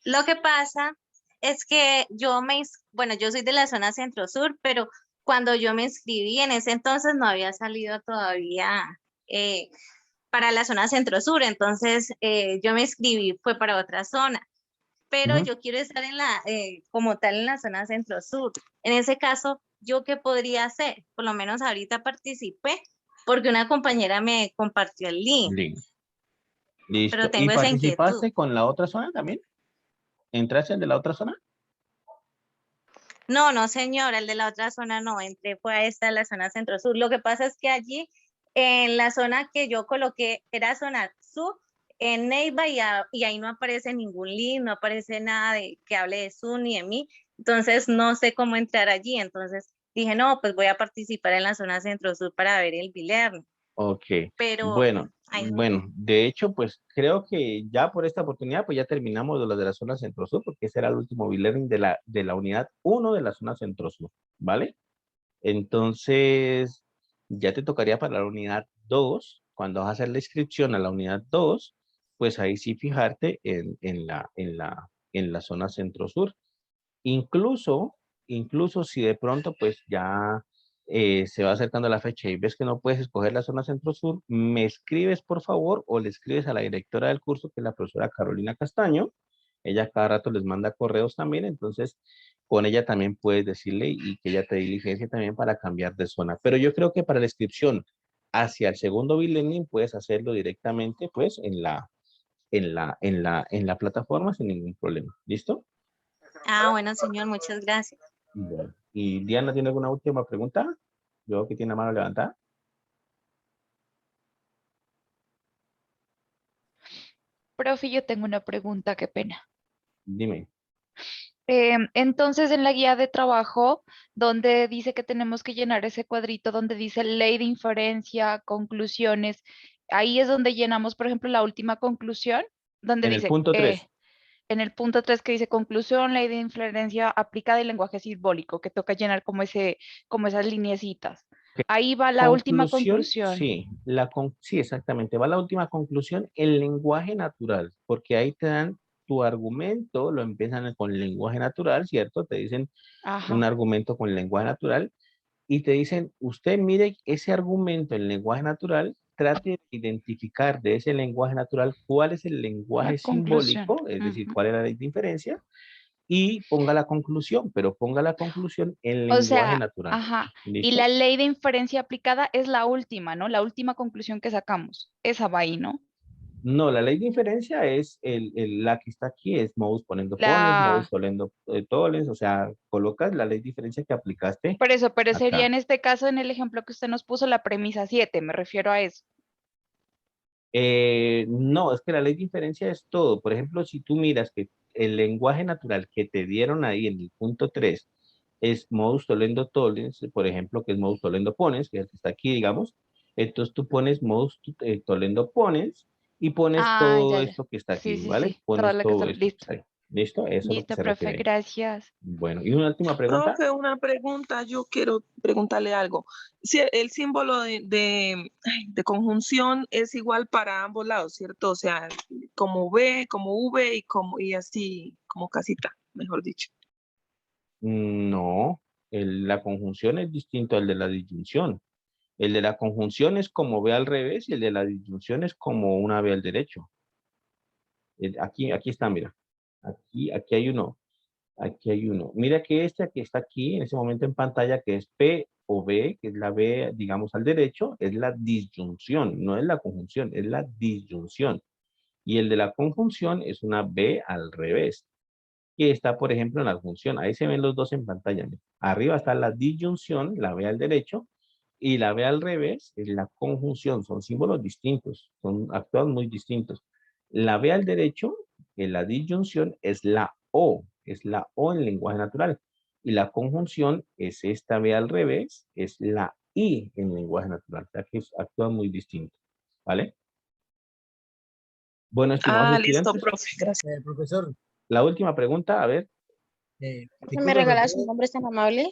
Lo que pasa es que yo soy de la zona centro-sur, pero cuando yo me inscribí en ese entonces no había salido todavía para la zona centro-sur, entonces yo me inscribí, fue para otra zona. pero Ujú. yo quiero estar en la, como tal en la zona centro-sur. En ese caso, ¿yo qué podría hacer? Por lo menos ahorita participé porque una compañera me compartió el link, Link. pero Listo. ¿Y tengo esa inquietud. participaste con la otra zona también? ¿Entraste al de la otra zona? No, no, señora, el de la otra zona no, entré fue a esta, la zona centro-sur. Lo que pasa es que allí, en la zona que yo coloqué, era zona sur, en Neiva, y ahí no aparece ningún link, no aparece nada de que hable de Zoom ni de mí, entonces no sé cómo entrar allí, entonces dije, no, pues voy a participar en la zona centro-sur para ver el Bilerno, Ok. pero Bueno, ahí no. bueno, de hecho, pues creo que ya por esta oportunidad, pues ya terminamos de lo de la zona centro-sur, porque ese era el último e-learning de la unidad 1 de la zona centro-sur, ¿vale? Entonces, ya te tocaría para la unidad 2, cuando vas a hacer la inscripción a la unidad 2, pues ahí sí fijarte en la zona centro-sur. Incluso, incluso si de pronto pues ya se va acercando la fecha y ves que no puedes escoger la zona centro-sur, me escribes por favor o le escribes a la directora del curso, que es la profesora Carolina Castaño. Ella cada rato les manda correos también, entonces con ella también puedes decirle y que ella te diligencia también para cambiar de zona. Pero yo creo que para la inscripción hacia el segundo Bilearning puedes hacerlo directamente pues en la plataforma sin ningún problema. ¿Listo? Ah, bueno, señor, muchas gracias. Bueno. ¿Y Diana tiene alguna última pregunta? Yo que tiene la mano levantada. Profe, yo tengo una pregunta, qué pena. Dime. Entonces, en la guía de trabajo, donde dice que tenemos que llenar ese cuadrito donde dice ley de inferencia, conclusiones, ahí es donde llenamos, por ejemplo, la última conclusión, donde En el dice, punto 3. en el punto 3 que dice conclusión, ley de inferencia aplicada y lenguaje simbólico, que toca llenar como como esas lineecitas. Ahí va la última Conclusión, conclusión. sí. Sí, exactamente. Va la última conclusión, el lenguaje natural, porque ahí te dan tu argumento, lo empiezan con el lenguaje natural, ¿cierto? Te dicen un Ajá. argumento con lenguaje natural y te dicen, usted mire ese argumento en lenguaje natural, trate de identificar de ese lenguaje natural cuál es el La lenguaje conclusión. simbólico, es decir, Ujú. cuál es la ley de inferencia, y ponga la conclusión, pero ponga la conclusión en O lenguaje sea, natural. ajá. Y la ¿Listo? ley de inferencia aplicada es la última, ¿no? La última conclusión que sacamos. Esa va ahí, ¿no? No, la ley de inferencia es la que está aquí, es modus ponendo pones, modus La... solendo tollens, o sea, colocas la ley de inferencia que aplicaste Por eso, pero sería acá. en este caso, en el ejemplo que usted nos puso, la premisa 7, me refiero a eso. No, es que la ley de inferencia es todo. Por ejemplo, si tú miras que el lenguaje natural que te dieron ahí en el punto 3 es modus tollendo tollens, por ejemplo, que es modus tollendo ponens, que es el que está aquí, digamos, entonces tú pones modus tollendo ponens y pones Ah, todo ya, ya. esto que está Sí, aquí, sí, ¿vale? sí. Toda Pones la que está todo esto que listo. está ahí. ¿Listo? Eso es lo que Listo, se profe, refiere ahí. gracias. Bueno, y una última pregunta. Profe, una pregunta, yo quiero preguntarle algo. Si el símbolo de conjunción es igual para ambos lados, ¿cierto? O sea, como B, como V y así, como casita, mejor dicho. No, la conjunción es distinto al de la disyunción. El de la conjunción es como B al revés y el de la disyunción es como una B al derecho. Aquí está, mira. Aquí hay uno. Aquí hay uno. Mira que este que está aquí en ese momento en pantalla, que es P o B, que es la B, digamos, al derecho, es la disyunción, no es la conjunción, es la disyunción. Y el de la conjunción es una B al revés, que está, por ejemplo, en la función. Ahí se ven los dos en pantalla. Mira. Arriba está la disyunción, la B al derecho, y la B al revés es la conjunción. Son símbolos distintos, actúan muy distintos. La B al derecho, en la disyunción, es la O en lenguaje natural. Y la conjunción es esta B al revés, es la I en lenguaje natural. O sea que actúan muy distintos. ¿Vale? Bueno, estimados Ah, listo, estudiantes, profe, gracias. Profesor, la última pregunta, a ver, ¿Me disculpe, ¿me regalas su puede nombre, es tan amable?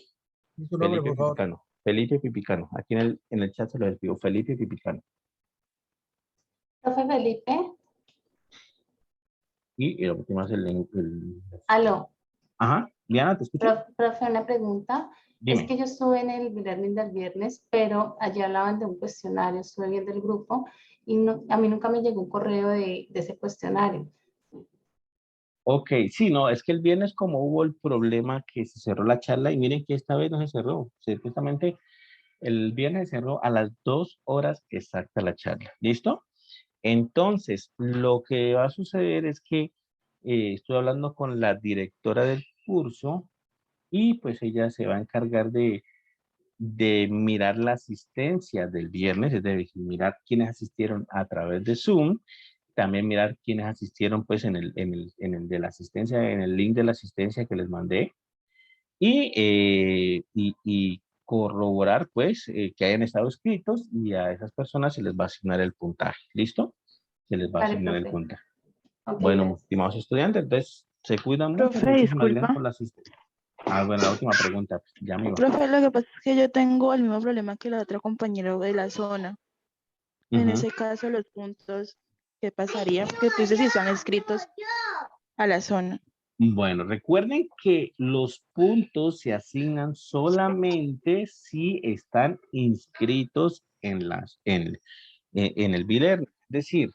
decir su nombre, Felipe por favor? Pipicano. Felipe Pipicano. Aquí en el chat se lo escribo. Felipe Pipicano. Profe Felipe, Y lo último es aló, Ajá. Diana, ¿te escucho? profe, una pregunta. Es Dime. que yo estuve en el learning del viernes, pero allí hablaban de un cuestionario, estuve viendo el grupo y no, a mí nunca me llegó un correo de ese cuestionario. Ok, sí, no, es que el viernes como hubo el problema que se cerró la charla y miren que esta vez no se cerró. Supuestamente el viernes se cerró a las 2 horas exacta la charla. ¿Listo? Entonces, lo que va a suceder es que estoy hablando con la directora del curso y pues ella se va a encargar de mirar la asistencia del viernes, es decir, mirar quiénes asistieron a través de Zoom, también mirar quiénes asistieron pues en el de la asistencia, en el link de la asistencia que les mandé y corroborar pues que hayan estado escritos y a esas personas se les va a asignar el puntaje. ¿Listo? Se les va a Vale, asignar el profe. puntaje. Ok, Bueno, gracias. estimados estudiantes, entonces se cuidan mucho. Profe, Muchísimas gracias disculpa. por la asistencia. Ah, bueno, la última pregunta, pues, ya me iba. Profe, lo que pasa es que yo tengo el mismo problema que la otra compañera de la zona. En Ujú. ese caso, los puntos, ¿qué pasaría? Porque tú dices si están escritos a la zona. Bueno, recuerden que los puntos se asignan solamente si están inscritos en el B-Learning. Es decir,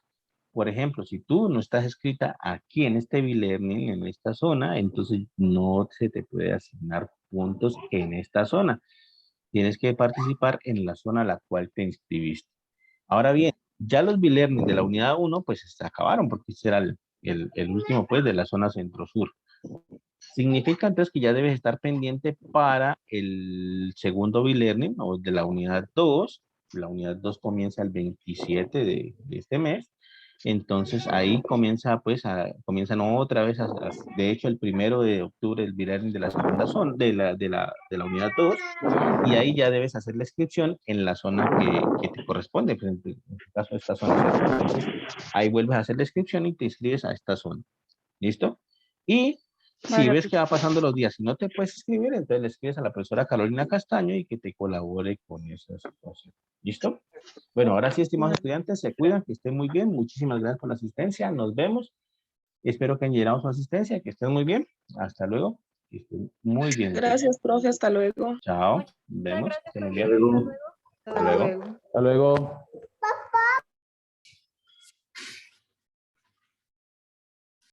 por ejemplo, si tú no estás escrita aquí en este B-Learning, en esta zona, entonces no se te puede asignar puntos en esta zona. Tienes que participar en la zona a la cual te inscribiste. Ahora bien, ya los B-Learning de la unidad 1, pues se acabaron, porque ese era el último, pues, de la zona centro-sur. Significa entonces que ya debes estar pendiente para el segundo B-Learning o de la unidad 2. La unidad 2 comienza el 27 de este mes. Entonces ahí comienza pues comienzan otra vez de hecho el 1 de octubre el B-Learning de la segunda zona de la unidad 2 y ahí ya debes hacer la inscripción en la zona que te corresponde, pues, en este caso esta zona. Entonces ahí vuelves a hacer la inscripción y te inscribes a esta zona. ¿Listo? Y si Vale, ves que va pasando los días y no te puedes escribir, entonces le escribes a la profesora Carolina Castaño y que te colabore con esa situación. ¿Listo? Bueno, ahora sí, estimados estudiantes, se cuidan, que estén muy bien. Muchísimas gracias por la asistencia. Nos vemos. Espero que hayan llenado su asistencia, que estén muy bien. Hasta luego. Que estén muy bien. Gracias, profe. Hasta luego. Chao. Nos vemos. Que estén muy bien. Hasta luego. Hasta luego. Hasta luego.